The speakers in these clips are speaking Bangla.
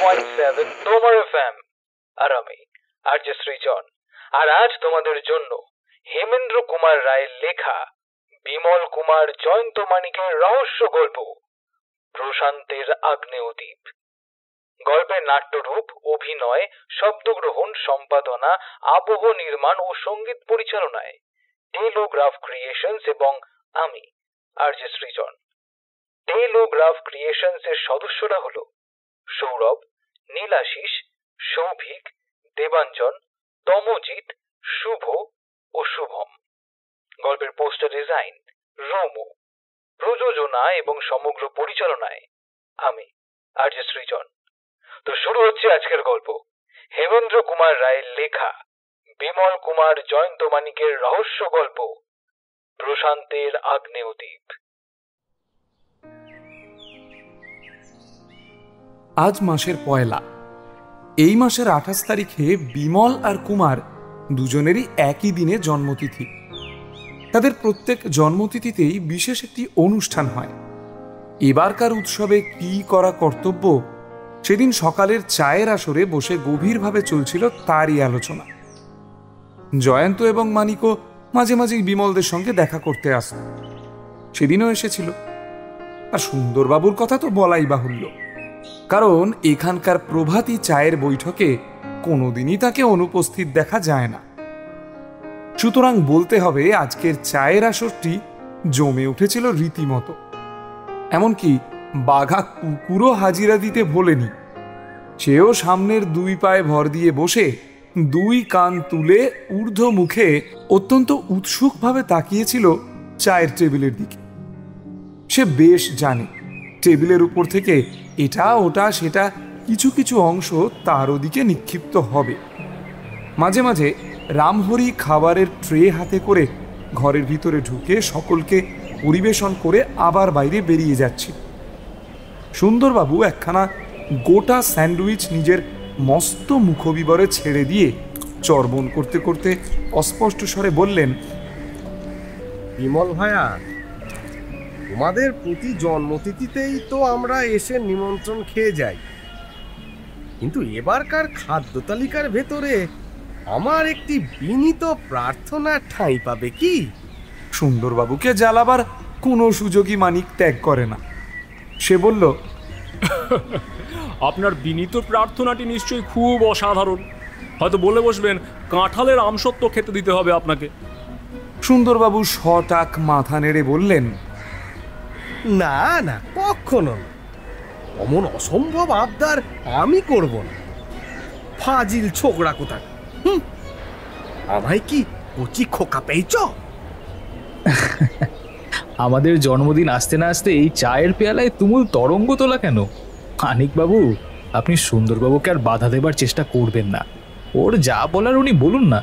90.7 তোমার এফএম। আর আমি আরজে সৃজন। আর আজ তোমাদের জন্য হেমেন্দ্র কুমার রায়ের লেখা বিমল কুমার জয়ন্ত মানিকের রহস্য গল্প প্রশান্তের আগ্নেয়দ্বীপ। গল্পের নাট্যরূপ, অভিনয়, শব্দগ্রহণ, সম্পাদনা, আবহ নির্মাণ ও সঙ্গীত পরিচালনায় টেলোগ্রাফ ক্রিয়েশনস এবং আমি আরজে সৃজন। টেলোগ্রাফ ক্রিয়েশনস এর সদস্যরা হলো সৌরভ, নীলাশিস, সৌভিক, দেবাঞ্জন, তমজিৎ, শুভ ও শুভম। গল্পের পোস্টার ডিজাইন রোমো। প্রযোজনা এবং সমগ্র পরিচালনায় আমি আরজে সৃজন। তো শুরু হচ্ছে আজকের গল্প, হেমেন্দ্র কুমার রায়ের লেখা বিমল কুমার জয়ন্ত মানিকের রহস্য গল্প প্রশান্তের আগ্নেয়দ্বীপ। আজ মাসের পয়লা। এই মাসের 28 তারিখে বিমল আর কুমার দুজনেরই একই দিনে জন্মতিথি। তাদের প্রত্যেক জন্মতিথিতেই বিশেষ একটি অনুষ্ঠান হয়। এবারকার উৎসবে কি করা কর্তব্য, সেদিন সকালের চায়ের আসরে বসে গভীরভাবে চলছিল তারই আলোচনা। জয়ন্ত এবং মানিকও মাঝে মাঝেই বিমলদের সঙ্গে দেখা করতে আসত। সেদিনও এসেছিল। আর সুন্দরবাবুর কথা তো বলাই বাহুল্য, কারণ এখানকার প্রভাতী চায়ের বৈঠকে কোনোদিনই তাকে অনুপস্থিত দেখা যায় না। সুতরাং বলতে হবে আজকের চায়ের আসরটি জমে উঠেছিল রীতিমতো। এমনকি বাঘা কুকুরও হাজিরা দিতে ভোলেনি। সেও সামনের দুই পায়ে ভর দিয়ে বসে দুই কান তুলে ঊর্ধ্ব মুখে অত্যন্ত উৎসুকভাবে তাকিয়েছিল চায়ের টেবিলের দিকে। সে বেশ জানে টেবিলের উপর থেকে এটা ওটা সেটা কিছু কিছু অংশ তার ওদিকে নিক্ষিপ্ত হবে। মাঝে মাঝে রামহরি খাবারের ট্রে হাতে করে ঘরের ভিতরে ঢুকে সকলকে পরিবেশন করে আবার বাইরে বেরিয়ে যাচ্ছে। সুন্দরবাবু একখানা গোটা স্যান্ডউইচ নিজের মস্ত মুখবিবরে ছেড়ে দিয়ে চর্বণ করতে করতে অস্পষ্ট স্বরে বললেন, বিমল ভাইয়া, তোমাদের প্রতি জন্মতিথিতেই তো আমরা এসে নিমন্ত্রণ খেয়ে যাই, কিন্তু এবারকার খাদ্য তালিকার ভেতরে আমার একটি বিনীত প্রার্থনা ঠাঁই পাবে কি? সুন্দরবাবুকে জ্বালাবার কোনো সুযোগই মানিক ত্যাগ করে না। সে বলল, আপনার বিনীত প্রার্থনাটি নিশ্চয়ই খুব অসাধারণ। হয়তো বলে বসবেন কাঁঠালের আমসত্ব খেতে দিতে হবে আপনাকে। সুন্দরবাবু সটাক মাথা নেড়ে বললেন, না না, কখনো না। অমন অসম্ভব আবদার আমি করব না। ফাজিল ছোকরা কোথায়! আমায় কি কচি খোকা পেয়েছ? আমাদের জন্মদিন আসতে না আসতে এই চায়ের পেয়ালায় তুমুল তরঙ্গ তোলা কেন? মানিকবাবু, আপনি সুন্দরবাবুকে আর বাধা দেবার চেষ্টা করবেন না। ওর যা বলার উনি বলুন না।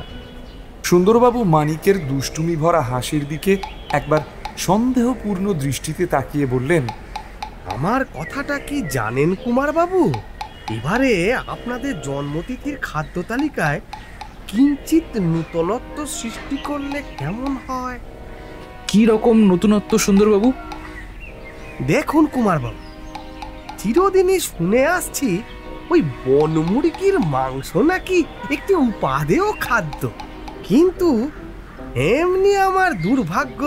সুন্দরবাবু মানিকের দুষ্টুমি ভরা হাসির দিকে একবার সন্দেহপূর্ণ দৃষ্টিতে তাকিয়ে বললেন, আমার কথাটা কি জানেন কুমারবাবু? এবারে আপনাদের জন্মতিথির খাদ্য তালিকায় কিঞ্চিত নূতনত্ব সৃষ্টি করলে কেমন হয়? কি রকম নতুনত্ব সুন্দরবাবু? দেখুন কুমারবাবু, চিরদিনই শুনে আসছি ওই বনমুরগির মাংস নাকি একটি উপাদেয় খাদ্য, কিন্তু এমনি আমার দুর্ভাগ্য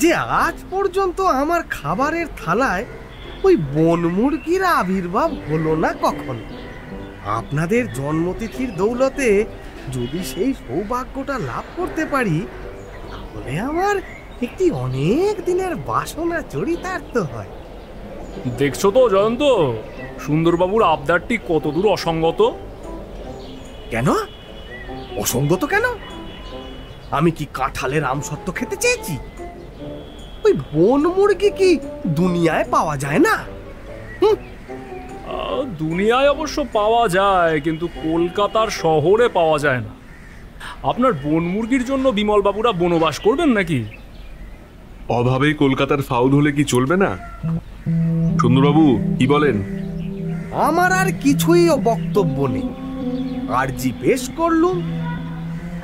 যে আজ পর্যন্ত আমার খাবারের থালায় ওই বনমুরগির আবির্ভাব হলো না কখনো। আপনাদের জন্মতিথির দৌলতে যদি সেই সৌভাগ্যটা লাভ করতে পারি, তাহলে আমার একটি অনেক দিনের বাসনা চরিতার্থ হয়। দেখছো তো জয়ন্ত, সুন্দরবাবুর আবদারটি কতদূর অসঙ্গত। কেন অসঙ্গত কেন? আমি কি কাঁঠালের আমসত্ব খেতে চেয়েছি? ওই বন মুরগি কি দুনিয়ায় পাওয়া যায় না? দুনিয়ায় অবশ্য পাওয়া যায়, কিন্তু কলকাতার শহরে পাওয়া যায় না। আপনার বন মুরগির জন্য বিমলবাবুরা বনবাস করবেন নাকি? অভাবে কলকাতার ফাউল হলে কি চলবে না? সুন্দরবাবু কি বলেন? আমার আর কিছুই বক্তব্য নেই। আরজি পেশ করলুম,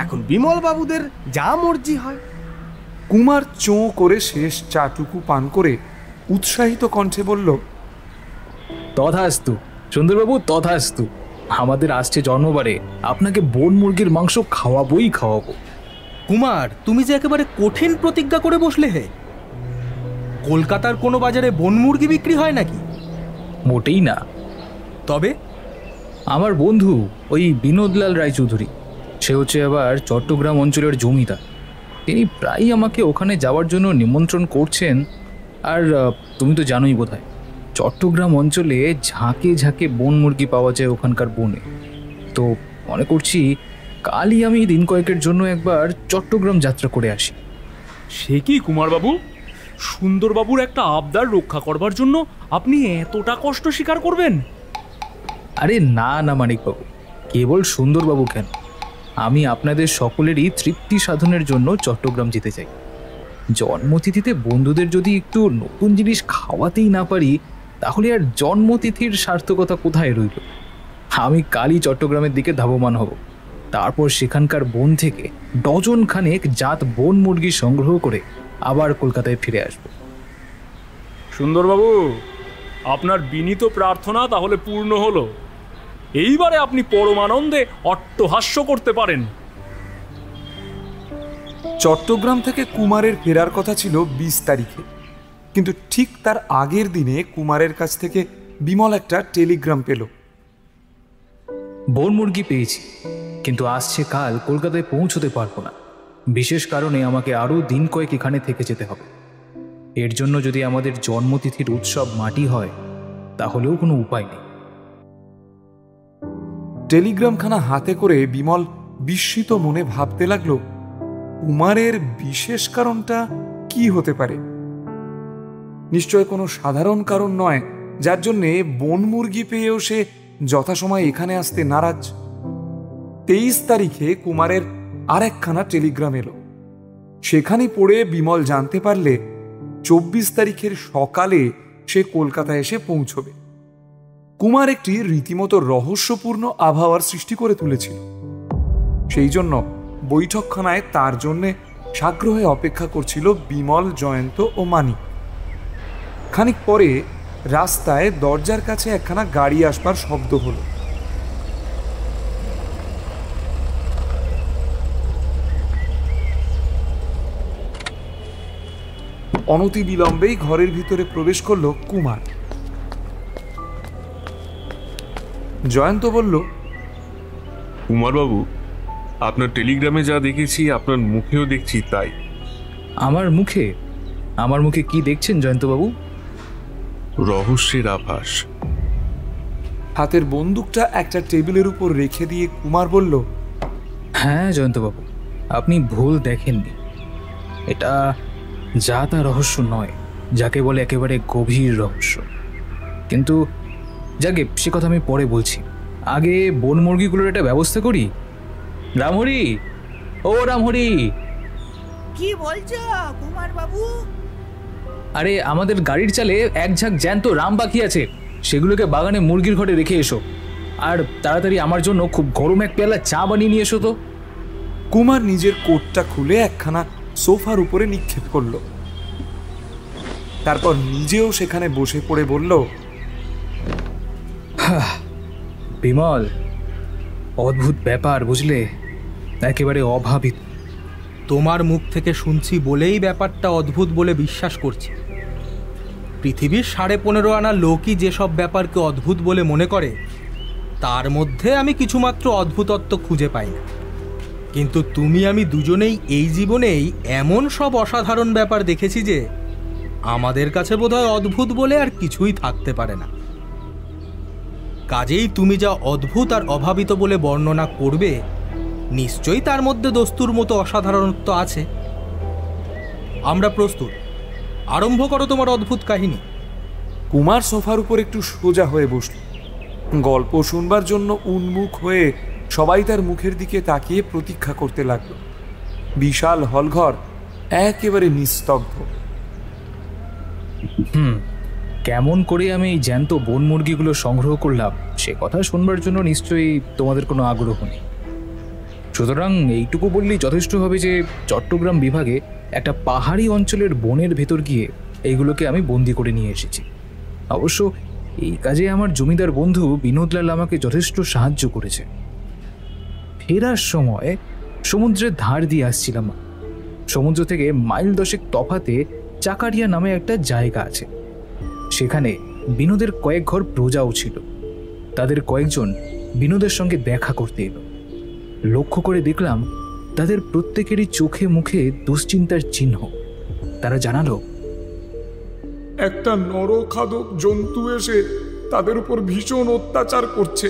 এখন বিমল বাবুদের যা মর্জি হয়। কুমার চোঁ করে শেষ চাটুকু পান করে উৎসাহিত কণ্ঠে বলল, তথাস্তু, সুন্দরবাবু, তথাস্তু। আমাদের আসছে জন্মবারে, আপনাকে বন মুরগির মাংস খাওয়াবোই খাওয়াবো। কুমার, তুমি যে একেবারে কঠিন প্রতিজ্ঞা করে বসলে হে। কলকাতার কোনো বাজারে বন মুরগি বিক্রি হয় নাকি? মোটেই না। তবে আমার বন্ধু ওই বিনোদলাল রায়চৌধুরী, সে হচ্ছে আবার চট্টগ্রাম অঞ্চলের জমিদার। তিনি প্রায়ই আমাকে ওখানে যাওয়ার জন্য নিমন্ত্রণ করছেন। আর তুমি তো জানোই বোধহয়, চট্টগ্রাম অঞ্চলে ঝাঁকে ঝাঁকে বন মুরগি পাওয়া যায় ওখানকার বনে। তো মনে করছি কালই আমি দিন কয়েকের জন্য একবার চট্টগ্রাম যাত্রা করে আসি। সে কি কুমারবাবু, সুন্দরবাবুর একটা আবদার রক্ষা করবার জন্য আপনি এতটা কষ্ট স্বীকার করবেন? আরে না না মানিকবাবু, কেবল সুন্দরবাবু কেন, আমি আপনাদের সকলেরই তৃপ্তি সাধনের জন্য চট্টগ্রাম যেতে চাই। জন্মতিথিতে বন্ধুদের যদি একটু নতুন জিনিস খাওয়াতেই না পারি, তাহলে আর জন্মতিথির সার্থকতা কোথায় রইল? আমি কালই চট্টগ্রামের দিকে ধাবমান হব। তারপর সেখানকার বন থেকে ডজন খানেক জাত বন মুরগি সংগ্রহ করে আবার কলকাতায় ফিরে আসব। সুন্দরবাবু, আপনার বিনীত প্রার্থনা তাহলে পূর্ণ হলো। এইবারে আপনি পরমানন্দে অট্টহাস্য করতে পারেন। চট্টগ্রাম থেকে কুমারের ফেরার কথা ছিল 20 তারিখে, কিন্তু ঠিক তার আগের দিনে কুমারের কাছ থেকে বিমল একটা টেলিগ্রাম পেল। বন মুরগি পেয়েছি, কিন্তু আসছে কাল কলকাতায় পৌঁছতে পারবো না। বিশেষ কারণে আমাকে আরও দিন কয়েক এখানে থেকে যেতে হবে। এর জন্য যদি আমাদের জন্মতিথির উৎসব মাটি হয়, তাহলেও কোনো উপায় নেই। টেলিগ্রামখানা হাতে করে বিমল বিস্মিত মনে ভাবতে লাগলো, কুমারের বিশেষ কারণটা কি হতে পারে? নিশ্চয় কোনো সাধারণ কারণ নয়, যার জন্যে বন মুরগি পেয়েও সে যথাসময় এখানে আসতে নারাজ। 23 তারিখে কুমারের আর একখানা টেলিগ্রাম এলো। সেখানে পড়ে বিমল জানতে পারলে 24 তারিখের সকালে সে কলকাতায় এসে পৌঁছবে। কুমার একটি রীতিমতো রহস্যপূর্ণ আবহাওয়ার সৃষ্টি করে তুলেছিল। সেই জন্য বৈঠকখানায় তার জন্যে সাগ্রহে অপেক্ষা করছিল বিমল, জয়ন্ত ও মানিক। খানিক পরে রাস্তায় দরজার কাছে একখানা গাড়ি আসবার শব্দ হলো। অনতিবিলম্বেই ঘরের ভিতরে প্রবেশ করল কুমার। জয়ন্ত বলল, কুমারবাবু, আপনার টেলিগ্রামে যা দেখেছি আপনার মুখেও দেখছি তাই। আমার মুখে কি দেখছেন জয়ন্তবাবু? রহস্যের আভাস। হাতের বন্দুকটা একটা টেবিলের উপর রেখে দিয়ে কুমার বলল, হ্যাঁ জয়ন্তবাবু, আপনি ভুল দেখেননি। এটা যা তা রহস্য নয়, যাকে বলে একেবারে গভীর রহস্য। কিন্তু যাকে, সে কথা আমি পরে বলছি। আগে বন মুরগিগুলোর একটা ব্যবস্থা করি। রামহরি, ও রামহরি! কি বলছো কুমার বাবু? আরে, আমাদের গাড়ির চালে এক ঝাঁক জ্যান্ত রাম পাখি আছে, সেগুলোকে বাগানে মুরগির ঘরে রেখে এসো। আর তাড়াতাড়ি আমার জন্য খুব গরম এক পেয়ালা চা বানিয়ে নিয়ে এসো তো। কুমার নিজের কোটটা খুলে একখানা সোফার উপরে নিক্ষেপ করল। তারপর নিজেও সেখানে বসে পড়ে বলল, বিমল, অদ্ভুত ব্যাপার বুঝলে, একেবারে অভাবিত। তোমার মুখ থেকে শুনছি বলেই ব্যাপারটা অদ্ভুত বলে বিশ্বাস করছি। পৃথিবীর 15.5 আনা লোকই যেসব ব্যাপারকে অদ্ভুত বলে মনে করে, তার মধ্যে আমি কিছুমাত্র অদ্ভুতত্ব খুঁজে পাই না। কিন্তু তুমি আমি দুজনেই এই জীবনেই এমন সব অসাধারণ ব্যাপার দেখেছি যে আমাদের কাছে বোধহয় অদ্ভুত বলে আর কিছুই থাকতে পারে না। কাজেই তুমি যা অদ্ভুত আর অভাবিত বলে বর্ণনা করবে, নিশ্চয়ই তার মধ্যে দস্তুর মতো অসাধারণত্ব আছে। আমরা প্রস্তুত, আরম্ভ করো তোমার অদ্ভুত কাহিনী। কুমার সোফার উপর একটু সোজা হয়ে বসল। গল্প শুনবার জন্য উন্মুখ হয়ে সবাই তার মুখের দিকে তাকিয়ে প্রতীক্ষা করতে লাগলো। বিশাল হলঘর একেবারে নিস্তব্ধ। কেমন করে আমি এই জ্যান্ত বন মুরগিগুলো সংগ্রহ করলাম সে কথা শুনবার জন্য নিশ্চয়ই তোমাদের কোনো আগ্রহ নেই। সুতরাং এইটুকু বললেই যথেষ্ট হবে যে চট্টগ্রাম বিভাগে একটা পাহাড়ি অঞ্চলের বনের ভেতর গিয়ে এইগুলোকে আমি বন্দি করে নিয়ে এসেছি। অবশ্য এই কাজে আমার জমিদার বন্ধু বিনোদলাল আমাকে যথেষ্ট সাহায্য করেছে। ফেরার সময় সমুদ্রের ধার দিয়ে আসছিলাম। সমুদ্র থেকে মাইল 10 তফাতে চাকারিয়া নামে একটা জায়গা আছে। সেখানে বিনোদের কয়েক ঘর প্রজাও ছিল। তাদের কয়েকজন বিনোদের সঙ্গে দেখা করতে এলো। লক্ষ্য করে দেখলাম তাদের প্রত্যেকেরই চোখে মুখে দুশ্চিন্তার চিহ্ন। তারা জানালো, একটা নরখাদক জন্তু এসে তাদের উপর ভীষণ অত্যাচার করছে।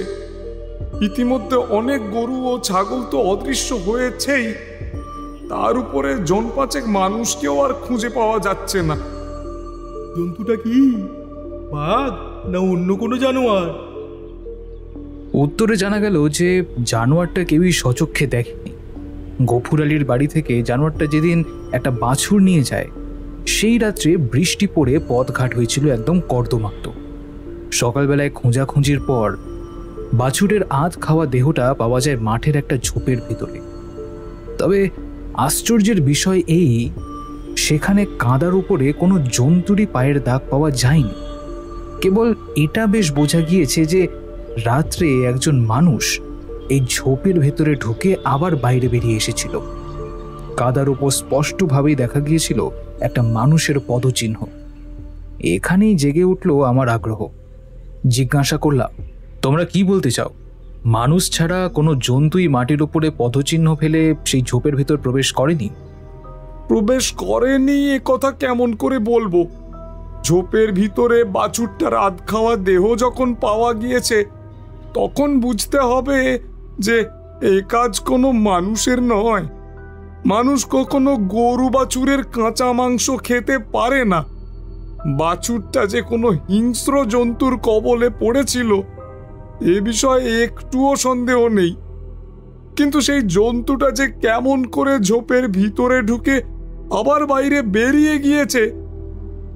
ইতিমধ্যে অনেক গরু ও ছাগল তো অদৃশ্য হয়েছেই, তার উপরে জনপাচেক মানুষকেও আর খুঁজে পাওয়া যাচ্ছে না। জন্তুটা কি, বাঘ না অন্য কোনো জানোয়ার? উত্তরে জানা গেল যে জানোয়ারটা কেউই সচক্ষে দেখেনি। গফুর আলীর বাড়ি থেকে জানোয়ারটা যেদিন একটা বাছুর নিয়ে যায়, সেই রাত্রে বৃষ্টি পড়ে পথঘাট হয়েছিল একদম কর্দমাক্ত। সকালবেলায় খোঁজাখুঁজির পর বাছুরের আধ খাওয়া দেহটা পাওয়া যায় মাঠের একটা ঝোপের ভিতরে। তবে আশ্চর্যের বিষয় এই, সেখানে কাঁদার উপরে কোনো জন্তুরই পায়ের দাগ পাওয়া যায়নি। কেবল এটা বেশ বোঝা গিয়েছে যে রাত্রে একজন মানুষ এই ঝোপের ভেতরে ঢুকে আবার বাইরে বেরিয়ে এসেছিল। কাদার উপর স্পষ্টভাবেই দেখা গিয়েছিল একটা মানুষের পদচিহ্ন। এখানেই জেগে উঠল আমার আগ্রহ। জিজ্ঞাসা করলাম, তোমরা কি বলতে চাও? মানুষ ছাড়া কোনো জন্তুই মাটির উপরে পদচিহ্ন ফেলে সেই ঝোপের ভেতর প্রবেশ করেনি? প্রবেশ করেনি এ কথা কেমন করে বলবো? ঝোপের ভিতরে বাছুরটার আধ খাওয়া দেহ যখন পাওয়া গিয়েছে, তখন বুঝতে হবে যে এ কাজ কোনো মানুষের নয়। মানুষ কখনো গরু বাছুরের কাঁচা মাংস খেতে পারে না। বাছুরটা যে কোনো হিংস্র জন্তুর কবলে পড়েছিল এ বিষয়ে একটুও সন্দেহ নেই। কিন্তু সেই জন্তুটা যে কেমন করে ঝোপের ভিতরে ঢুকে আবার বাইরে বেরিয়ে গিয়েছে,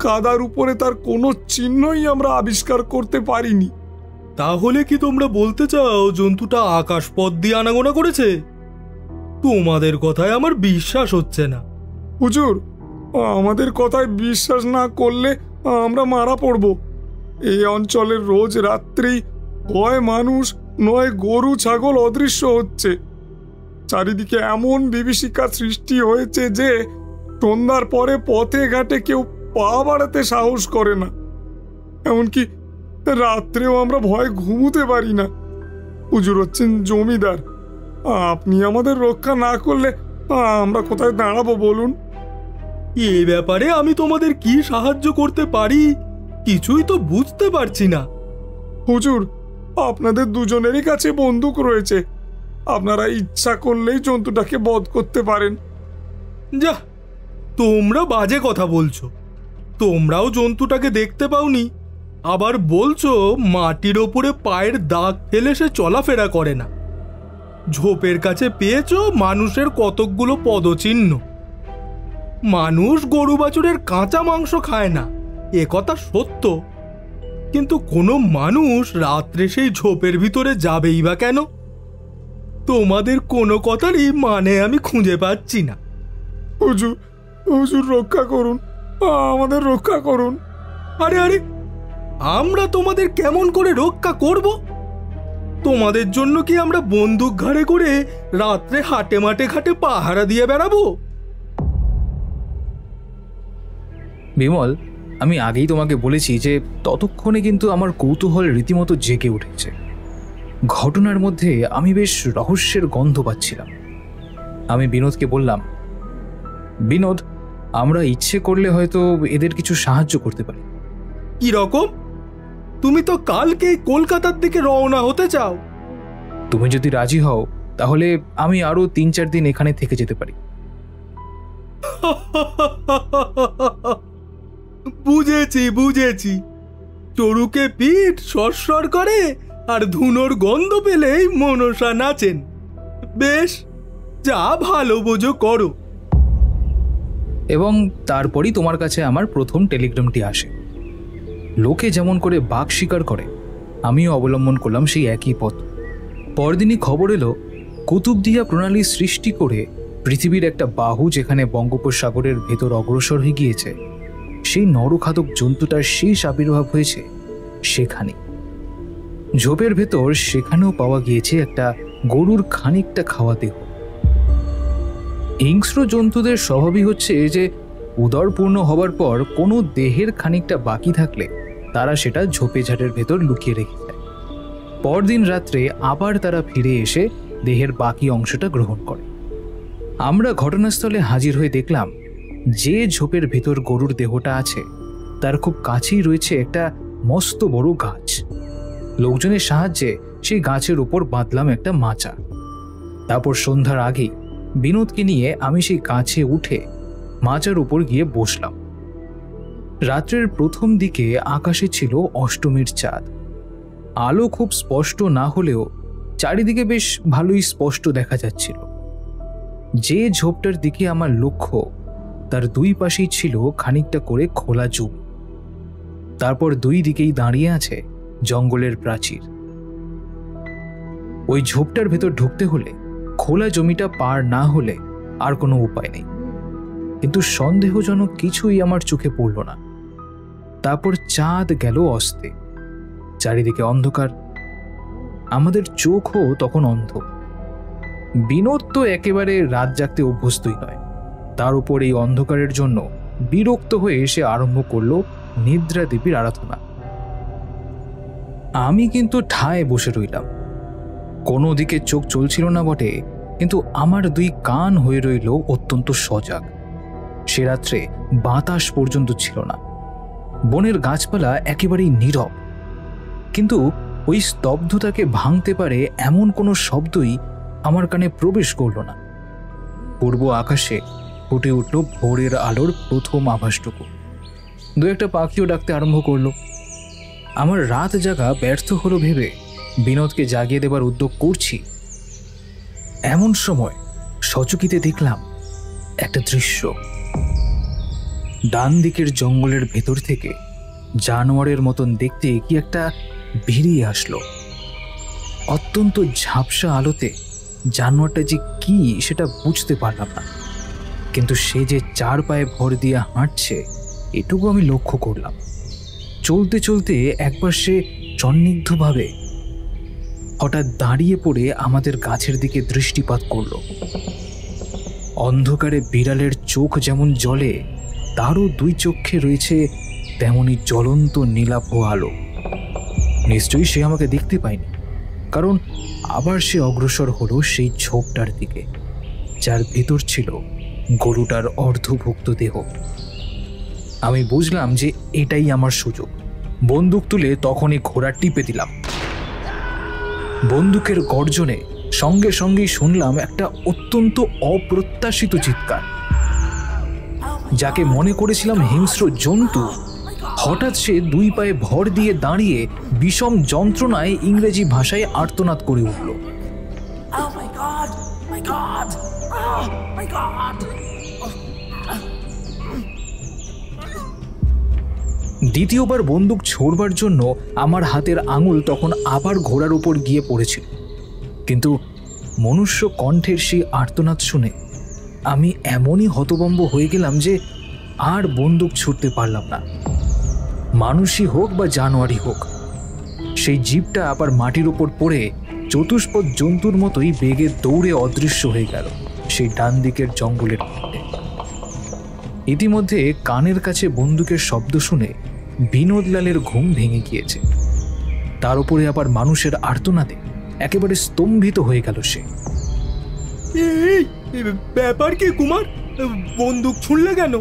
কাদার উপরে তার কোনো চিহ্নই আমরা আবিষ্কার করতে পারিনি। তাহলে কি তোমরা বলতে চাও জন্তুটা আকাশ পথ দিয়ে আনাগোনা করেছে? তোমাদের কথায় আমার বিশ্বাস হচ্ছে না। হুজুর, আমাদের কথায় বিশ্বাস না করলে আমরা মারা পড়ব। এই অঞ্চলের রোজ রাত্রি হয় মানুষ নয় গরু ছাগল অদৃশ্য হচ্ছে। চারিদিকে এমন বিভীষিকা সৃষ্টি হয়েছে যে সন্ধ্যার পরে পথে ঘাটে কেউ পা বাড়াতে সাহস করে না। এমনকি রাত্রেও আমরা ভয় ঘুমোতে পারি না। হুজুর হচ্ছেন জমিদার, আপনি আমাদের রক্ষা না করলে আমরা কোথায় দাঁড়াবো বলুন? এ ব্যাপারে আমি তোমাদের কি সাহায্য করতে পারি কিছুই তো বুঝতে পারছি না। হুজুর, আপনাদের দুজনেরই কাছে বন্দুক রয়েছে। আপনারা ইচ্ছা করলেই জন্তুটাকে বধ করতে পারেন। যা, তোমরা বাজে কথা বলছো। তোমরাও জন্তুটাকে দেখতে পাওনি, আবার বলছো মাটির ওপরে পায়ের দাগ ফেলে সে চলাফেরা করে না। ঝোপের কাছে পেয়েছো মানুষের কতকগুলো পদচিহ্ন। মানুষ গরু বাছুরের কাঁচা মাংস খায় না, এ কথা সত্য। কিন্তু কোনো মানুষ রাত্রে সেই ঝোপের ভিতরে যাবেই বা কেন? তোমাদের কোনো কথারই মানে আমি খুঁজে পাচ্ছি না। হুজুর, হুজুর রক্ষা করুন, আমাদের রক্ষা করুন। আরে আরে, আমরা তোমাদের কেমন করে রক্ষা করব? তোমাদের জন্য কি আমরা বন্দুক ঘাড়ে করে রাত্রে হাটে মাঠে ঘাটে পাহারা দিয়ে বেড়াবো? বিমল, আমি আগেই তোমাকে বলেছি যে ততক্ষণে কিন্তু আমার কৌতূহল রীতিমতো জেগে উঠেছে। ঘটনার মধ্যে আমি বেশ রহস্যের গন্ধ পাচ্ছিলাম। আমি বিনোদকে বললাম, বিনোদ, আমরা ইচ্ছে করলে হয়তো এদের কিছু সাহায্য করতে পারি। কি রকম? তুমি তো কালকেই কলকাতার দিকে রওনা হতে চাও। তুমি যদি রাজি হও তাহলে আমি আরো 3-4 দিন এখানে থেকে যেতে পারি। বুঝেছি বুঝেছি, চড়ুকে পিঠ সরসর করে আর ধুনোর গন্ধ পেলেই মনসা নাচেন। বেশ, যা ভালো বোঝো করো। এবং তারপরই তোমার কাছে আমার প্রথম টেলিগ্রামটি আসে। লোকে যেমন করে বাঘ শিকার করে, আমিও অবলম্বন করলাম সেই একই পথ। পরদিনই খবর এলো কুতুবদিয়া প্রণালী সৃষ্টি করে পৃথিবীর একটা বাহু যেখানে বঙ্গোপসাগরের ভেতর অগ্রসর হয়ে গিয়েছে, সেই নরখাদক জন্তুটার শেষ আবির্ভাব হয়েছে সেখানে ঝোপের ভেতর সেখানেও পাওয়া গিয়েছে একটা গরুর খানিকটা খাওয়া দেহ। হিংস্র জন্তুদের স্বভাবই হচ্ছে যে উদরপূর্ণ হবার পর কোনো দেহের খানিকটা বাকি থাকলে তারা সেটা ঝোপে ঝাটের ভেতর লুকিয়ে রেখে দেয়। পরদিন রাত্রে আবার তারা ফিরে এসে দেহের বাকি অংশটা গ্রহণ করে। আমরা ঘটনাস্থলে হাজির হয়ে দেখলাম যে ঝোপের ভেতর গরুর দেহটা আছে তার খুব কাছেই রয়েছে একটা মস্ত বড় গাছ। লোকজনের সাহায্যে সেই গাছের উপর বাঁধলাম একটা মাচা। তারপর সন্ধ্যার আগেই বিনোদকে নিয়ে আমি সেই গাছে উঠে মাচার উপর গিয়ে বসলাম। রাত্রের প্রথম দিকে আকাশে ছিল অষ্টমীর চাঁদ। আলো খুব স্পষ্ট না হলেও চারিদিকে বেশ ভালোই স্পষ্ট দেখা যাচ্ছিল। যে ঝোপটার দিকে আমার লক্ষ্য তার দুই পাশেই ছিল খানিকটা করে খোলা জমি। তারপর দুই দিকেই দাঁড়িয়ে আছে জঙ্গলের প্রাচীর। ওই ঝোপটার ভেতর ঢুকতে হলে খোলা জমিটা পার না হলে আর কোনো উপায় নেই। কিন্তু সন্দেহজনক কিছুই আমার চোখে পড়ল না। তারপর চাঁদ গেল অস্তে, চারিদিকে অন্ধকার। আমাদের চোখও তখন অন্ধ। বিনোদ তো একেবারে রাত জাগতে অভ্যস্তই নয়, তার উপর এই অন্ধকারের জন্য বিরক্ত হয়ে এসে আরম্ভ করলো নিদ্রা দেবীর আরাধনা। আমি কিন্তু ঠায় বসে রইলাম। কোনো দিকে চোখ চলছিল না বটে, কিন্তু আমার দুই কান হয়ে রইল অত্যন্ত সজাগ। সে রাত্রে বাতাস পর্যন্ত ছিল না। বনের গাছপালা একেবারেই নীরব, কিন্তু ওই স্তব্ধতাকে ভাঙতে পারে এমন কোনো শব্দই আমার কানে প্রবেশ করল না। পূর্ব আকাশে ফুটে উঠল ভোরের আলোর প্রথম আভাসটুকু। দু একটা পাখিও ডাকতে আরম্ভ করলো। আমার রাত জাগা ব্যর্থ হলো ভেবে বিনোদকে জাগিয়ে দেবার উদ্যোগ করছি। এমন সময় সচকিতে দেখলাম একটা দৃশ্য। ডান দিকের জঙ্গলের ভেতর থেকে জানোয়ারের মতন দেখতে কি একটা বেরিয়ে আসলো। অত্যন্ত ঝাপসা আলোতে জানোয়ারটা যে কি সেটা বুঝতে পারলাম না, কিন্তু সে যে চার পায়ে ভর দিয়ে হাঁটছে এটুকু আমি লক্ষ্য করলাম। চলতে চলতে একবার সে সন্নিগ্ধভাবে হঠাৎ দাঁড়িয়ে পড়ে আমাদের গাছের দিকে দৃষ্টিপাত করল। অন্ধকারে বিড়ালের চোখ যেমন জ্বলে, তারও দুই চোখে রয়েছে তেমনি জ্বলন্ত নীলাভ আলো। নিশ্চয়ই সে আমাকে দেখতে পায়নি, কারণ আবার সে অগ্রসর হলো সেই ঝোপটার দিকে, যার ভেতর ছিল গরুটার অর্ধভুক্ত দেহ। আমি বুঝলাম যে এটাই আমার সুযোগ। বন্দুক তুলে তখনই ঘোড়া টিপে দিলাম। বন্দুকের গর্জনে সঙ্গে সঙ্গেই শুনলাম একটা অত্যন্ত অপ্রত্যাশিত চিৎকার। যাকে মনে করেছিলাম হিংস্র জন্তু, হঠাৎ সে দুই পায়ে ভর দিয়ে দাঁড়িয়ে বিষম যন্ত্রণায় ইংরেজি ভাষায় আর্তনাদ করে উঠল। দ্বিতীয়বার বন্দুক ছোড়বার জন্য আমার হাতের আঙুল তখন আবার ঘোড়ার উপর গিয়ে পড়েছিল, কিন্তু মনুষ্য কণ্ঠের সেই আর্তনাদ শুনে আমি এমনই হতভম্ব হয়ে গেলাম যে আর বন্দুক ছুটতে পারলাম না। মানুষই হোক বা জানোয়ারই হোক, সেই জীবটা আবার মাটির উপর পড়ে চতুষ্পদ জন্তুর মতোই বেগে দৌড়ে অদৃশ্য হয়ে গেল সেই ডান দিকের জঙ্গলের মধ্যে। ইতিমধ্যে কানের কাছে বন্দুকের শব্দ শুনে বিনোদলালের ঘুম ভেঙে গিয়েছে। তার উপরে আবার মানুষের আর্তনাদে একেবারে স্তম্ভিত হয়ে গেল সে। ব্যাপার কি কুমার? বন্দুক ছুড়লে কেন?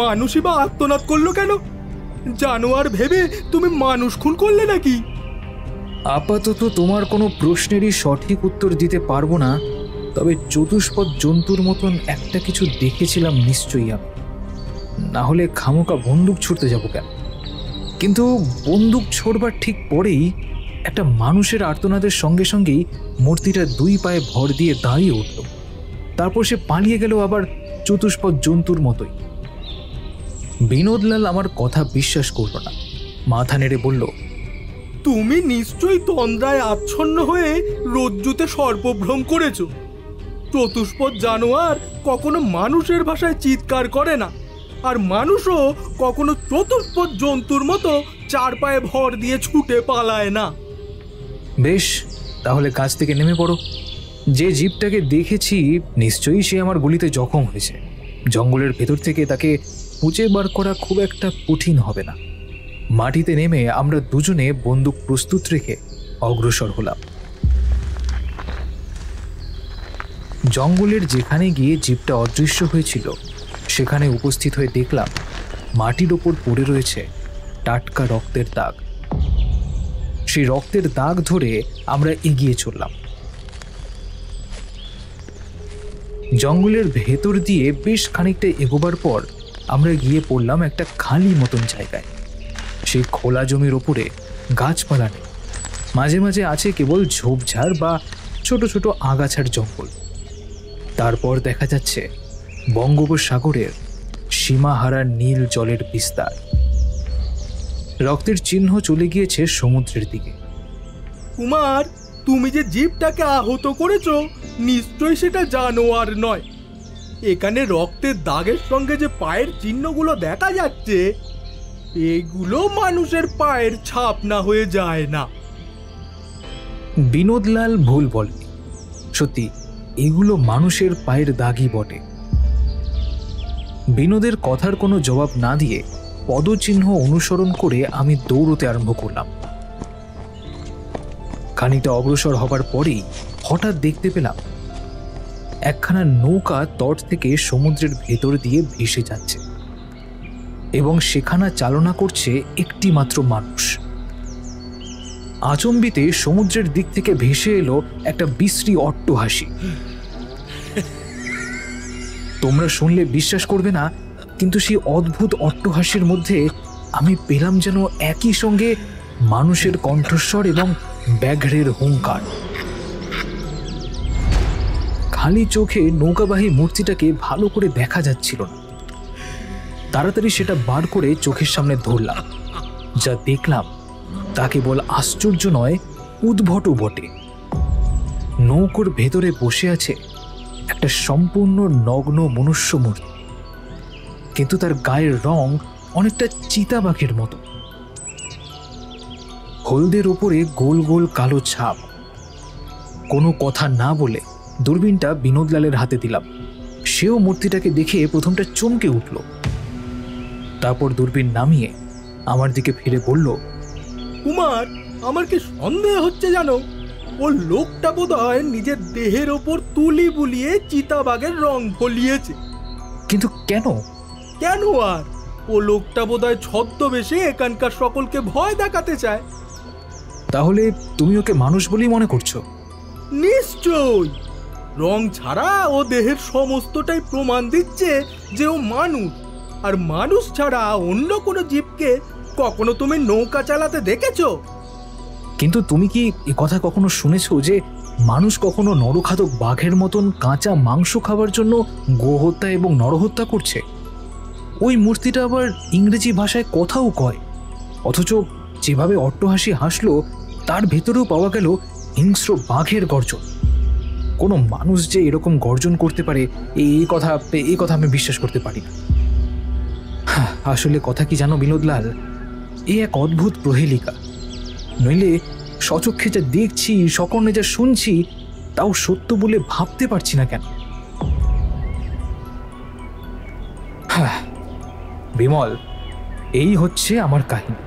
মানুষই বা আর্তনাদ করলো কেন? জানোয়ার ভেবে তুমি মানুষ খুন করলে নাকি? আপাতত তোমার কোনো প্রশ্নেরই সঠিক উত্তর দিতে পারবো না, তবে চতুষ্পদ জন্তুর মতন একটা কিছু দেখেছিলাম নিশ্চয়ই আমি, না হলে খামোকা বন্দুক ছুটতে যাবো কেন? কিন্তু বন্দুক ছোড়বার ঠিক পরেই একটা মানুষের আর্তনাদের সঙ্গে সঙ্গেই মূর্তিটা দুই পায়ে ভর দিয়ে দাঁড়িয়ে উঠল। তারপর সে পালিয়ে গেল আবার চতুষ্পদ জন্তুর মতোই। বিনোদলাল আমার কথা বিশ্বাস করল না, মাথা নেড়ে বলল, তুমি নিশ্চয়ই তন্দ্রায় আচ্ছন্ন হয়ে রজ্জুতে সর্পভ্রম করেছ। চতুষ্পদ জানোয়ার কখনো মানুষের ভাষায় চিৎকার করে না, আর মানুষও কখনো চতুষ্পদ জন্তুর মতো চার পায়ে ভর দিয়ে ছুটে পালায় না। বেশ, তাহলে কাজ থেকে নেমে পড়ো। যে জীবটাকে দেখেছি নিশ্চয়ই সে আমার গুলিতে জখম হয়েছে। জঙ্গলের ভেতর থেকে তাকে খুঁজে বার করা খুব একটা কঠিন হবে না। মাটিতে নেমে আমরা দুজনে বন্দুক প্রস্তুত রেখে অগ্রসর হলাম। জঙ্গলের যেখানে গিয়ে জীবটা অদৃশ্য হয়েছিল সেখানে উপস্থিত হয়ে দেখলাম মাটির ওপর পড়ে রয়েছে টাটকা রক্তের দাগ। সেই রক্তের দাগ ধরে আমরা এগিয়ে চললাম। জঙ্গলের ভেতর দিয়ে বেশ খানিকটা এগোবার পর আমরা গিয়ে পড়লাম একটা খালি মতন জায়গায়। সেই খোলা জমির ওপরে গাছপালা নেই, মাঝে মাঝে আছে কেবল ঝোপঝাড় বা ছোট ছোট আগাছার জঙ্গল। তারপর দেখা যাচ্ছে বঙ্গোপসাগরের সীমাহারা নীল জলের বিস্তার। রক্তের চিহ্ন চলে গিয়েছে সমুদ্রের দিকে। কুমার, তুমি যে জীবটাকে আহত করেছো নিশ্চয়ই সেটা জানোয়ার নয়। এখানে রক্তের দাগের সঙ্গে যে পায়ের চিহ্নগুলো দেখা যাচ্ছে এগুলো মানুষের পায়ের ছাপ না হয়ে যায় না। বিনোদলাল ভুল বলেনি, সত্যি এগুলো মানুষের পায়ের দাগই বটে। বিনোদের কথার কোনো জবাব না দিয়ে পদচিহ্ন অনুসরণ করে আমি দৌড়তে আরম্ভ করলাম। খানিকটা অগ্রসর হবার পরেই হঠাৎ দেখতে পেলাম একখানা নৌকা তট থেকে সমুদ্রের ভেতর দিয়ে ভেসে যাচ্ছে এবং সেখানা চালনা করছে একটি মাত্র মানুষ। আচম্বিতে সমুদ্রের দিক থেকে ভেসে এলো একটা বিশ্রী অট্টহাসি। তোমরা শুনলে বিশ্বাস করবে না, কিন্তু সেই অদ্ভুত অট্টহাসির মধ্যে আমি পেলাম যেন একই সঙ্গে মানুষের কণ্ঠস্বর এবং ব্যাঘ্রের হুঙ্কার। খালি চোখে নৌকাবাহী মূর্তিটাকে ভালো করে দেখা যাচ্ছিল না। তাড়াতাড়ি সেটা বার করে চোখের সামনে ধরলাম। যা দেখলাম তা কেবল আশ্চর্য নয়, উদ্ভটও বটে। নৌকোর ভেতরে বসে আছে একটা সম্পূর্ণ নগ্ন মনুষ্য মূর্তি, কিন্তু তার গায়ের রং অনেকটা চিতাবাঘের মতো। হলদের ওপরে গোল গোল কালো ছাপ। কোনো কথা না বলে দূরবীনটা বিনোদলালের হাতে দিলাম। সেও মূর্তিটাকে দেখে প্রথমটা চমকে উঠল, তারপর দূরবীন নামিয়ে আমার দিকে ফিরে বলল, কুমার, আমার কি সন্দেহ হচ্ছে জানো, ও লোকটা বোধহয় নিজের দেহের ওপর তুলি বুলিয়ে চিতাবাঘের রং ফলিয়েছে। কিন্তু কেন? কেন আর, ও লোকটা বোধহয় ছদ্মবেশে এখানকার সকলকে ভয় দেখাতে চায়। তাহলে তুমি ওকে মানুষ বলেই মনে করছো? নিশ্চয়ই। রং ছাড়া ও দেহের সমস্তটাই প্রমাণ দিচ্ছে যে ও মানুষ, আর মানুষ ছাড়া অন্য কোনো জীবকে কখনো তুমি নৌকা চালাতে দেখেছো? কিন্তু তুমি কি এ কথা কখনো শুনেছো যে মানুষ কখনো নরখাদক বাঘের মতন কাঁচা মাংস খাবার জন্য গোহত্যা এবং নরহত্যা করছে? ওই মূর্তিটা আবার ইংরেজি ভাষায় কথাও কয়, অথচ যেভাবে অট্টহাসি হাসলো তার ভেতরেও পাওয়া গেল হিংস্র বাঘের গর্জন। কোনো মানুষ যে এরকম গর্জন করতে পারে এই কথা আমি বিশ্বাস করতে পারি না। আসলে কথা কি জানো বিনোদলাল, এ এক অদ্ভুত প্রহেলিকা। নইলে সচক্ষে যা দেখছি, সকর্ণে যা শুনছি, তাও সত্য বলে ভাবতে পারছি না কেন? বিমল, এই হচ্ছে আমার কাহিনী।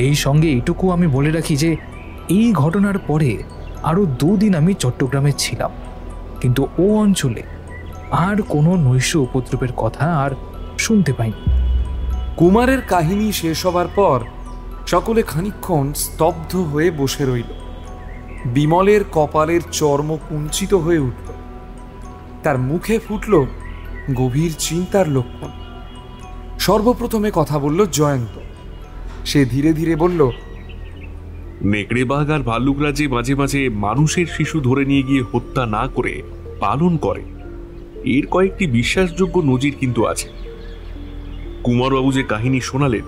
এই সঙ্গে এইটুকু আমি বলে রাখি যে এই ঘটনার পরে আরো 2 দিন আমি চট্টগ্রামে ছিলাম, কিন্তু ও অঞ্চলে আর কোনো নৈশ উপদ্রবের কথা আর শুনতে পাইনি। কুমারের কাহিনী শেষ হবার পর সকলে খানিকক্ষণ স্তব্ধ হয়ে বসে রইল। বিমলের কপালের চর্ম কুঞ্চিত হয়ে উঠল, তার মুখে ফুটল গভীর চিন্তার লক্ষণ। সর্বপ্রথমে কথা বলল জয়ন্ত। সে ধীরে ধীরে বলল, নেকড়ে বাঘ আর ভাল্লুকরা যে মাঝে মাঝে মানুষের শিশু ধরে নিয়ে গিয়ে হত্যা না করে পালন করে, এর কয়েকটি বিশ্বাসযোগ্য নজির কিন্তু আছে। কুমারবাবু যে কাহিনী শোনালেন,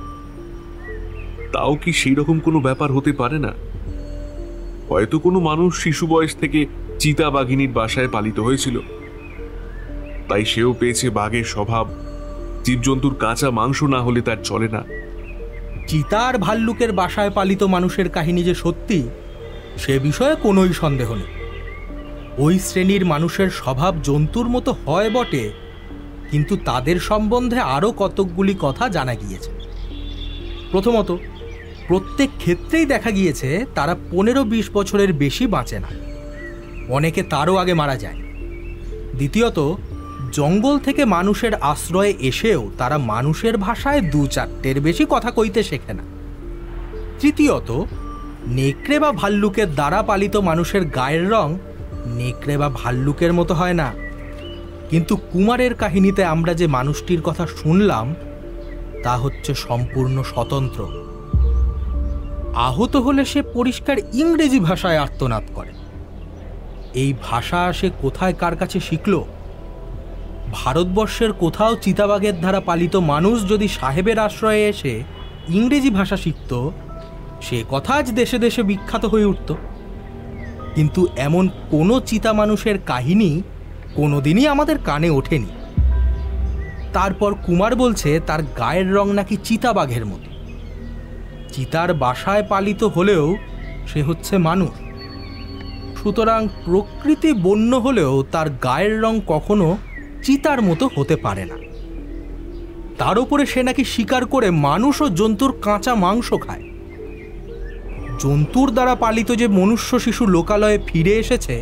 তাও কি সেই রকম কোনো ব্যাপার হতে পারে না? হয়তো কোনো মানুষ শিশু বয়স থেকে চিতাবাঘিনীর বাসায় পালিত হয়েছিল, তাই সেও পেয়েছে বাঘের স্বভাব। জীবজন্তুর কাঁচা মাংস না হলে তার চলে না। চিতা আর ভাল্লুকের বাসায় পালিত মানুষের কাহিনী যে সত্যি সে বিষয়ে কোনোই সন্দেহ নেই। ওই শ্রেণীর মানুষের স্বভাব জন্তুর মতো হয় বটে, কিন্তু তাদের সম্বন্ধে আরও কতকগুলি কথা জানা গিয়েছে। প্রথমত, প্রত্যেক ক্ষেত্রেই দেখা গিয়েছে তারা 15-20 বছরের বেশি বাঁচে না, অনেকে তারও আগে মারা যায়। দ্বিতীয়ত, জঙ্গল থেকে মানুষের আশ্রয়ে এসেও তারা মানুষের ভাষায় 2-4টের বেশি কথা কইতে শেখে না। তৃতীয়ত, নেকড়ে বা ভাল্লুকের দ্বারা পালিত মানুষের গায়ের রং নেকড়ে বা ভাল্লুকের মতো হয় না। কিন্তু কুমারের কাহিনীতে আমরা যে মানুষটির কথা শুনলাম তা হচ্ছে সম্পূর্ণ স্বতন্ত্র। আহত হলে সে পরিষ্কার ইংরেজি ভাষায় আর্তনাদ করে। এই ভাষা সে কোথায় কার কাছে শিখল? ভারতবর্ষের কোথাও চিতাবাঘের দ্বারা পালিত মানুষ যদি সাহেবের আশ্রয়ে এসে ইংরেজি ভাষা শিখত, সে কথা আজ দেশে দেশে বিখ্যাত হয়ে উঠত। কিন্তু এমন কোনো চিতা মানুষের কাহিনী কোনোদিনই আমাদের কানে ওঠেনি। তারপর কুমার বলছে তার গায়ের রং নাকি চিতাবাঘের মতো। চিতার বাসায় পালিত হলেও সে হচ্ছে মানুষ, সুতরাং প্রকৃতি বন্য হলেও তার গায়ের রং কখনো চিতার মতো হতে পারে না। তার উপরে সে নাকি শিকার করে মানুষ ও জন্তুর কাঁচা মাংস খায়। জন্তুর দ্বারা পালিত যে মনুষ্য শিশু লোকালয়ে ফিরে এসেছে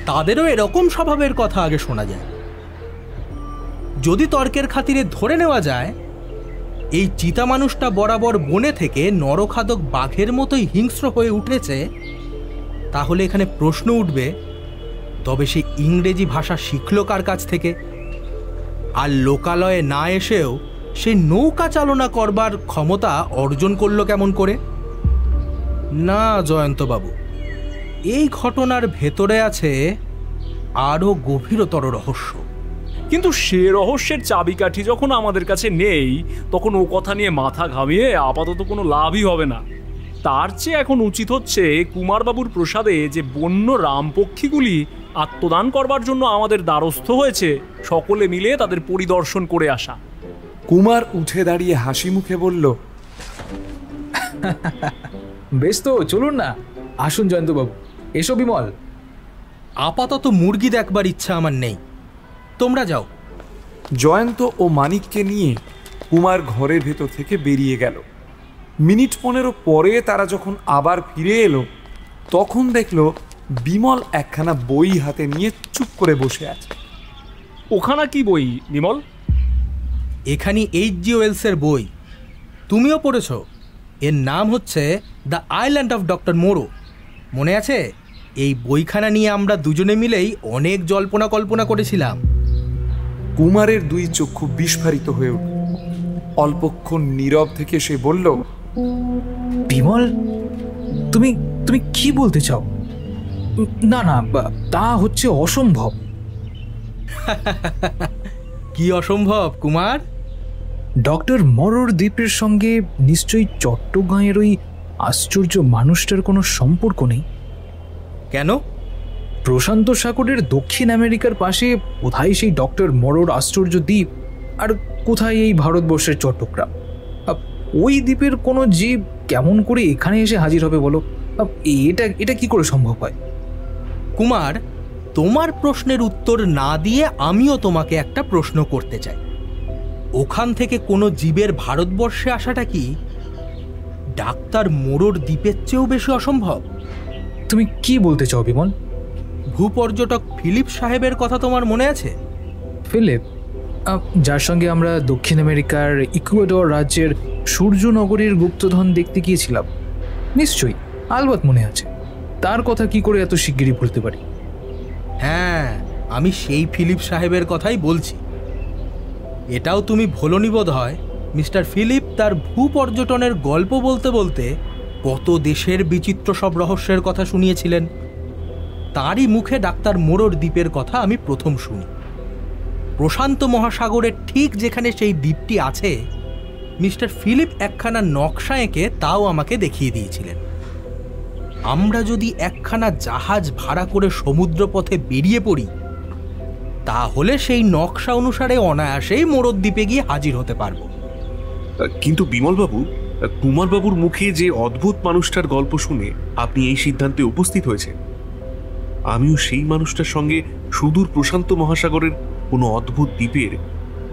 তাদেরও এরকম স্বভাবের কথা আগে শোনা যায়। যদি তর্কের খাতিরে ধরে নেওয়া যায় এই চিতা মানুষটা বরাবর বনে থেকে নরখাদক বাঘের মতোই হিংস্র হয়ে উঠেছে, তাহলে এখানে প্রশ্ন উঠবে, তবে সে ইংরেজি ভাষা শিখল কার কাছ থেকে? আর লোকালয়ে না এসেও সে নৌকা চালনা করবার ক্ষমতা অর্জন করল কেমন করে? না জয়ন্তবাবু, এই ঘটনার ভেতরে আছে আরও গভীরতর রহস্য। কিন্তু সে রহস্যের চাবিকাঠি যখন আমাদের কাছে নেই, তখন ও কথা নিয়ে মাথা ঘামিয়ে আপাতত কোনো লাভই হবে না। তার চেয়ে এখন উচিত হচ্ছে কুমারবাবুর প্রসাদে যে বন্য রামপক্ষীগুলি আত্মদান করবার জন্য আমাদের দ্বারস্থ হয়েছে, সকলে মিলে তাদের পরিদর্শন করে আসা। কুমার উঠে দাঁড়িয়ে হাসি মুখে বলল, বেশ তো, চলুন না। আসুন জয়ন্তবাবু, এসো বিমল। আপাতত মুরগি দেখবার ইচ্ছা আমার নেই, তোমরা যাও। জয়ন্ত ও মানিককে নিয়ে কুমার ঘরের ভেতর থেকে বেরিয়ে গেল। মিনিট 15 পরে তারা যখন আবার ফিরে এলো, তখন দেখল বিমল একখানা বই হাতে নিয়ে চুপ করে বসে আছে। ওখানা কি বই বিমল? এখানে H.G. ওয়েলসের বই, তুমিও পড়েছ। এর নাম হচ্ছে দ্য আইল্যান্ড অফ ডক্টর মোরো। মনে আছে? এই বইখানা নিয়ে আমরা দুজনে মিলেই অনেক জল্পনা কল্পনা করেছিলাম। কুমারের 2 চক্ষু বিস্ফারিত হয়ে উঠল। অল্পক্ষণ নীরব থেকে সে বলল, বিমল, তুমি তুমি কি বলতে চাও? না না, তা হচ্ছে অসম্ভব। কি অসম্ভব কুমার? ডক্টর মরোর দ্বীপের সঙ্গে নিশ্চয়ই চট্টগ্রামের ওই আশ্চর্য মানুষটার কোনো সম্পর্ক নেই। কেন? প্রশান্ত সাগরের দক্ষিণ আমেরিকার পাশে কোথায় সেই ডক্টর মরোর আশ্চর্য দ্বীপ, আর কোথায় এই ভারতবর্ষের চট্টগ্রাম? ওই দ্বীপের কোনো জীব কেমন করে এখানে এসে হাজির হবে বলো? এটা কি করে সম্ভব হয়? কুমার, তোমার প্রশ্নের উত্তর না দিয়ে আমিও তোমাকে একটা প্রশ্ন করতে চাই। ওখান থেকে কোনো জীবের ভারতবর্ষে আসাটা কি ডাক্তার মোরোর দ্বীপের চেয়েও বেশি অসম্ভব? তুমি কি বলতে চাও বিমল? ভূপর্যটক ফিলিপ সাহেবের কথা তোমার মনে আছে? ফিলিপ, যার সঙ্গে আমরা দক্ষিণ আমেরিকার ইকুয়েডর রাজ্যের সূর্যনগরীর গুপ্তধন দেখতে গিয়েছিলাম? নিশ্চয়ই, আলবাত মনে আছে। তার কথা কি করে এত শিগগিরই ভুলতে পারি? হ্যাঁ, আমি সেই ফিলিপ সাহেবের কথাই বলছি। এটাও তুমি ভোলনি বোধ হয়। মিস্টার ফিলিপ তার ভূপর্যটনের গল্প বলতে বলতে কত দেশের বিচিত্র সব রহস্যের কথা শুনিয়েছিলেন। তারই মুখে ডাক্তার মোরোর দ্বীপের কথা আমি প্রথম শুনি। প্রশান্ত মহাসাগরের ঠিক যেখানে সেই দ্বীপটি আছে, মিস্টার ফিলিপ একখানা নকশা এঁকে তাও আমাকে দেখিয়ে দিয়েছিলেন। আমরা যদি একখানা জাহাজ ভাড়া করে সমুদ্রপথে বেরিয়ে পড়ি, তাহলে সেই নকশা অনুসারে অনায়াসেই মোরোর দ্বীপে গিয়ে হাজির হতে পারব। কিন্তু বিমলবাবু, কুমারবাবুর মুখে যে অদ্ভুত মানুষটার গল্প শুনে আপনি এই সিদ্ধান্তে উপস্থিত হয়েছেন, আমিও সেই মানুষটার সঙ্গে সুদূর প্রশান্ত মহাসাগরের কোনো অদ্ভুত দ্বীপের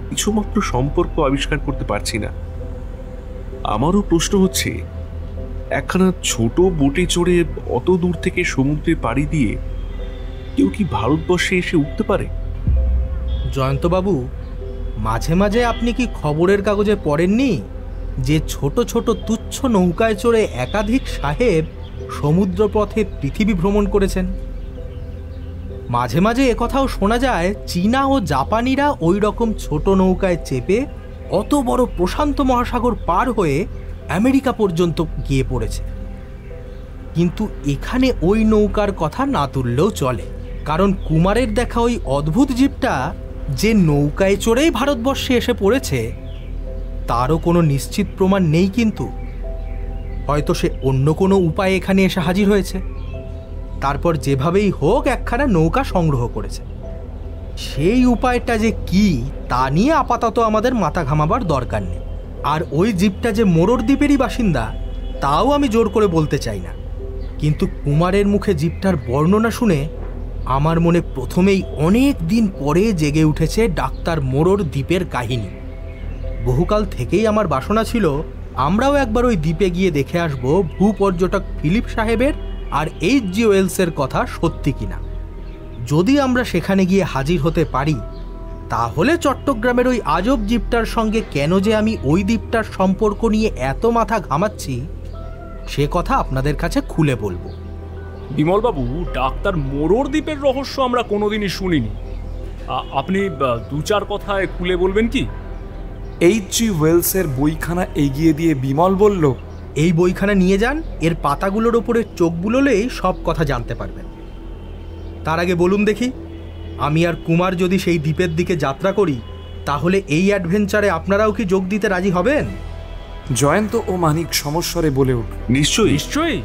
কিছুমাত্র সম্পর্ক আবিষ্কার করতে পারছি না। আমারও প্রশ্ন হচ্ছে, একখানা ছোট বোটে চড়ে অত দূর থেকে সমুদ্রে পাড়ি দিয়ে কেউ কি ভারতবর্ষে এসে উঠতে পারে? জয়ন্তবাবু, মাঝে মাঝে আপনি কি খবরের কাগজে পড়েননি যে ছোট ছোট তুচ্ছ নৌকায় চড়ে একাধিক সাহেব সমুদ্রপথে পৃথিবী ভ্রমণ করেছেন? মাঝে মাঝে একথাও শোনা যায় চীনা ও জাপানিরা ওই রকম ছোট নৌকায় চেপে অত বড় প্রশান্ত মহাসাগর পার হয়ে আমেরিকা পর্যন্ত গিয়ে পড়েছে। কিন্তু এখানে ওই নৌকার কথা না তুললেও চলে, কারণ কুমারের দেখা ওই অদ্ভুত জীবটা যে নৌকায় চড়েই ভারতবর্ষে এসে পড়েছে তারও কোনো নিশ্চিত প্রমাণ নেই। কিন্তু হয়তো সে অন্য কোনো উপায়ে এখানে এসে হাজির হয়েছে, তারপর যেভাবেই হোক একখানা নৌকা সংগ্রহ করেছে। সেই উপায়টা যে কি তা নিয়ে আপাতত আমাদের মাথা ঘামাবার দরকার নেই। আর ওই জীবটা যে মোরর দ্বীপেরই বাসিন্দা তাও আমি জোর করে বলতে চাই না, কিন্তু কুমারের মুখে জীবটার বর্ণনা শুনে আমার মনে প্রথমেই অনেক দিন পরে জেগে উঠেছে ডাক্তার মোরর দ্বীপের কাহিনী। বহুকাল থেকেই আমার বাসনা ছিল আমরাও একবার ওই দ্বীপে গিয়ে দেখে আসব ভূপর্যটক ফিলিপ সাহেবের আর H.G. ওয়েলসের কথা সত্যি কিনা। যদি আমরা সেখানে গিয়ে হাজির হতে পারি তাহলে চট্টগ্রামের ওই আজব দ্বীপটার সঙ্গে কেন যে আমি ওই দ্বীপটার সম্পর্ক নিয়ে এত মাথা ঘামাচ্ছি সে কথা আপনাদের কাছে খুলে বলবো। বিমলবাবু, ডাক্তার মোরর দ্বীপের রহস্য আমরা কোনোদিনই শুনিনি। আপনি দু চার কথায় খুলে বলবেন কি? H.G. ওয়েলসের বইখানা এগিয়ে দিয়ে বিমল বলল, এই বইখানা নিয়ে যান, এর পাতাগুলোর ওপরে চোখ বুলোলেই সব কথা জানতে পারবেন। তার আগে বলুন দেখি, আমি আর কুমার যদি সেই দ্বীপের দিকে যাত্রা করি তাহলে এই অ্যাডভেঞ্চারে আপনারাও কি যোগ দিতে রাজি হবেন? জয়ন্ত ও মানিক সমস্বরে বলে উঠল, নিশ্চয়ই নিশ্চয়ই।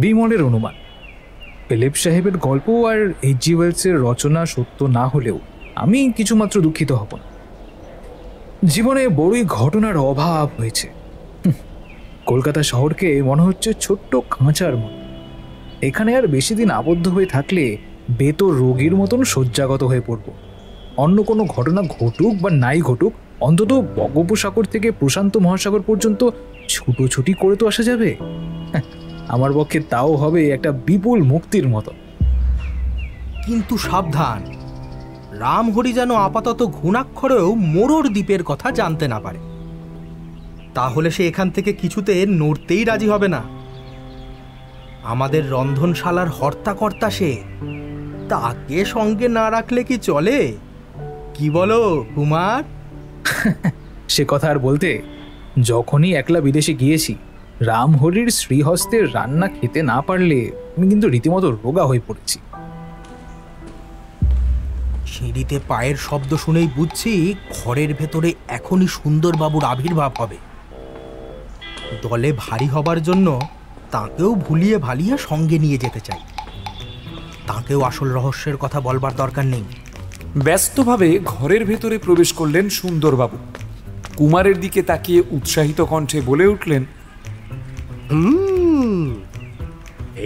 বিমলের অনুমান ফিলিপ সাহেবের গল্প আর H.G. ওয়েলসের রচনা সত্য না হলেও আমি কিছুমাত্র দুঃখিত হব না। জীবনে বড়ই ঘটনার অভাব হয়েছে। কলকাতা শহরকে মনে হচ্ছে ছোট্ট খাঁচার মতো। এখানে আর বেশি দিন আবদ্ধ হয়ে থাকলে বেতর রোগীর মতন শয্যাগত হয়ে পড়ব। অন্য কোনো ঘটনা ঘটুক বা নাই ঘটুক, অন্তত বঙ্গোপসাগর থেকে প্রশান্ত মহাসাগর পর্যন্ত ছুটোছুটি করে তো আসা যাবে। আমার পক্ষে তাও হবে একটা বিপুল মুক্তির মতো। কিন্তু সাবধান, রামহরি যেন আপাতত ঘুণাক্ষরেও মোরর দ্বীপের কথা জানতে না পারে, তাহলে সে এখান থেকে কিছুতে নড়তেই রাজি হবে না। আমাদের রন্ধনশালার হর্তাকর্তা সে, তাকে সঙ্গে না রাখলে কি চলে? কি বলো কুমার? সে কথা আর বলতে, যখনই একলা বিদেশে গিয়েছি রামহরির শ্রীহস্তের রান্না খেতে না পারলে আমি কিন্তু রীতিমতো রোগা হয়ে পড়েছি। সিঁড়িতে পায়ের শব্দ শুনেই বুঝছি ঘরের ভেতরে এখনই সুন্দরবাবুর আবির্ভাব হবে। দলে ভারী হবার জন্য তাকেও ভুলিয়ে ভালিয়ে সঙ্গে নিয়ে যেতে চাই। তাকেও আসল রহস্যের কথা বলবার দরকার নেই। ব্যস্তভাবে ঘরের ভেতরে প্রবেশ করলেন সুন্দরবাবু। কুমারের দিকে তাকিয়ে উৎসাহিত কণ্ঠে বলে উঠলেন,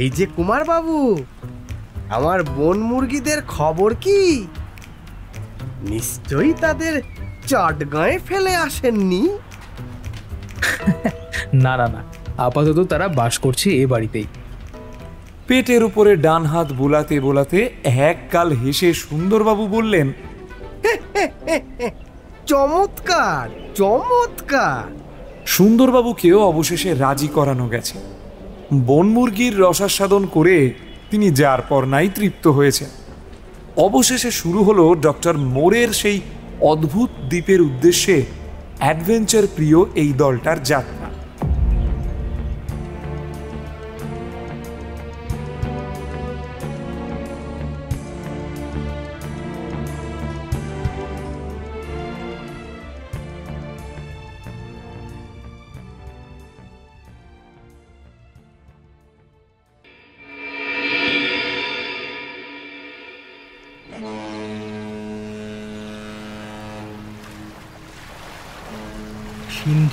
এই যে কুমার বাবু, আমার বন মুরগিদের খবর কি? নিশ্চয়ই তাদের চটগাঁয়ে ফেলে আসেননি? না না না, আপাতত তারা বাস করছে এ বাড়িতেই। পেটের উপরে ডান হাত বোলাতে বোলাতে একগাল হেসে সুন্দরবাবু বললেন, চমৎকার চমৎকার। সুন্দরবাবুকেও অবশেষে রাজি করানো গেছে। বনমুরগির রসাস্বাদন করে তিনি যার পর নাই তৃপ্ত হয়েছেন। অবশেষে শুরু হলো ডক্টর মোরের সেই অদ্ভুত দ্বীপের উদ্দেশ্যে অ্যাডভেঞ্চার প্রিয় এই দলটার যাত্রা।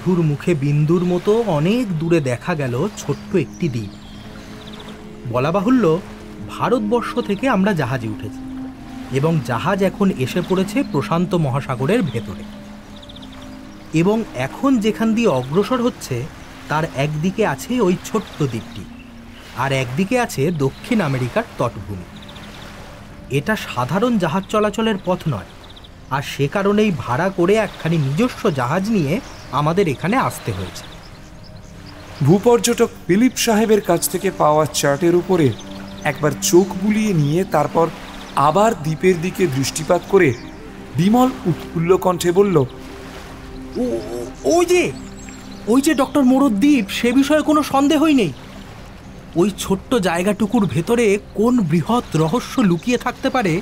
সিন্ধুর মুখে বিন্দুর মতো অনেক দূরে দেখা গেল ছোট্ট একটি দ্বীপ। বলা বাহুল্য, ভারতবর্ষ থেকে আমরা জাহাজে উঠেছি এবং জাহাজ এখন এসে পড়েছে প্রশান্ত মহাসাগরের ভেতরে, এবং এখন যেখান দিয়ে অগ্রসর হচ্ছে তার একদিকে আছে ওই ছোট্ট দ্বীপটি, আর একদিকে আছে দক্ষিণ আমেরিকার তটভূমি। এটা সাধারণ জাহাজ চলাচলের পথ নয়, আর সে কারণেই ভাড়া করে একখানি নিজস্ব জাহাজ নিয়ে আমাদের এখানে আসতে হয়েছে। ভূপর্যটক ফিলিপ সাহেবের কাছ থেকে পাওয়া চার্টের উপরে একবার চোখ বুলিয়ে নিয়ে তারপর আবার দ্বীপের দিকে দৃষ্টিপাত করে বিমল উৎফুল্ল কণ্ঠে বলল, ওই যে ডক্টর মোড়র দ্বীপ, সে বিষয়ে কোনো সন্দেহই নেই। ওই ছোট্ট জায়গাটুকুর ভেতরে কোন বৃহৎ রহস্য লুকিয়ে থাকতে পারে,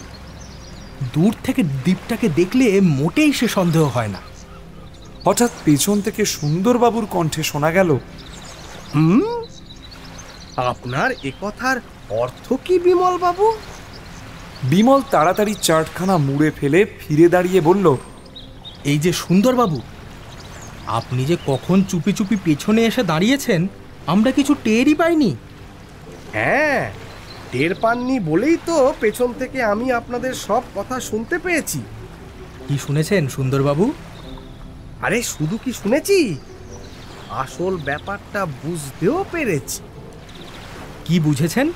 দূর থেকে দ্বীপটাকে দেখলে মোটেই সে সন্দেহ হয় না। হঠাৎ পেছন থেকে সুন্দরবাবুর কণ্ঠে শোনা গেল, আপনার এ কথার অর্থ কি বিমল বাবু? বিমল তাড়াতাড়ি চার্টখানা মুড়ে ফেলে ফিরে দাঁড়িয়ে বলল, এই যে সুন্দরবাবু, আপনি যে কখন চুপি চুপি পেছনে এসে দাঁড়িয়েছেন, আমরা কিছু টেরই পাইনি। হ্যাঁ, টের পাননি বলেই তো পেছন থেকে আমি আপনাদের সব কথা শুনতে পেয়েছি। কি শুনেছেন সুন্দরবাবু? আরে শুধু কি শুনেছি, আসল ব্যাপারটা বুঝতেও পেরেছি। কি বুঝেছেন?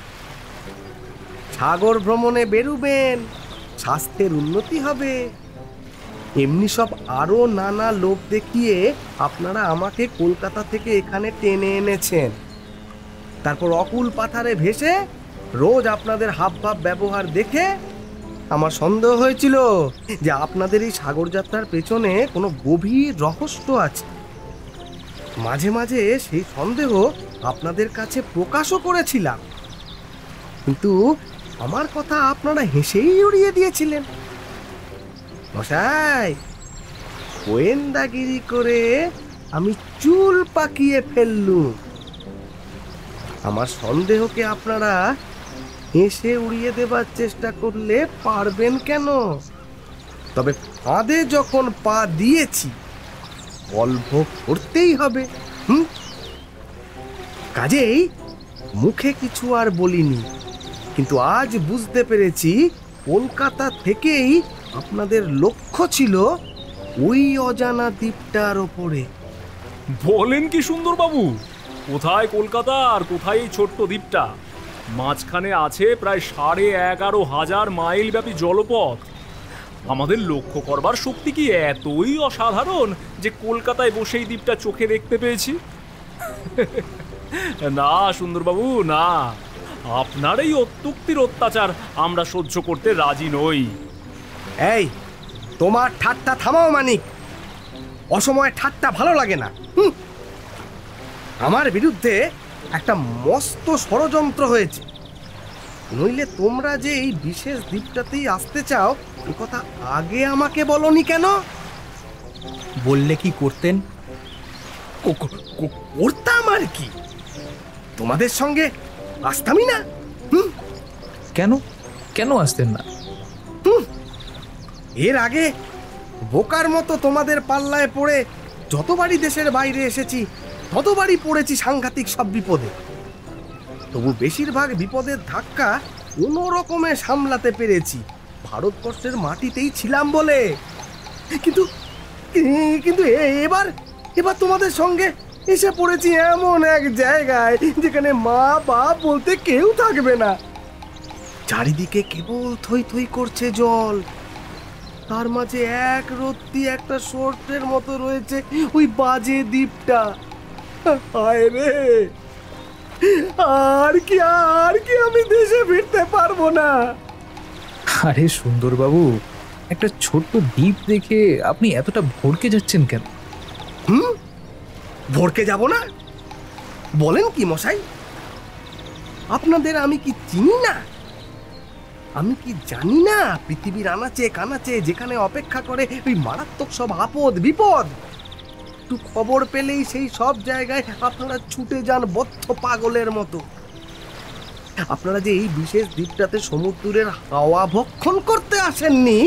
সাগর ভ্রমণে বেরুবেন, স্বাস্থ্যের উন্নতি হবে, এমনি সব আরো নানা লোক দেখিয়ে আপনারা আমাকে কলকাতা থেকে এখানে টেনে এনেছেন। তারপর অকুল পাথারে ভেসে রোজ আপনাদের হাবভাব ব্যবহার দেখে আমার সন্দেহ হয়েছিল যে আপনাদের এই সাগর যাত্রার পেছনে কোনো গভীর রহস্য আছে। মাঝে মাঝে সেই সন্দেহ আপনাদের কাছে প্রকাশও করেছিলাম, কিন্তু আমার কথা আপনারা হেসেই উড়িয়ে দিয়েছিলেন। মশাই, গোয়েন্দাগিরি করে আমি চুল পাকিয়ে ফেললুম। আমার সন্দেহকে আপনারা হেসে উড়িয়ে দেবার চেষ্টা করলে পারবেন কেন? তবে ফাঁদে যখন পা দিয়েছি, ফলভোগ করতেই হবে। কাজেই মুখে কিছু আর বলিনি, কিন্তু আজ বুঝতে পেরেছি কলকাতা থেকেই আপনাদের লক্ষ্য ছিল ওই অজানা দ্বীপটার ওপরে। বলেন কি সুন্দরবাবু, কোথায় কলকাতা আর কোথায় এই ছোট্ট দ্বীপটা? মাঝখানে আছে প্রায় 11,500 মাইল ব্যাপী জলপথ। আমাদের লক্ষ্য করবার শক্তি কি এতই অসাধারণ যে কলকাতায় বসেই দ্বীপটা চোখে দেখতে পেয়েছি? না সুন্দরবাবু, না, আপনার এই অত্যুক্তির অত্যাচার আমরা সহ্য করতে রাজি নই। এই, তোমার ঠাট্টা থামাও মানিক, অসময়ে ঠাট্টা ভালো লাগে না। আমার বিরুদ্ধে একটা মস্ত ষড়যন্ত্র হয়েছে, নইলে তোমরা যে এই বিশেষ দ্বীপটাতেই আসতে চাও এ কথা আগে আমাকে বলনি কেন? বললে কি করতেন? করতাম আর কি, তোমাদের সঙ্গে আসতামই না। কেন কেন আসতেন না? এর আগে বোকার মতো তোমাদের পাল্লায় পড়ে যতবারই দেশের বাইরে এসেছি ততবারই পড়েছি সাংঘাতিক সব বিপদে। তবু বেশিরভাগ বিপদের ধাক্কা কোনো রকমে সামলাতে পেরেছি, ভারতবর্ষের মাটিতেই ছিলাম বলে। কিন্তু কিন্তু এবার তোমাদের সঙ্গে এসে পড়েছি এমন এক জায়গায় যেখানে মা বাপ বলতে কেউ থাকবে না। চারিদিকে কেবল থই থই করছে জল, তার মাঝে এক রত্তি একটা শর্তের মতো রয়েছে ওই বাজে দ্বীপটা। হায় রে, আর কি আমি দেশে ফিরতে পারবো না। আরে সুন্দরবাবু, একটা ছোট্ট দ্বীপ দেখে আপনি এতটা ভড়কে যাচ্ছেন কেন? ভড়কে যাব না? বলেন কি মশাই, আপনাদের আমি কি চিনি না? আমি কি জানি না পৃথিবীর আনাচে কানাচে যেখানে অপেক্ষা করে ওই মারাত্মক সব আপদ বিপদ? একটু খবর পেলেই সেই সব জায়গায় আপনারা ছুটে যান বদ্ধ পাগলের মতো। আপনারা যে এই বিশেষ দ্বীপটাতে সমুদ্রের হাওয়া ভক্ষণ করতে আসেননি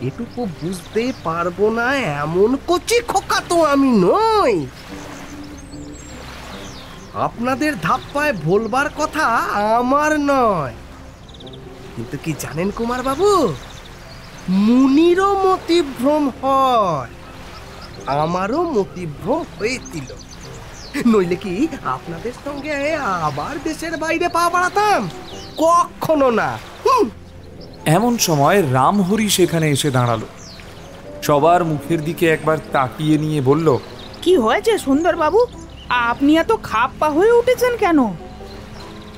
এটুকু বুঝতে পারবো না এমন কচি খোকা তো আমি নই। আপনাদের ধাপ্পায় ভোলবার কথা আমার নয়, কিন্তু কি জানেন কুমার বাবু, মুনিরও মতিভ্রম হয়, আমারও মতিভ্রম হয়েছিল। নইলে কি আপনাদের সঙ্গে আবার দেশের বাইরে পা বাড়াতাম? কখনো না। এমন সময় রামহরি সেখানে এসে দাঁড়ালো। সবার মুখের দিকে একবার তাকিয়ে নিয়ে বলল, কি হয়েছে সুন্দর বাবু, আপনি এত খাপ্পা হয়ে উঠেছেন কেন?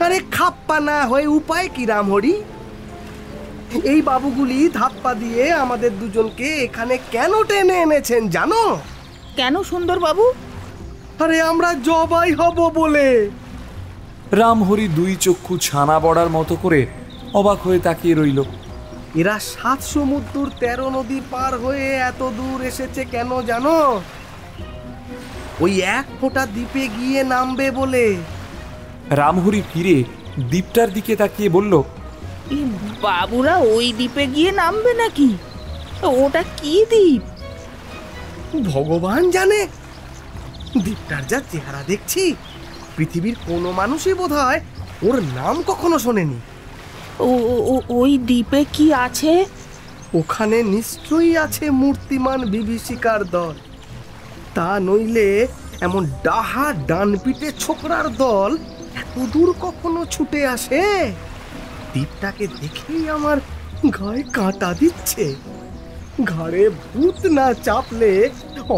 আরে খাপ্পা না হয়ে উপায় কি রামহরি? এই বাবুগুলি ধাপ্পা দিয়ে আমাদের দুজনকে এখানে কেন টেনে এনেছেন জানো? কেন সুন্দর বাবু? আরে আমরা জবাই হব বলে। রামহরি দুই চক্ষু ছানা বড়ার মতো করে অবাক হয়ে তাকিয়ে রইল। এরা 7 সমুদ্র 13 নদী পার হয়ে এত দূর এসেছে কেন জানো? ওই এক ফোঁটা দ্বীপে গিয়ে নামবে বলে। রামহরি ফিরে দ্বীপটার দিকে তাকিয়ে বলল, বাবুরা ওই দ্বীপে গিয়ে নামবে নাকি? ওটা কি দ্বীপ? ভগবান জানে। দ্বীপটার যা চেহারা দেখছি, পৃথিবীর কোনো মানুষই বোধহয় ওর নাম কখনো শোনেনি। ওই দ্বীপে কি আছে? ওখানে নিশ্চয়ই আছে মূর্তিমান বিভীষিকার দল, তা নইলে এমন ডাহা ডানপিটে ছোকরার দল এত দূর কখনো ছুটে আসে? দ্বীপটাকে দেখেই আমার গায়ে কাঁটা দিচ্ছে। ঘাড়ে ভূত না চাপলে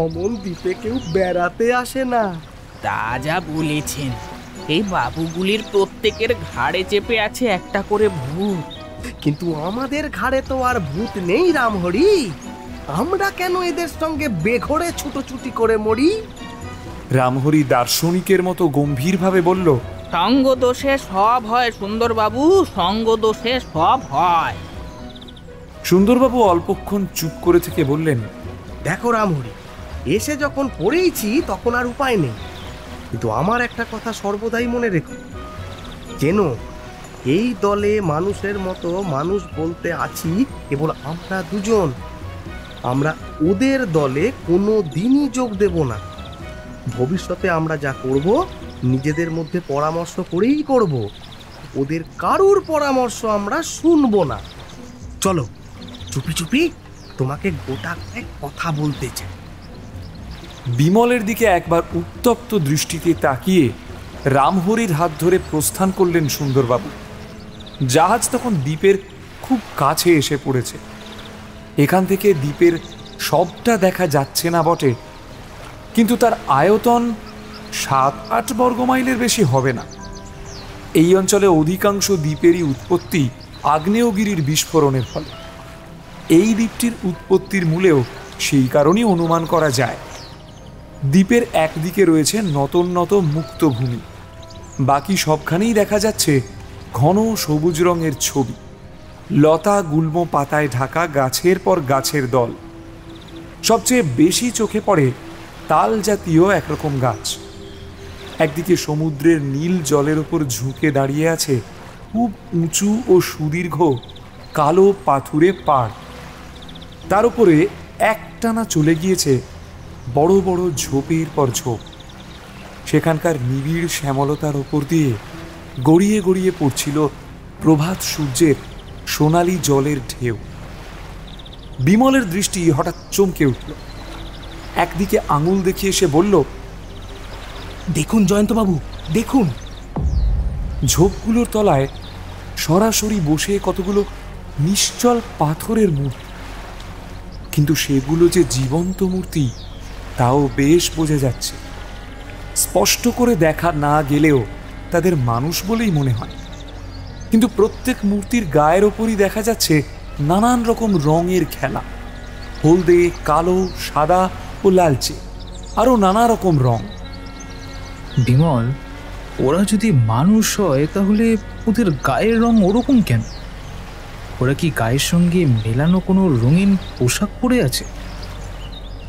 অমন দ্বীপে কেউ বেড়াতে আসে না। তা যা বলেছেন, এই বাবুগুলির প্রত্যেকের ঘাড়ে চেপে আছে একটা করে ভূত। কিন্তু আমাদের ঘাড়ে তো আর ভূত নেই রামহরি। আমরা কেন এদের সঙ্গে বেঘরে ছুটোছুটি করে মরি? রামহরি দার্শনিকের মতো গম্ভীরভাবে বলল, সঙ্গ দোষে সব হয় সুন্দর বাবু, সঙ্গ দোষে সব হয়। সুন্দরবাবু অল্পক্ষণ চুপ করে থেকে বললেন, দেখো রামহরি, এসে যখন পড়েইছি তখন আর উপায় নেই, কিন্তু আমার একটা কথা সর্বদাই মনে রেখো, যেন এই দলে মানুষের মতো মানুষ বলতে আছি কেবল আমরা দুজন। আমরা ওদের দলে কোনো দিনই যোগ দেব না। ভবিষ্যতে আমরা যা করব নিজেদের মধ্যে পরামর্শ করেই করব, ওদের কারুর পরামর্শ আমরা শুনব না। চলো চুপি চুপি তোমাকে গোটা কয়েক কথা বলতে চাই। বিমলের দিকে একবার উত্তপ্ত দৃষ্টিতে তাকিয়ে রামহরির হাত ধরে প্রস্থান করলেন সুন্দরবাবু। জাহাজ তখন দ্বীপের খুব কাছে এসে পড়েছে। এখান থেকে দ্বীপের সবটা দেখা যাচ্ছে না বটে, কিন্তু তার আয়তন 7-8 বর্গমাইলের বেশি হবে না। এই অঞ্চলে অধিকাংশ দ্বীপেরই উৎপত্তি আগ্নেয়গিরির বিস্ফোরণের ফলে। এই দ্বীপটির উৎপত্তির মূলেও সেই কারণেই অনুমান করা যায়। দ্বীপের একদিকে রয়েছে নতন নত মুক্ত ভূমি, বাকি সবখানেই দেখা যাচ্ছে ঘন সবুজ রঙের ছবি, লতা গুল্ম পাতায় ঢাকা গাছের পর গাছের দল। সবচেয়ে বেশি চোখে পড়ে তাল জাতীয় একরকম গাছ। একদিকে সমুদ্রের নীল জলের ওপর ঝুঁকে দাঁড়িয়ে আছে খুব উঁচু ও সুদীর্ঘ কালো পাথুরে পাড়। তার উপরে একটানা চলে গিয়েছে বড় বড় ঝোপের পর ঝোপ। সেখানকার নিবিড় শ্যামলতার ওপর দিয়ে গড়িয়ে গড়িয়ে পড়ছিল প্রভাত সূর্যের সোনালি জলের ঢেউ। বিমলের দৃষ্টি হঠাৎ চমকে উঠল। একদিকে আঙুল দেখিয়ে সে বলল, দেখুন জয়ন্তবাবু, দেখুন। ঝোপগুলোর তলায় সরাসরি বসে কতগুলো নিশ্চল পাথরের মূর্তি, কিন্তু সেগুলো যে জীবন্ত মূর্তি তাও বেশ বোঝা যাচ্ছে। স্পষ্ট করে দেখা না গেলেও তাদের মানুষ বলেই মনে হয়। কিন্তু প্রত্যেক মূর্তির গায়ের ওপরই দেখা যাচ্ছে নানান রকম রঙের খেলা, হলদে, কালো, সাদা ও লালচে, আরও নানা রকম রং। বিমল, ওরা যদি মানুষ হয় তাহলে ওদের গায়ের রং ওরকম কেন? ওরা কি গায়ের সঙ্গে মেলানো কোনো রঙিন পোশাক পরে আছে?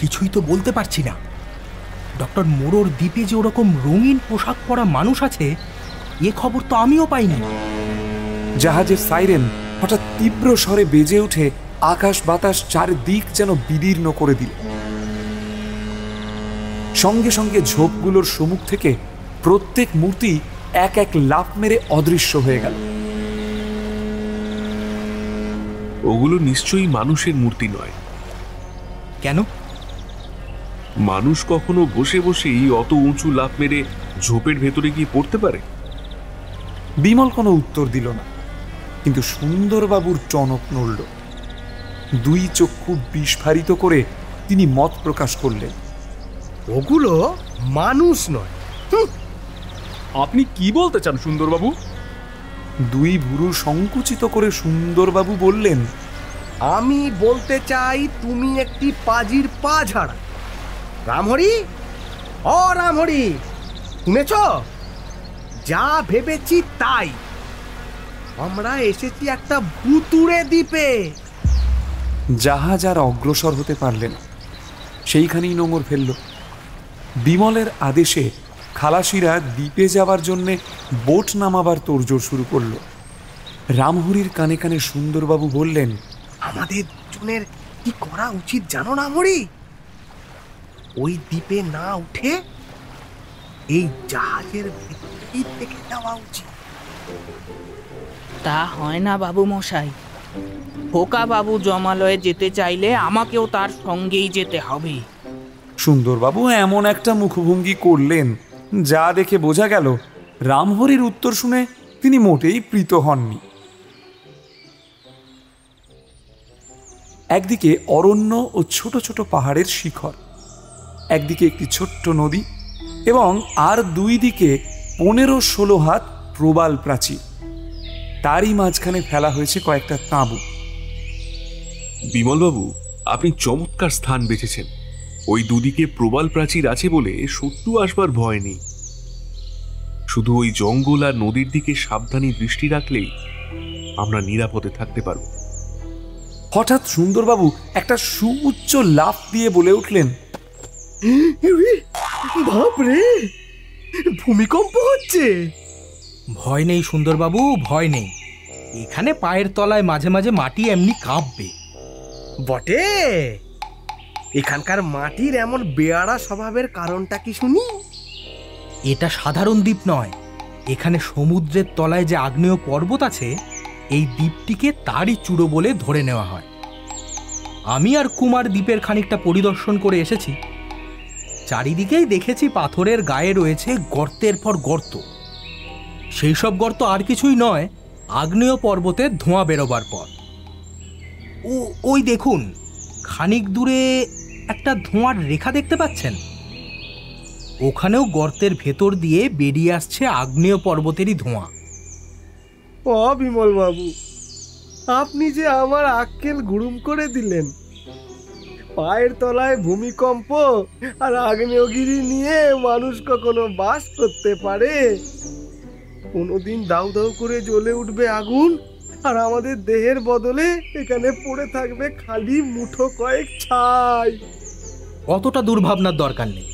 কিছুই তো বলতে পারছি না। ডক্টর মোরোর দ্বীপে যে ওরকম রঙিন পোশাক পরা মানুষ আছে এ খবর তো আমিও পাইনি। জাহাজের সাইরেন হঠাৎ তীব্র স্বরে বেজে উঠে আকাশ বাতাস চারদিক যেন বিদীর্ণ করে দিল। সঙ্গে সঙ্গে ঝোপগুলোর সম্মুখ থেকে প্রত্যেক মূর্তি এক এক লাফ মেরে অদৃশ্য হয়ে গেল। ওগুলো নিশ্চয়ই মানুষের মূর্তি নয়। কেন? মানুষ কখনো বসে বসেই অত উঁচু লাফ মেরে ঝোপের ভেতরে গিয়ে পড়তে পারে? বিমল কোনো উত্তর দিল না, কিন্তু সুন্দরবাবুর টনক নড়ল। দুই চক্ষু বিস্ফারিত করে তিনি মত প্রকাশ করলেন, ওগুলো মানুষ নয়। আপনি কি বলতে চান সুন্দরবাবু? দুই ভুরু সংকুচিত করে সুন্দরবাবু বললেন, আমি বলতে চাই তুমি একটি পাজির পা ঝাড়া। রামহরি, ও রামহরি, শুনেছ? যা ভেবেছি তাই। আমরা এসেছি একটা ভুতুড়ে দ্বীপে। জাহাজ আর অগ্রসর হতে পারলেন, সেইখানেই নোঙর ফেলল। বিমলের আদেশে খালাসিরা দ্বীপে যাওয়ার জন্যে বোট নামাবার তোড়জোড় শুরু করল। রামহরির কানে কানে সুন্দরবাবু বললেন, আমাদের দুজনের কি করা উচিত জানো রামহরি? ওই দ্বীপে না উঠে এই জাহাজের ভিতরেই থেকে যাওয়া উচিত। তা হয় না বাবু মশাই। খোকা বাবু জমালয়ে যেতে চাইলে আমাকেও তার সঙ্গেই যেতে হবে। সুন্দরবাবু এমন একটা মুখভঙ্গি করলেন যা দেখে বোঝা গেল রামহরির উত্তর শুনে তিনি মোটেই প্রীত হননি। একদিকে অরণ্য ও ছোট ছোট পাহাড়ের শিখর, একদিকে একটি ছোট্ট নদী এবং আর দুই দিকে 15-16 হাত প্রবাল প্রাচীর। তারই মাঝখানে ফেলা হয়েছে কয়েকটা তাঁবু। বিমলবাবু, আপনি চমৎকার স্থান বেছেছেন। ওই দুদিকে প্রবাল প্রাচীর আছে বলে শত্রু আসবার ভয় নেই। শুধু ওই জঙ্গল আর নদীর দিকে সাবধানী দৃষ্টি রাখলেই আমরা নিরাপদে থাকতে পারব। হঠাৎ সুন্দরবাবু একটা সুউচ্চ লাফ দিয়ে বলে উঠলেন, বাপরে, ভূমিকম্প হচ্ছে। ভয় নেই সুন্দরবাবু, ভয় নেই। এখানে পায়ের তলায় মাঝে মাঝে মাটি এমনি কাঁপবে। বটে, এখানকার মাটির এমন বেয়াড়া স্বভাবের কারণটা কি শুনি? এটা সাধারণ দ্বীপ নয়। এখানে সমুদ্রের তলায় যে আগ্নেয় পর্বত আছে, এই দ্বীপটিকে তারই চূড়ো বলে ধরে নেওয়া হয়। আমি আর কুমার দ্বীপের খানিকটা পরিদর্শন করে এসেছি। চারিদিকেই দেখেছি পাথরের গায়ে রয়েছে গর্তের পর গর্ত। সেই সব গর্ত আর কিছুই নয়, আগ্নেয় পর্বতের ধোঁয়া বেরোবার পর। ওই দেখুন, খানিক দূরে একটা ধোঁয়ার রেখা দেখতে পাচ্ছেন? ওখানেও গর্তের ভেতর দিয়ে বেরিয়ে আসছে আগ্নেয় পর্বতেরই ধোঁয়া। ও বিমল বাবু, আপনি যে আমার আক্কেল গুড়ুম করে দিলেন। পায়ের তলায় ভূমিকম্প আর আগ্নেয়গিরি নিয়ে মানুষ কখনো বাস করতে পারে? কোনোদিন দাউ দাউ করে জ্বলে উঠবে আগুন, আর আমাদের দেহের বদলে এখানে পড়ে থাকবে খালি মুঠো কয়েক ছাই। অতটা দুর্ভাবনার দরকার নেই।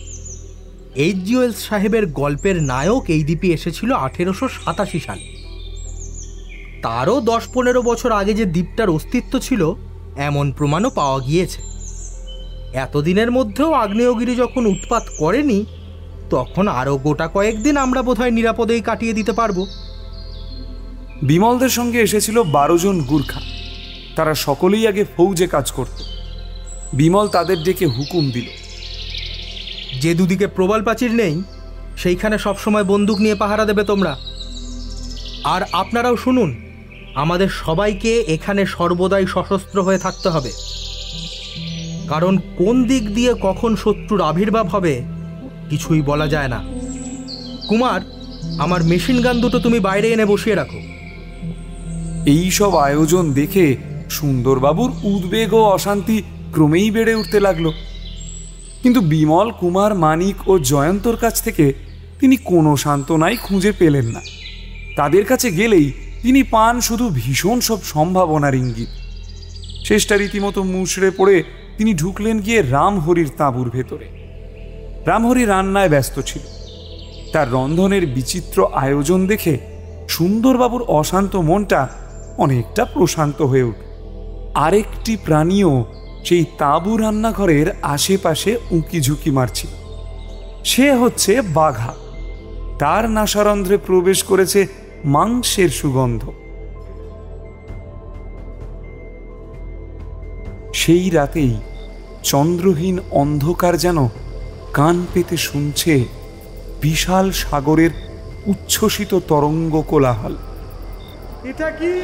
H.G. Wells সাহেবের গল্পের নায়ক এই দ্বীপে এসেছিল 1887 সালে। তারও 10-15 বছর আগে যে দ্বীপটার অস্তিত্ব ছিল এমন প্রমাণও পাওয়া গিয়েছে। এতদিনের মধ্যেও আগ্নেয়গিরি যখন উৎপাত করেনি, তখন আরও গোটা কয়েকদিন আমরা বোধহয় নিরাপদেই কাটিয়ে দিতে পারবো। বিমলদের সঙ্গে এসেছিল 12 জন গুর্খা। তারা সকলেই আগে ফৌজে কাজ করত। বিমল তাদের ডেকে হুকুম দিল, যে দুদিকে প্রবাল প্রাচীর নেই সেইখানে সবসময় বন্দুক নিয়ে পাহারা দেবে তোমরা। আর আপনারাও শুনুন, আমাদের সবাইকে এখানে সর্বদাই সশস্ত্র হয়ে থাকতে হবে, কারণ কোন দিক দিয়ে কখন শত্রুর আবির্ভাব হবে কিছুই বলা যায় না। কুমার, আমার মেশিন গান দুটো তুমি বাইরে এনে বসিয়ে রাখো। এই সব আয়োজন দেখে সুন্দরবাবুর উদ্বেগ ও অশান্তি ক্রমেই বেড়ে উঠতে লাগলো। কিন্তু বিমল, কুমার, মানিক ও জয়ন্তর কাছ থেকে তিনি কোনো সান্ত্বনাই খুঁজে পেলেন না। তাদের কাছে গেলেই তিনি পান শুধু ভীষণ সব সম্ভাবনার ইঙ্গিত। শেষটা রীতিমতো মুচড়ে পড়ে তিনি ঢুকলেন গিয়ে রামহরির তাঁবুর ভেতরে। রামহরি রান্নায় ব্যস্ত ছিল। তার রন্ধনের বিচিত্র আয়োজন দেখে সুন্দরবাবুর অশান্ত মনটা অনেকটা প্রশান্ত হয়ে উঠল। আরেকটি প্রাণীও সেই তাঁবু রান্নাঘরের আশেপাশে উঁকি ঝুঁকি মারছিল। সে হচ্ছে বাঘা। তার নাসারন্ধ্রে প্রবেশ করেছে মাংসের সুগন্ধ। সেই রাতেই চন্দ্রহীন অন্ধকার যেন কান পেতে শুনছে বিশাল সাগরের উচ্ছ্বসিত তরঙ্গ কোলাহল। এটা কি?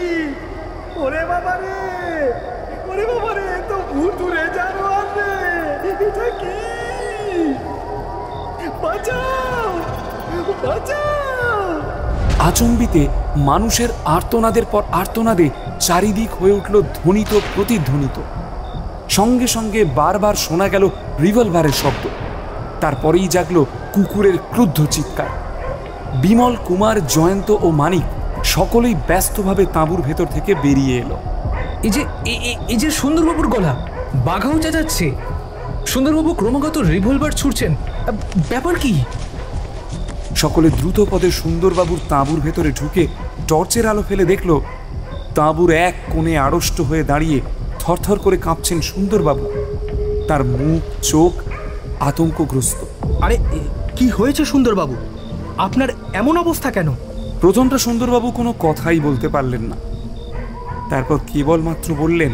ওরে বাবা রে, ওরে বাবা রে, তো ভুতুরে জানোয়ার রে, এটা কি? বাঁচাও, বাঁচাও! আচম্বিতে মানুষের আর্তনাদের পর আর্তনাদে চারিদিক হয়ে উঠল ধ্বনিত প্রতিধ্বনিত। সঙ্গে সঙ্গে বারবার শোনা গেল রিভলভারের শব্দ। তারপরেই জাগল কুকুরের ক্রুদ্ধ চিৎকার। বিমল, কুমার, জয়ন্ত ও মানিক সকলেই ব্যস্তভাবে তাঁবুর ভেতর থেকে বেরিয়ে এলো। এই যে সুন্দরবাবুর গলা, বাঘাও চেঁচাচ্ছে। সুন্দরবাবু ক্রমাগত রিভলভার ছুড়ছেন, ব্যাপার কি? সকলে দ্রুত পদে সুন্দরবাবুর তাঁবুর ভেতরে ঢুকে টর্চের আলো ফেলে দেখল তাঁবুর এক কোণে আড়ষ্ট হয়ে দাঁড়িয়ে থরথর করে কাঁপছেন সুন্দরবাবু। তার মুখ চোখ আতঙ্কগ্রস্ত। আরে কি হয়েছে সুন্দরবাবু? আপনার এমন অবস্থা কেন? প্রথমটা সুন্দরবাবু কোনো কথাই বলতে পারলেন না। তারপর কেবলমাত্র বললেন,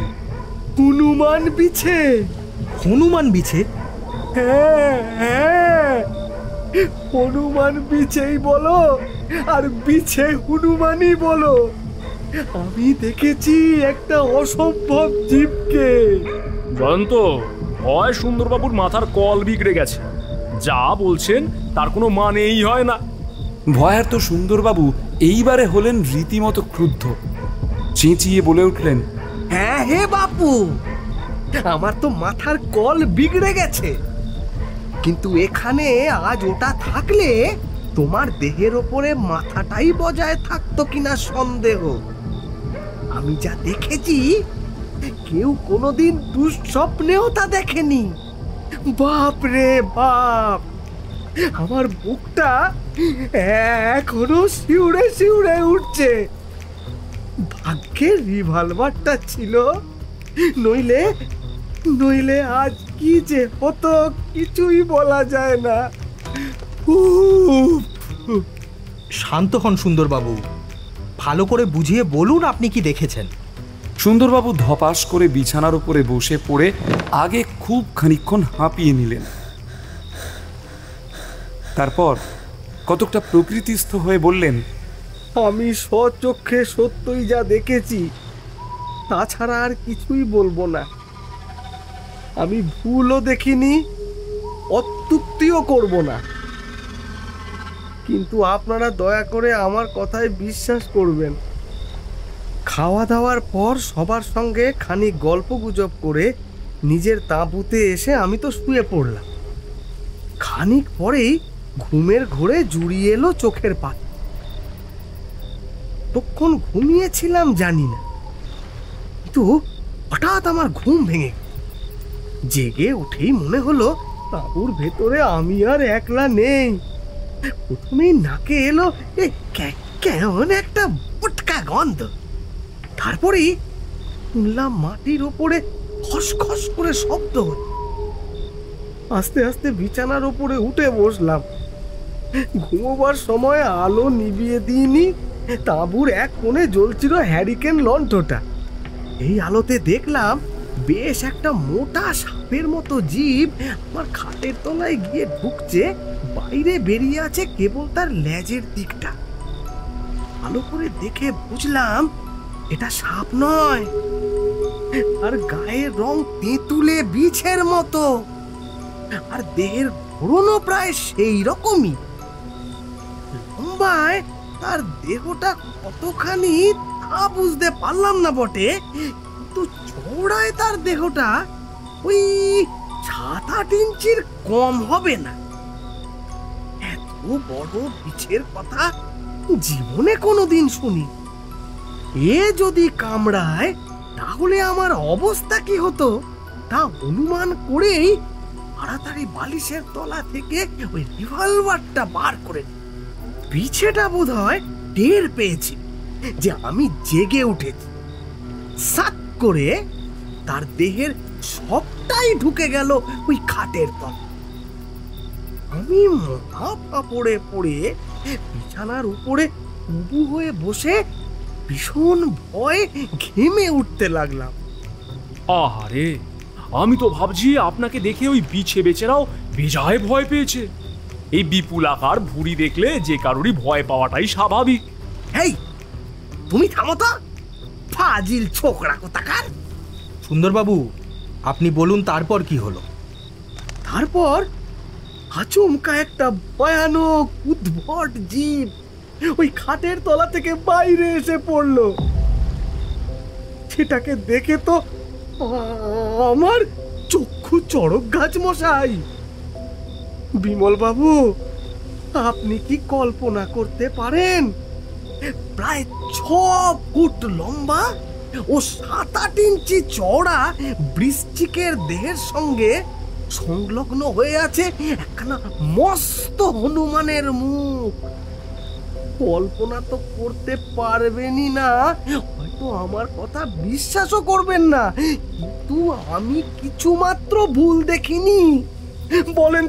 হনুমান বিছে। হনুমান বিছে? হ্যাঁ হ্যাঁ, হনুমান বিছেই বলো আর বিছে হনুমানই বলো। আমি দেখেছি একটা অসম্ভব জীবকে। জয়ন্ত, হয় সুন্দরবাবুর মাথার কল বিগড়ে গেছে, যা বলছেন তার কোনো মানেই হয় না। ভয়ার্ত সুন্দরবাবু এইবারে হলেন রীতিমতো ক্রুদ্ধ। চেঁচিয়ে বলে উঠলেন, হ্যাঁ হে বাপু, আমার তো মাথার কল বিগড়ে গেছে, কিন্তু এখানে আজ ওটা থাকলে তোমার দেহের ওপরে মাথাটাই বজায় থাকতো কিনা সন্দেহ। আমি যা দেখেছি কেউ কোনোদিন দুঃস্বপ্নেও তা দেখেনি। বাপ রে বাপ, আমার বুকটা এখনো শিউরে শিউরে উঠছে। ভাগ্যের রিভলভারটা ছিল, নইলে নইলে আজ কি যে হতো কিছুই বলা যায় না। শান্ত হন সুন্দরবাবু, ভালো করে বুঝিয়ে বলুন আপনি কি দেখেছেন। সুন্দরবাবু ধপাস করে বিছানার উপরে বসে পড়ে আগে খুব খানিকক্ষণ হাঁপিয়ে নিলেন। তারপর কতকটা প্রকৃতিস্থ হয়ে বললেন, আমি স্বচক্ষে সত্যই যা দেখেছি, তাছাড়া আর কিছুই বলবো না। আমি ভুলও দেখিনি, অত্যুক্তিও করব না, কিন্তু আপনারা দয়া করে আমার কথায় বিশ্বাস করবেন। খাওয়া দাওয়ার পর সবার সঙ্গে খানিক গল্প গুজব করে নিজের তাঁবুতে এসে আমি তো শুয়ে পড়লাম। খানিক পরেই ঘুমের ঘোরে জুড়িয়ে এলো চোখের পাতা। তখন ঘুমিয়েছিলাম জানি না, কিন্তু হঠাৎ আমার ঘুম ভেঙে জেগে উঠেই মনে হলো তাঁবুর ভেতরে আমি আর একলা নেই। প্রথমেই নাকে এলো কেমন একটা উটকা গন্ধ। তারপরেই শুনলাম মাটির ওপরে খসখস করে শব্দ হচ্ছে। আস্তে আস্তে বিছানার ওপরে উঠে বসলাম। ঘুমোবার সময় আলো নিভিয়ে দিইনি। তাঁবুর এক কোণে জ্বলছিল হ্যারিকেন লণ্ঠটা। এই আলোতে দেখলাম বেশ একটা মোটা সাপের মতো জীব আমার খাটের তলায় গিয়ে ঢুকছে। বাইরে বেরিয়ে আছে কেবল তার লেজের দিকটা। ভালো করে দেখে বুঝলাম এটা সাপ নয়, আর গায়ের রং তেঁতুলে বিছের মতো, আর দেহের গড়নও প্রায় সেই রকমই। লম্বায় তার দেহটা কতখানি তা বুঝতে পারলাম না বটে, কিন্তু চওড়ায় তার দেহটা ওই 7-8 ইঞ্চির কম হবে না। এত বড় বিছের কথা জীবনে কোনোদিন শুনি। এ যদি কামড়ায় তাহলে আমার অবস্থা কি হতো তা অনুমান করেই তাড়াতাড়ি বালিশের তলা থেকে ওই রিভলভারটা বার করে। বিছেটা বোধহয় টের পেয়েছি যে আমি জেগে উঠেছি। সাত করে তার দেহের সবটাই ঢুকে গেল ওই খাটের তলে। আমি মোটা কাপড়ে পড়ে বিছানার উপরে উবু হয়ে বসে ভীষণ ভয়ে ঘেমে উঠতে লাগলাম। আহারে, আমি তো ভাবছি আপনাকে দেখে ওই বিছে বেচেরাও বেজায় ভয় পেয়েছে। এই বিপুল আকার ভুঁড়ি দেখলে যে কারোরই ভয় পাওয়াটাই স্বাভাবিক। এই তুমি থামো তো, ফাজিল ছোকরা কোথাকার। সুন্দরবাবু, আপনি বলুন তারপর কি হলো? তারপর আচমকা একটা ভয়ানক উদ্ভট জীব ওই খাটের তলা থেকে বাইরে এসে পড়লো। সেটাকে দেখে তো আমার চক্ষু চড়ক গাছ মশাই। বিমল বাবু, আপনি কি কল্পনা করতে পারেন প্রায় 6 ফুট লম্বা ও 7-8 ইঞ্চি চওড়া বৃশ্চিকের দেহের সঙ্গে সংলগ্ন হয়ে আছে একখানা মস্ত হনুমানের মুখ? কল্পনা তো করতে পারবেনই না, হয়তো আমার কথা বিশ্বাসও করবেন না, কিন্তু আমি কিছু মাত্র ভুল দেখিনি। বলেন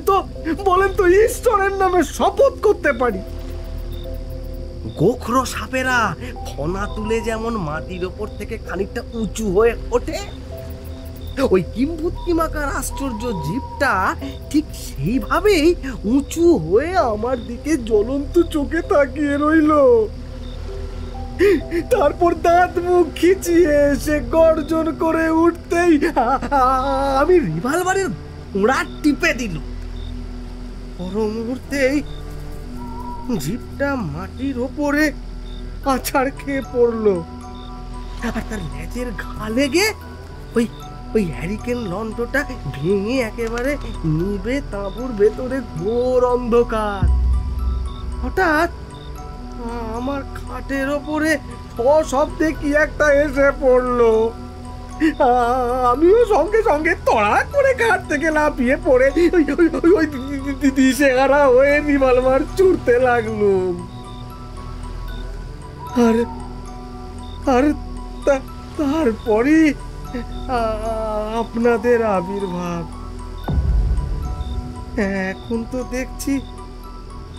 তো ঈশ্বরের নামে শপথ করতে পারি, গোখরো সাপেরা ফনা তুলে যেমন মাটির ওপর থেকে খানিকটা উঁচু হয়ে ওঠে, ওই কিম্ভূতকিমাকার আশ্চর্য জীবটা ঠিক সেইভাবেই উঁচু হয়ে আমার দিকে জ্বলন্ত চোখে তাকিয়ে রইল। তারপর দাঁত মুখ খিচিয়ে এসে গর্জন করে উঠতেই আমি রিভলভারের গোড়া টিপে দিল। পর মুহূর্তেই জীবটা মাটির ওপরে আছাড় খেয়ে পড়লো, আর তার লেজের ঘা লেগে ওই হ্যারিকেন লন্ঠটা ভেঙে একেবারে নিভে তাঁবুর ভেতরে ঘোর অন্ধকার। হঠাৎ আমার খাটের ওপরে সশব্দে কি একটা এসে পড়লো। আমিও সঙ্গে সঙ্গে তড়া করে খাট থেকে লাফিয়ে পড়ে ওই দিশেহারা হয়ে রিভলভার ছুটতে লাগলুম। আর তারপরই আপনাদের আবির্ভাব। এখন তো দেখছি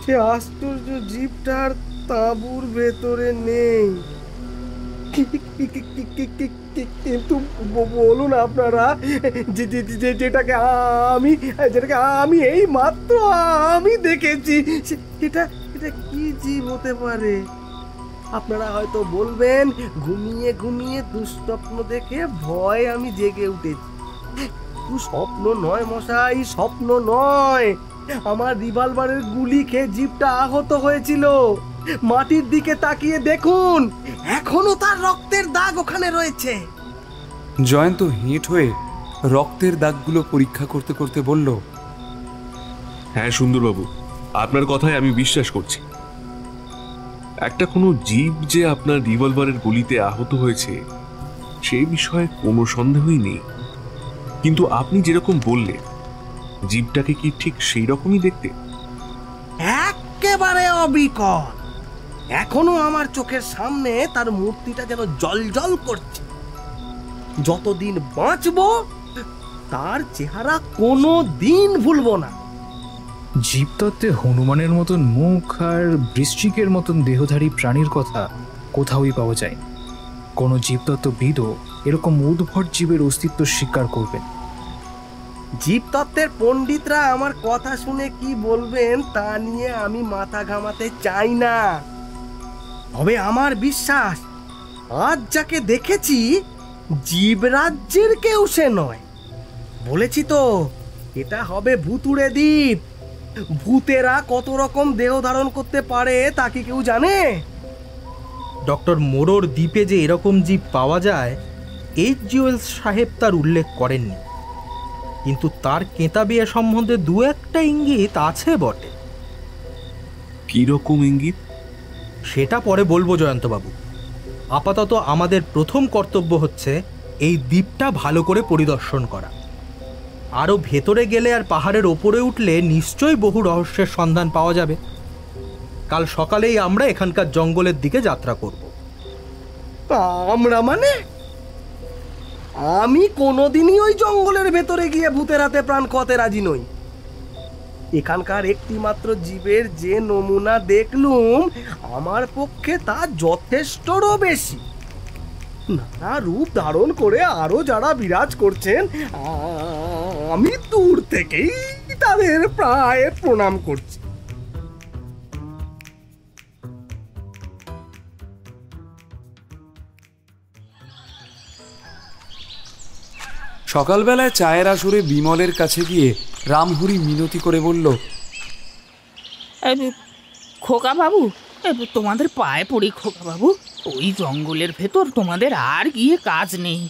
সে আশ্চর্য জীবটার তাঁবুর ভেতরে নেই। কিন্তু বলুন আপনারা, যেটাকে আমি এই মাত্র আমি দেখেছি, এটা কি জীব হতে পারে? আপনারা হয়তো বলবেন ঘুমিয়ে ঘুমিয়ে দুঃস্বপ্ন দেখে ভয় আমি জেগে উঠেছি। স্বপ্ন নয় মশাই, স্বপ্ন নয়। আমার রিভলভারের গুলি খেয়ে জীবটা আহত হয়েছিল। মাটির দিকে তাকিয়ে দেখুন, এখনো তার রক্তের দাগ ওখানে রয়েছে। জয়ন্ত হেঁট হয়ে রক্তের দাগগুলো পরীক্ষা করতে করতে বলল, হ্যাঁ সুন্দরবাবু, আপনার কথায় আমি বিশ্বাস করছি। একটা কোনো জীব যে আপনার রিভলভারের গুলিতে আহত হয়েছে সেই বিষয়ে কোনো সন্দেহই নেই। কিন্তু আপনি যেরকম বললেন, জীবটাকে কি ঠিক সেই রকমই দেখতে? একেবারে অবিকল। এখনো আমার চোখের সামনে তার মূর্তিটা যেন জ্বলজ্বল করছে। যতদিন বাঁচবো তার চেহারা কোনো দিন ভুলবো না। জীবতত্ত্বে হনুমানের মতন মুখ আর বৃশ্চিকের মতন দেহধারী প্রাণীর কথা কোথাওই পাওয়া যায় না। কোনো জীবতত্ত্ববিদও এরকম উদ্ভট জীবের অস্তিত্ব স্বীকার করবেন। জীবতত্ত্বের পণ্ডিতরা আমার কথা শুনে কি বলবেন তা নিয়ে আমি মাথা ঘামাতে চাই না। তবে আমার বিশ্বাস, আজ যাকে দেখেছি জীবরাজ্যের কেউ সে নয়। বলেছি তো, এটা হবে ভুতুড়ে দ্বীপ। ভূতেরা কত রকম দেহ ধারণ করতে পারে তা কি কেউ জানে? ডক্টর মোরোর দ্বীপে যে এরকম জীব পাওয়া যায়, H.G. ওয়েলস সাহেব তার উল্লেখ করেননি, কিন্তু তার কেতাবিয়া সম্বন্ধে দু একটা ইঙ্গিত আছে বটে। কি রকম ইঙ্গিত? সেটা পরে বলবো জয়ন্তবাবু। আপাতত আমাদের প্রথম কর্তব্য হচ্ছে এই দ্বীপটা ভালো করে পরিদর্শন করা। আরও ভেতরে গেলে আর পাহাড়ের ওপরে উঠলে নিশ্চয়ই বহু রহস্যের সন্ধান পাওয়া যাবে। কাল সকালেই আমরা এখানকার জঙ্গলের দিকে যাত্রা করব। আমরা মানে? আমি কোনোদিনই ওই জঙ্গলের ভেতরে গিয়ে ভূতের হাতে প্রাণ খোয়াতে রাজি নই। এখানকার একটি মাত্র জীবের যে নমুনা দেখলুম, আমার পক্ষে তা যথেষ্টরও বেশি। নানা রূপ ধারণ করে আরো যারা বিরাজ করছেন, আমি দূর থেকেই তাদের প্রায় প্রণাম করছি। সকালবেলায় চায়ের আসরে বিমলের কাছে গিয়ে রামহরি মিনতি করে বলল, খোকা বাবু, তোমাদের পায়ে পড়ি খোকা বাবু, ওই জঙ্গলের ভেতর তোমাদের আর গিয়ে কাজ নেই।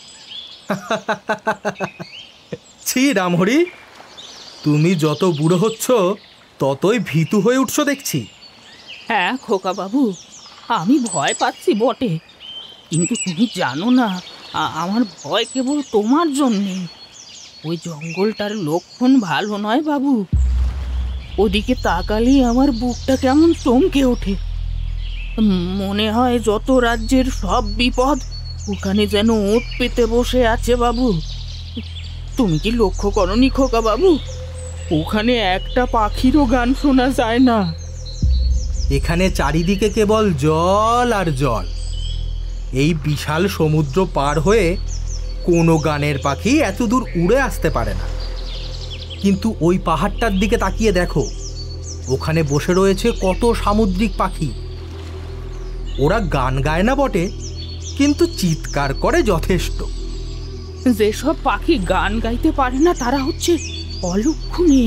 ছি রামহরি, তুমি যত বুড়ো হচ্ছ ততই ভীতু হয়ে উঠছো দেখছি। হ্যাঁ খোকা বাবু, আমি ভয় পাচ্ছি বটে, কিন্তু তুমি জানো না আমার ভয় কেবল তোমার জন্যে। ওই জঙ্গলটার লক্ষণ ভালো নয় বাবু। ওদিকে তাকালেই আমার বুকটা কেমন চমকে ওঠে। মনে হয় যত রাজ্যের সব বিপদ ওখানে যেন ওঁত পেতে বসে আছে বাবু। তুমি কি লক্ষ্য করনি খোকা বাবু? ওখানে একটা পাখিরও গান শোনা যায় না। এখানে চারিদিকে কেবল জল আর জল। এই বিশাল সমুদ্র পার হয়ে কোনো গানের পাখি এত দূর উড়ে আসতে পারে না। কিন্তু ওই পাহাড়টার দিকে তাকিয়ে দেখো, ওখানে বসে রয়েছে কত সামুদ্রিক পাখি। ওরা গান গায় না বটে, কিন্তু চিৎকার করে যথেষ্ট। যেসব পাখি গান গাইতে পারে না তারা হচ্ছে অলক্ষণে,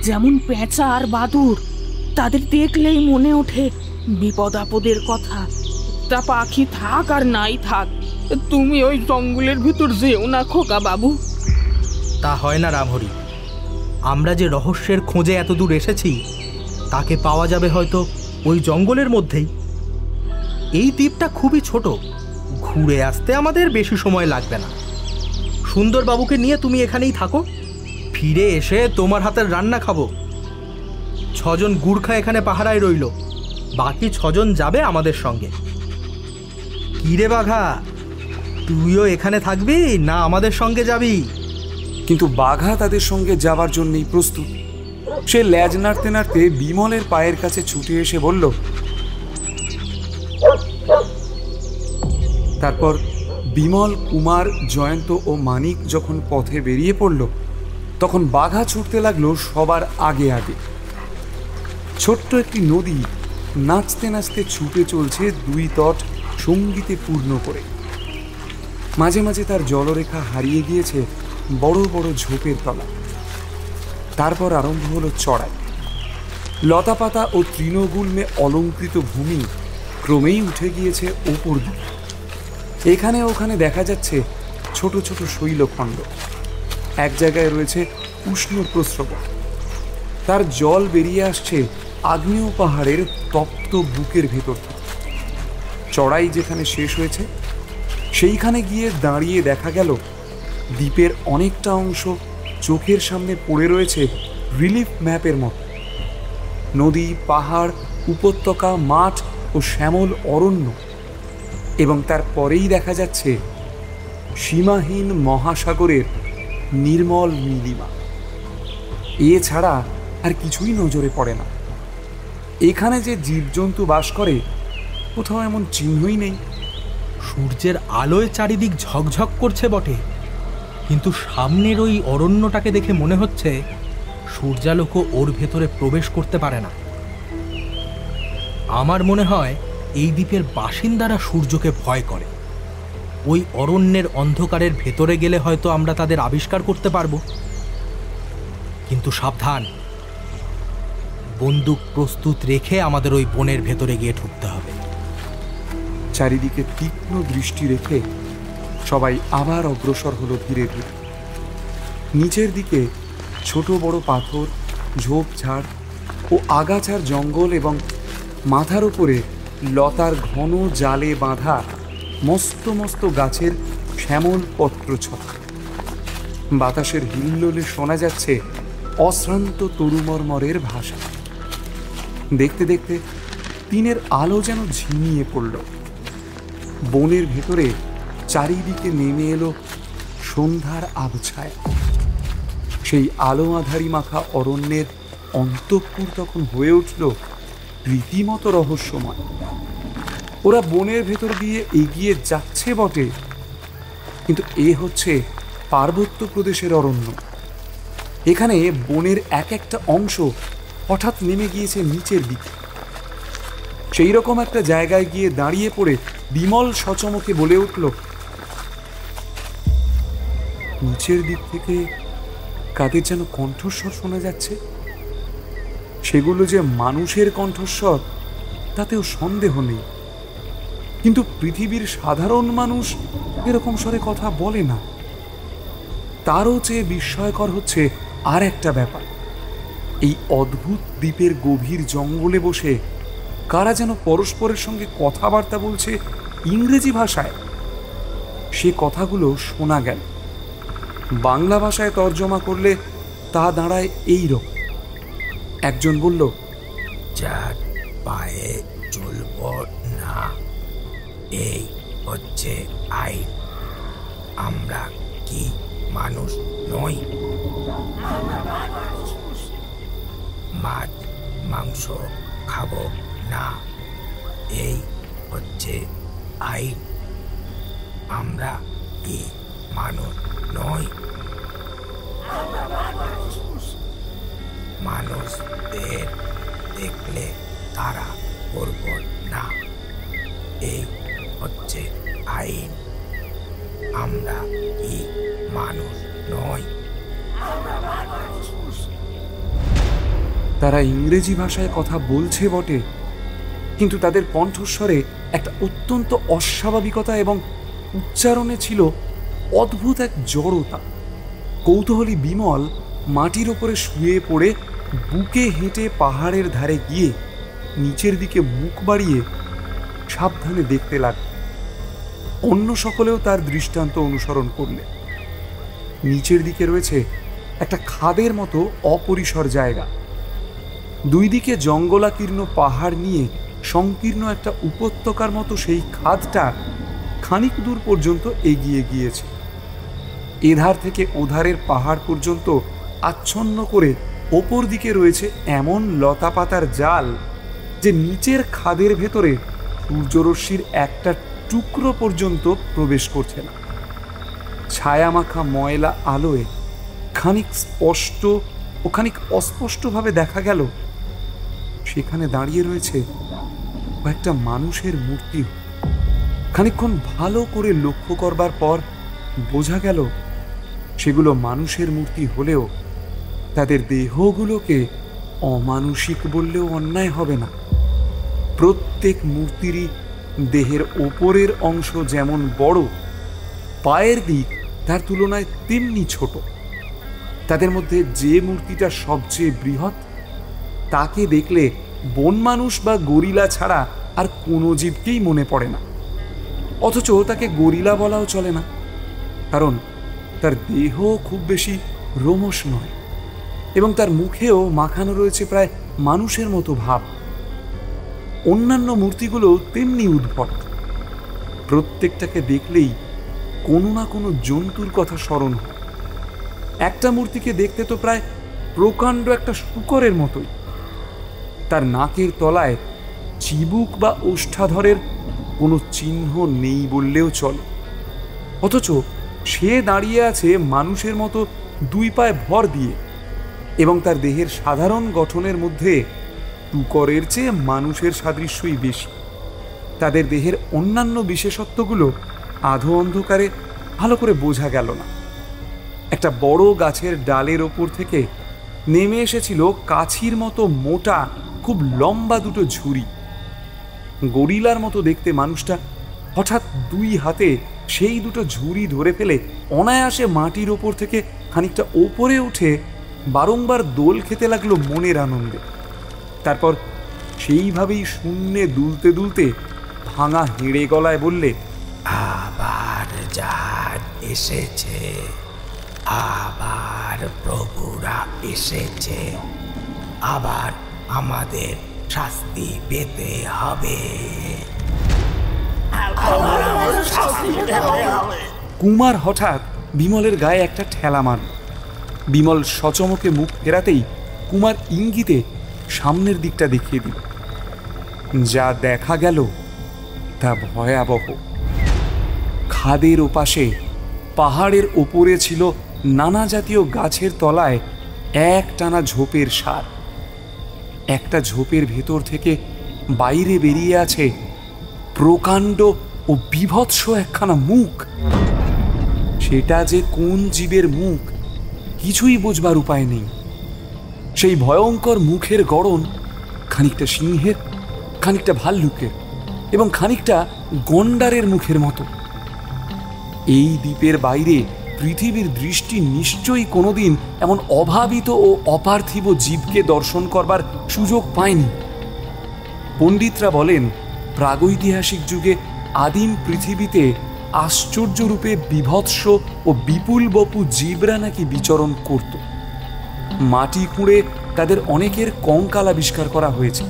যেমন পেঁচা আর বাদুড়। তাদের দেখলেই মনে ওঠে বিপদ আপদের কথা। তা পাখি থাক আর নাই থাক, তুমি ওই জঙ্গলের ভিতর যেও না খোকা বাবু। তা হয় না রামহরি, আমরা যে রহস্যের খোঁজে এত দূর এসেছি তাকে পাওয়া যাবে হয়তো ওই জঙ্গলের মধ্যেই। এই দ্বীপটা খুবই ছোট, ঘুরে আসতে আমাদের বেশি সময় লাগবে না। সুন্দরবাবুকে নিয়ে তুমি এখানেই থাকো, ফিরে এসে তোমার হাতের রান্না খাবো। 6 জন গুর্খা এখানে পাহারায় রইল, বাকি 6 জন যাবে আমাদের সঙ্গে। কি রে বাঘা, তুইও এখানে থাকবি না আমাদের সঙ্গে যাবি? কিন্তু বাঘা তাদের সঙ্গে যাবার জন্যই প্রস্তুত। সে ল্যাজ নাড়তে নাড়তে বিমলের পায়ের কাছে ছুটে এসে বলল। তারপর বিমল, কুমার, জয়ন্ত ও মানিক যখন পথে বেরিয়ে পড়ল, তখন বাঘা ছুটতে লাগলো সবার আগে আগে। ছোট্ট একটি নদী নাচতে নাচতে ছুটে চলছে 2 তট সঙ্গীতে পূর্ণ করে। মাঝে মাঝে তার জলরেখা হারিয়ে গিয়েছে বড় বড় ঝোপের তলা। তারপর আরম্ভ হলো চড়াই। লতাপাতা ও তৃণগুল্মে অলঙ্কৃত ভূমি ক্রমেই উঠে গিয়েছে ওপর দিকে। এখানে ওখানে দেখা যাচ্ছে ছোট ছোট শৈলখণ্ড। এক জায়গায় রয়েছে উষ্ণ প্রস্রবণ, তার জল বেরিয়ে আসছে আগ্নেয় পাহাড়ের তপ্ত বুকের ভেতর থেকে। চড়াই যেখানে শেষ হয়েছে সেইখানে গিয়ে দাঁড়িয়ে দেখা গেল দ্বীপের অনেকটা অংশ চোখের সামনে পড়ে রয়েছে রিলিফ ম্যাপের মতো। নদী, পাহাড়, উপত্যকা, মাঠ ও শ্যামল অরণ্য, এবং তারপরেই দেখা যাচ্ছে সীমাহীন মহাসাগরের নির্মল নীলিমা। এছাড়া আর কিছুই নজরে পড়ে না। এখানে যে জীবজন্তু বাস করে কোথাও এমন চিহ্নই নেই। সূর্যের আলোয় চারিদিক ঝকঝক করছে বটে, কিন্তু সামনের ওই অরণ্যটাকে দেখে মনে হচ্ছে সূর্যালোকও ওর ভেতরে প্রবেশ করতে পারে না। আমার মনে হয় এই দ্বীপের বাসিন্দারা সূর্যকে ভয় করে। ওই অরণ্যের অন্ধকারের ভেতরে গেলে হয়তো আমরা তাদের আবিষ্কার করতে পারবো। কিন্তু সাবধান, বন্দুক প্রস্তুত রেখে আমাদের ওই বনের ভেতরে গিয়ে ঢুকতে হবে। চারিদিকে তীক্ষ্ণ দৃষ্টি রেখে সবাই আবার অগ্রসর হলো ধীরে ধীরে। নিচের দিকে ছোট বড় পাথর, ঝোপঝাড় ও আগাছার জঙ্গল, এবং মাথার উপরে লতার ঘন জালে বাঁধা মস্ত মস্ত গাছের শ্যামল পত্রছটা। বাতাসের হিল্লোলে শোনা যাচ্ছে অশ্রান্ত তরুমর্মরের ভাষা। দেখতে দেখতে দিনের আলো যেন ঝিমিয়ে পড়ল। বনের ভেতরে চারিদিকে নেমে এলো সন্ধ্যার আবছায়া। সেই আলো আধারি মাখা অরণ্যের অন্তঃপুর তখন হয়ে উঠল রীতিমতো রহস্যময়। ওরা বনের ভেতর দিয়ে এগিয়ে যাচ্ছে বটে, কিন্তু এ হচ্ছে পার্বত্য প্রদেশের অরণ্য। এখানে বনের এক একটা অংশ হঠাৎ নেমে গিয়েছে নিচের দিকে। সেই রকম একটা জায়গায় গিয়ে দাঁড়িয়ে পড়ে বিমল সচমকে বলে উঠল, নিচের দিক থেকে কাদের যেন কণ্ঠস্বর শোনা যাচ্ছে। সেগুলো যে মানুষের কণ্ঠস্বর তাতেও সন্দেহ নেই, কিন্তু পৃথিবীর সাধারণ মানুষ এরকম স্বরে কথা বলে না। তারও চেয়ে বিস্ময়কর হচ্ছে আর একটা ব্যাপার, এই অদ্ভুত দ্বীপের গভীর জঙ্গলে বসে কারা যেন পরস্পরের সঙ্গে কথাবার্তা বলছে ইংরেজি ভাষায়। সে কথাগুলো শোনা গেল। বাংলা ভাষায় তর্জমা করলে তা দাঁড়ায় এই রকম। একজন বলল, যার পায়ে চলব না এই হচ্ছে আইন। আমরা কি মানুষ নই? মাছ মাংস খাবো না এই হচ্ছে আইন। আমরা কি মানুষ নই? মানুষদের দেখলে তারা করব না এই হচ্ছে আইন। আমরা কি মানুষ নই? তারা ইংরেজি ভাষায় কথা বলছে বটে, কিন্তু তাদের কণ্ঠস্বরে একটা অত্যন্ত অস্বাভাবিকতা এবং উচ্চারণে ছিল অদ্ভুত এক জড়তা। কৌতূহলী বিমল মাটির ওপরে শুয়ে পড়ে বুকে হেঁটে পাহাড়ের ধারে গিয়ে নিচের দিকে মুখ বাড়িয়ে সাবধানে দেখতে লাগল। অন্য সকলেও তার দৃষ্টান্ত অনুসরণ করলে। নিচের দিকে রয়েছে একটা খাদের মতো অপরিসর জায়গা। দুই দিকে জঙ্গলাকীর্ণ পাহাড় নিয়ে সংকীর্ণ একটা উপত্যকার মতো সেই খাদটা খানিক দূর পর্যন্ত এগিয়ে গিয়েছে। এধার থেকে ওধারের পাহাড় পর্যন্ত আচ্ছন্ন করে ওপর দিকে রয়েছে এমন লতাপাতার জাল যে নিচের খাদের ভেতরে সূর্যরশ্মির একটা টুকরো পর্যন্ত প্রবেশ করছে না। ছায়ামাখা ময়লা আলোয় খানিক স্পষ্ট ও খানিক অস্পষ্টভাবে দেখা গেল সেখানে দাঁড়িয়ে রয়েছে কয়েকটা মানুষের মূর্তি। খানিকক্ষণ ভালো করে লক্ষ্য করবার পর বোঝা গেল সেগুলো মানুষের মূর্তি হলেও তাদের দেহগুলোকে অমানুষিক বললেও অন্যায় হবে না। প্রত্যেক মূর্তিরই দেহের ওপরের অংশ যেমন বড়, পায়ের দিক তার তুলনায় তেমনি ছোট। তাদের মধ্যে যে মূর্তিটা সবচেয়ে বৃহৎ তাকে দেখলে বন মানুষ বা গরিলা ছাড়া আর কোনো জীবকেই মনে পড়ে না। অথচ তাকে গরিলা বলাও চলে না, কারণ তার দেহ খুব বেশি রোমশ নয় এবং তার মুখেও মাখানো রয়েছে প্রায় মানুষের মতো ভাব। অন্যান্য মূর্তিগুলো তেমনি উদ্ভট। প্রত্যেকটাকে দেখলেই কোনো না কোনো জন্তুর কথা স্মরণ হয়। একটা মূর্তিকে দেখতে তো প্রায় প্রকাণ্ড একটা শূকরের মতোই। তার নাকের তলায় চিবুক বা ওষ্ঠাধরের কোনো চিহ্ন নেই বললেও চলে, অথচ সে দাঁড়িয়ে আছে মানুষের মতো দুই পায়ে ভর দিয়ে এবং তার দেহের সাধারণ গঠনের মধ্যে টুকরের চেয়ে মানুষের সাদৃশ্যই বেশি। তাদের দেহের অন্যান্য বিশেষত্বগুলো আধো অন্ধকারে ভালো করে বোঝা গেল না। একটা বড় গাছের ডালের ওপর থেকে নেমে এসেছিল কাছির মতো মোটা খুব লম্বা দুটো ঝুড়ি। গরিলার মতো দেখতে মানুষটা হঠাৎ দুই হাতে সেই দুটো ঝুড়ি ধরে ফেলে অনায়াসে মাটির ওপর থেকে খানিকটা ওপরে উঠে বারংবার দোল খেতে লাগলো মনের আনন্দে। তারপর সেইভাবেই শূন্যে দুলতে দুলতে ভাঙা হেঁড়ে গলায় বললে, আবার জাত এসেছে, আবার প্রভুরা এসেছে, আবার আমাদের শাস্তি পেতে হবে। কুমার হঠাৎ বিমলের গায়ে একটা ঠেলা মারল। বিমল সচমকে মুখ ফেরাতেই কুমার ইঙ্গিতে সামনের দিকটা দেখিয়ে দিল। যা দেখা গেল তা ভয়াবহ। খাদের ওপাশে পাহাড়ের ওপরে ছিল নানা জাতীয় গাছের তলায় একটানা ঝোপের সার। একটা ঝোপের ভেতর থেকে বাইরে বেরিয়ে আছে প্রকাণ্ড ও বীভৎস একখানা মুখ। সেটা যে কোন জীবের মুখ কিছুই বুঝবার উপায় নেই। সেই ভয়ঙ্কর মুখের গড়ন খানিকটা সিংহের, খানিকটা ভাল্লুকের এবং খানিকটা গন্ডারের মুখের মতো। এই দ্বীপের বাইরে পৃথিবীর দৃষ্টি নিশ্চয়ই কোনোদিন এমন অভাবিত ও অপার্থিব জীবকে দর্শন করবার সুযোগ পায়নি। পণ্ডিতরা বলেন, প্রাগৈতিহাসিক যুগে আদিম পৃথিবীতে আশ্চর্যরূপে বিভৎস ও বিপুল বপু জীবরা নাকি বিচরণ করত। মাটি খুঁড়ে তাদের অনেকের কঙ্কাল আবিষ্কার করা হয়েছে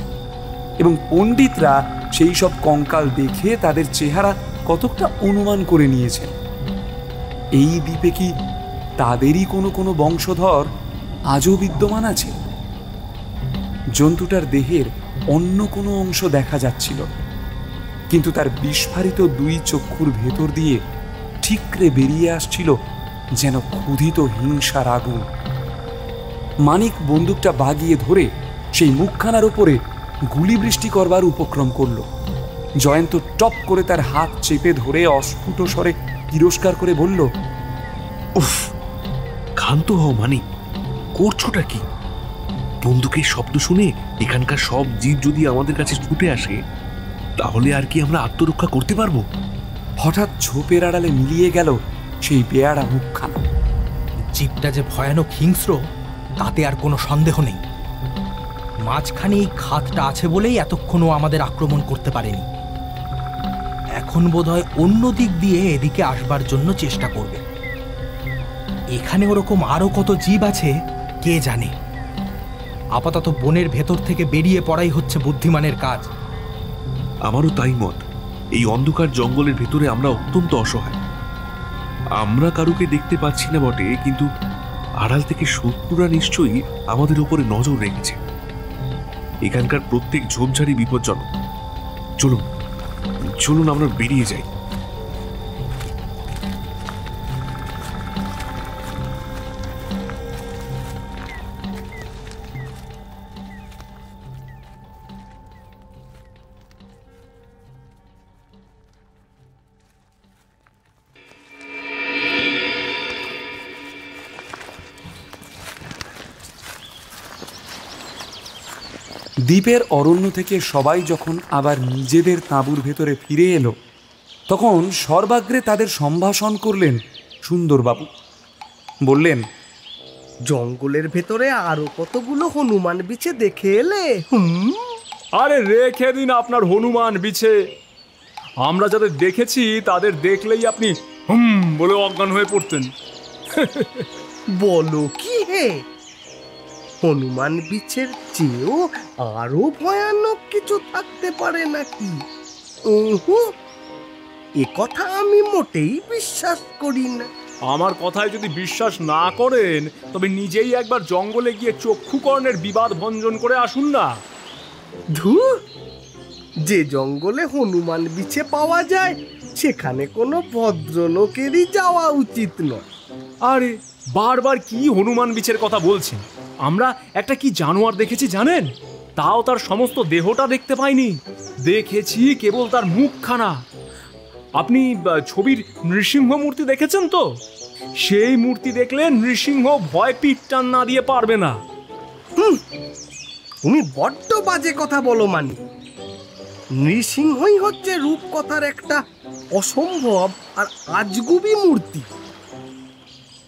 এবং পণ্ডিতরা সেই সব কঙ্কাল দেখে তাদের চেহারা কতকটা অনুমান করে নিয়েছেন। এই দ্বীপে কি তাদেরই কোনো কোনো বংশধর আজও বিদ্যমান আছে? জন্তুটার দেহের অন্য কোনো অংশ দেখা যাচ্ছিল, কিন্তু তার বিস্ফারিত দুই চক্ষুর ভেতর দিয়ে ঠিকরে বেরিয়ে আসছিল যেন ক্ষুধিত হিংসার আগুন। মানিক বন্দুকটা বাগিয়ে ধরে সেই মুখখানার উপরে গুলি বৃষ্টি করবার উপক্রম করল। জয়ন্ত টপ করে তার হাত চেপে ধরে অস্ফুট স্বরে তিরস্কার করে বলল, উফ, ক্ষান্ত হও মানিক, করছোটা কি? বন্দুকের শব্দ শুনে এখানকার সব জীব যদি আমাদের কাছে ছুটে আসে, তাহলে আর কি আমরা আত্মরক্ষা করতে পারবো? হঠাৎ ঝোপের আড়ালে মিলিয়ে গেল সেই বেয়াড়া মুখখানা। জীবটা যে ভয়ানক হিংস্র তাতে আর কোনো সন্দেহ নেই। মাঝখানে এই খাতটা আছে বলেই এতক্ষণও আমাদের আক্রমণ করতে পারেনি। এখন বোধহয় অন্য দিক দিয়ে এদিকে আসবার জন্য চেষ্টা করবে। এখানে ওরকম আরো কত জীব আছে কে জানে। আপাতত বনের ভেতর থেকে বেরিয়ে পড়াই হচ্ছে বুদ্ধিমানের কাজ। আমারও তাই মত। এই অন্ধকার জঙ্গলের ভেতরে আমরা অত্যন্ত অসহায়। আমরা কারুকে দেখতে পাচ্ছি না বটে, কিন্তু আড়াল থেকে শত্রুরা নিশ্চয়ই আমাদের উপরে নজর রেখেছে। এখানকার প্রত্যেক ঝোপঝাড়ি বিপজ্জনক। চলুন চলুন আমরা বেরিয়ে যাই। দ্বীপের অরণ্য থেকে সবাই যখন আবার নিজেদের তাঁবুর ভেতরে ফিরে এলো, তখন সর্বাগ্রে তাদের সম্ভাষণ করলেন সুন্দরবাবু। বললেন, জঙ্গলের ভেতরে আরো কতগুলো হনুমান বিছে দেখে এলে? আরে রেখে দিন আপনার হনুমান বিছে। আমরা যাদের দেখেছি তাদের দেখলেই আপনি বলে অজ্ঞান হয়ে পড়তেন। বলো কি হে? হনুমান বিছের চেয়েও আরো ভয়ানক কিছু থাকতে পারে নাকি? এ কথা আমি মোটেই বিশ্বাস করি না। আমার কথায় যদি বিশ্বাস না করেন, তবে নিজেই একবার জঙ্গলে গিয়ে চক্ষুকর্ণের বিবাদ ভঞ্জন করে আসুন না। ধুর, যে জঙ্গলে হনুমান বিছে পাওয়া যায় সেখানে কোনো ভদ্রলোকেরই যাওয়া উচিত নয়। আরে বারবার কি হনুমান বিছের কথা বলছেন? আমরা একটা কি জানোয়ার দেখেছি জানেন? তাও তার সমস্ত দেহটা দেখতে পাইনি, দেখেছি কেবল তার মুখখানা। আপনি ছবির নৃসিংহ মূর্তি দেখেছেন তো? সেই মূর্তি দেখলে নৃসিংহ ভয় পিঠটান না দিয়ে পারবে না। তুমি বড্ড বাজে কথা বলো মানি। নৃসিংহই হচ্ছে রূপকথার একটা অসম্ভব আর আজগুবি মূর্তি।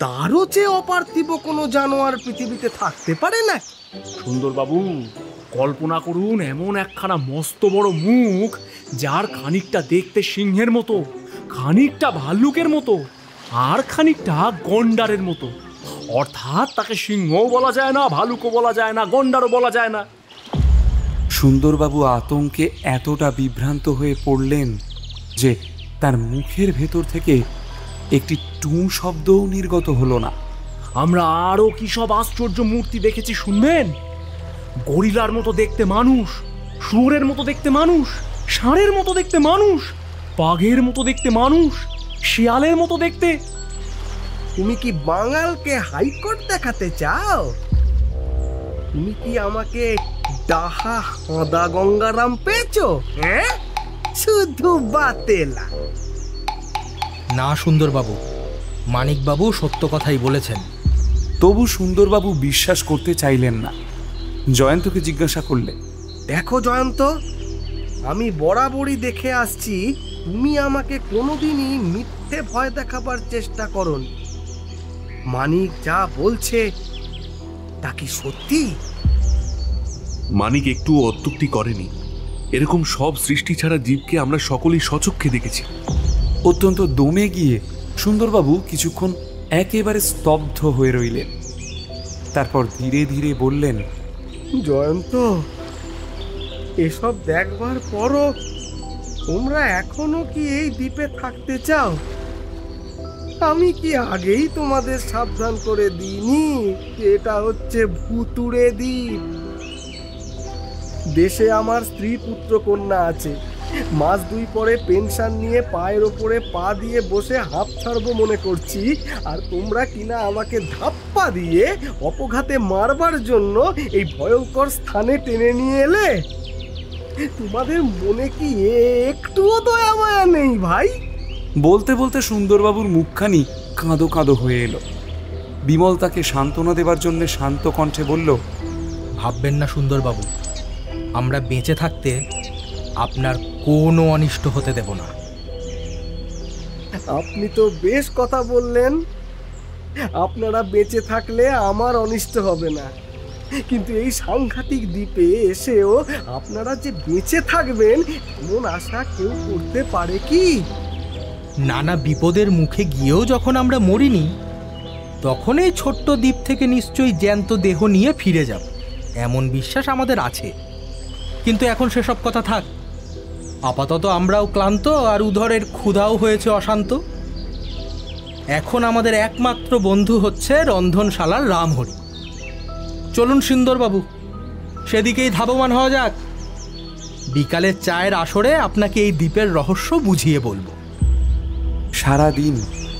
তারও চেয়ে অপার্থিব কোনো জানোয়ার পৃথিবীতে থাকতে পারে না। সুন্দরবাবু, কল্পনা করুন এমন একখানা মস্ত বড় মুখ, যার খানিকটা দেখতে সিংহের মতো, খানিকটা ভাল্লুকের মতো, আর খানিকটা গন্ডারের মতো। অর্থাৎ তাকে সিংহও বলা যায় না, ভালুকও বলা যায় না, গন্ডারও বলা যায় না। সুন্দরবাবু আতঙ্কে এতটা বিভ্রান্ত হয়ে পড়লেন যে তার মুখের ভেতর থেকে একটি টু শব্দও নির্গত হলো না। আমরা আরো কি সব আশ্চর্য মূর্তি দেখেছি শুনবেন? গরিলার মতো দেখতে মানুষ, শুয়োরের মতো দেখতে মানুষ, ষাঁড়ের মতো দেখতে মানুষ, বাঘের মতো দেখতে মানুষ, শিয়ালের মতো দেখতে। তুমি কি বাঙালকে হাইকোর্ট দেখাতে চাও? তুমি কি আমাকে ডাহা হাঁদা গঙ্গারাম পেয়েছো? হ্যাঁ, শুধু বাতেলা। না সুন্দরবাবু, মানিকবাবু সত্য কথাই বলেছেন। তবু সুন্দরবাবু বিশ্বাস করতে চাইলেন না। জয়ন্তকে জিজ্ঞাসা করলে, দেখো জয়ন্ত, আমি বরাবরই দেখে আসছি তুমি আমাকে কোনোদিনই মিথ্যে ভয় দেখাবার চেষ্টা করোনি। মানিক যা বলছে তা কি সত্যি? মানিক একটু অত্যুক্তি করেনি। এরকম সব সৃষ্টি ছাড়া জীবকে আমরা সকলেই স্বচক্ষে দেখেছি। অত্যন্ত দমে গিয়ে সুন্দরবাবু কিছুক্ষণ একেবারে স্তব্ধ হয়ে রইলেন। তারপর ধীরে ধীরে বললেন, জয়ন্ত, এসব দেখবার পরও তোমরা এখনো কি এই দ্বীপে থাকতে চাও? আমি কি আগেই তোমাদের সাবধান করে দিইনি যে এটা হচ্ছে ভুতুড়ে দ্বীপ? দেশে আমার স্ত্রী পুত্র কন্যা আছে। মাস 2 পরে পেনশন নিয়ে পায়ের ওপরে পা দিয়ে বসে হাঁপ ছাড়বো মনে করছি, আর তোমরা কিনা আমাকে ধাপ্পা দিয়ে অপঘাতে মারবার জন্য এই ভয়ঙ্কর স্থানে টেনে নিয়ে এলে। তোমাদের মনে কি একটুও দয়া মায়া নেই ভাই? বলতে বলতে সুন্দরবাবুর মুখখানি কাঁদো কাঁদো হয়ে এলো। বিমল তাকে সান্ত্বনা দেবার জন্য শান্ত কণ্ঠে বলল, ভাববেন না সুন্দরবাবু, আমরা বেঁচে থাকতে আপনার কোনো অনিষ্ট হতে দেব না। আপনি তো বেশ কথা বললেন, আপনারা বেঁচে থাকলে আমার অনিষ্ট হবে না। কিন্তু এই সাংঘাতিক দ্বীপে এসেও আপনারা যে বেঁচে থাকবেন এমন আশা কেউ করতে পারে কি? নানা বিপদের মুখে গিয়েও যখন আমরা মরিনি, তখন এই ছোট্ট দ্বীপ থেকে নিশ্চয়ই জ্যান্ত দেহ নিয়ে ফিরে যাব, এমন বিশ্বাস আমাদের আছে। কিন্তু এখন সেসব কথা থাক। আপাতত আমরাও ক্লান্ত, আর উদরের ক্ষুধাও হয়েছে অশান্ত। এখন আমাদের একমাত্র বন্ধু হচ্ছে রন্ধনশালার রামহরি। চলুন সুন্দরবাবু, সেদিকেই ধাবমান হওয়া যাক। বিকালের চায়ের আসরে আপনাকে এই দ্বীপের রহস্য বুঝিয়ে বলবো। সারাদিন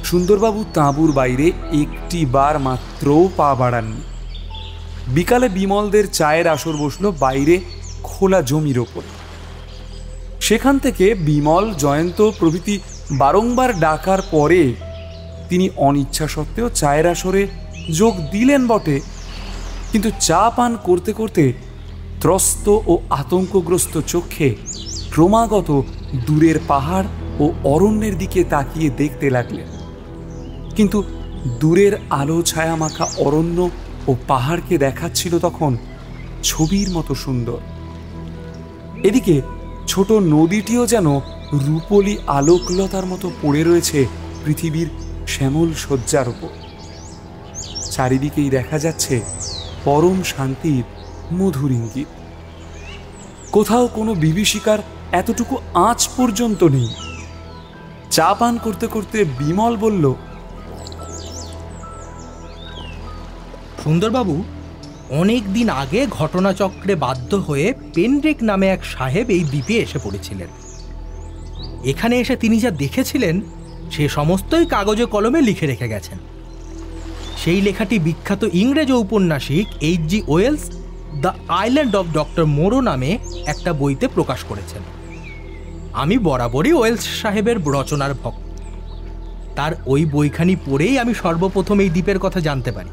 সুন্দরবাবু তাঁবুর বাইরে একটি বার মাত্রও পা বাড়াননি। বিকালে বিমলদের চায়ের আসর বসল বাইরে খোলা জমির ওপর। সেখান থেকে বিমল, জয়ন্ত প্রভৃতি বারংবার ডাকার পরে তিনি অনিচ্ছা সত্ত্বেও চায়ের আসরে যোগ দিলেন বটে, কিন্তু চা পান করতে করতে ত্রস্ত ও আতঙ্কগ্রস্ত চোখে ক্রমাগত দূরের পাহাড় ও অরণ্যের দিকে তাকিয়ে দেখতে লাগলেন। কিন্তু দূরের আলো ছায়া মাখা অরণ্য ও পাহাড়কে দেখাচ্ছিল তখন ছবির মতো সুন্দর। এদিকে ছোট নদীটিও যেন রূপলি আলোকলতার মতো পড়ে রয়েছে পৃথিবীর শ্যামল শয্যার উপর। চারিদিকেই দেখা যাচ্ছে পরম শান্তির মধুর ইঙ্গিত। কোথাও কোনো বিভীষিকার এতটুকু আঁচ পর্যন্ত নেই। চা পান করতে করতে বিমল বলল, সুন্দরবাবু, অনেক দিন আগে ঘটনাচক্রে বাধ্য হয়ে পেনড্রিক নামে এক সাহেব এই দ্বীপে এসে পড়েছিলেন। এখানে এসে তিনি যা দেখেছিলেন সে সমস্তই কাগজে কলমে লিখে রেখে গেছেন। সেই লেখাটি বিখ্যাত ইংরেজ ঔপন্যাসিক H.G. Wells the island of doctor Moreau নামে একটা বইতে প্রকাশ করেছেন। আমি বরাবরই ওয়েলস সাহেবের রচনার ভক্ত। তার ওই বইখানি পড়েই আমি সর্বপ্রথম এই দ্বীপের কথা জানতে পারি।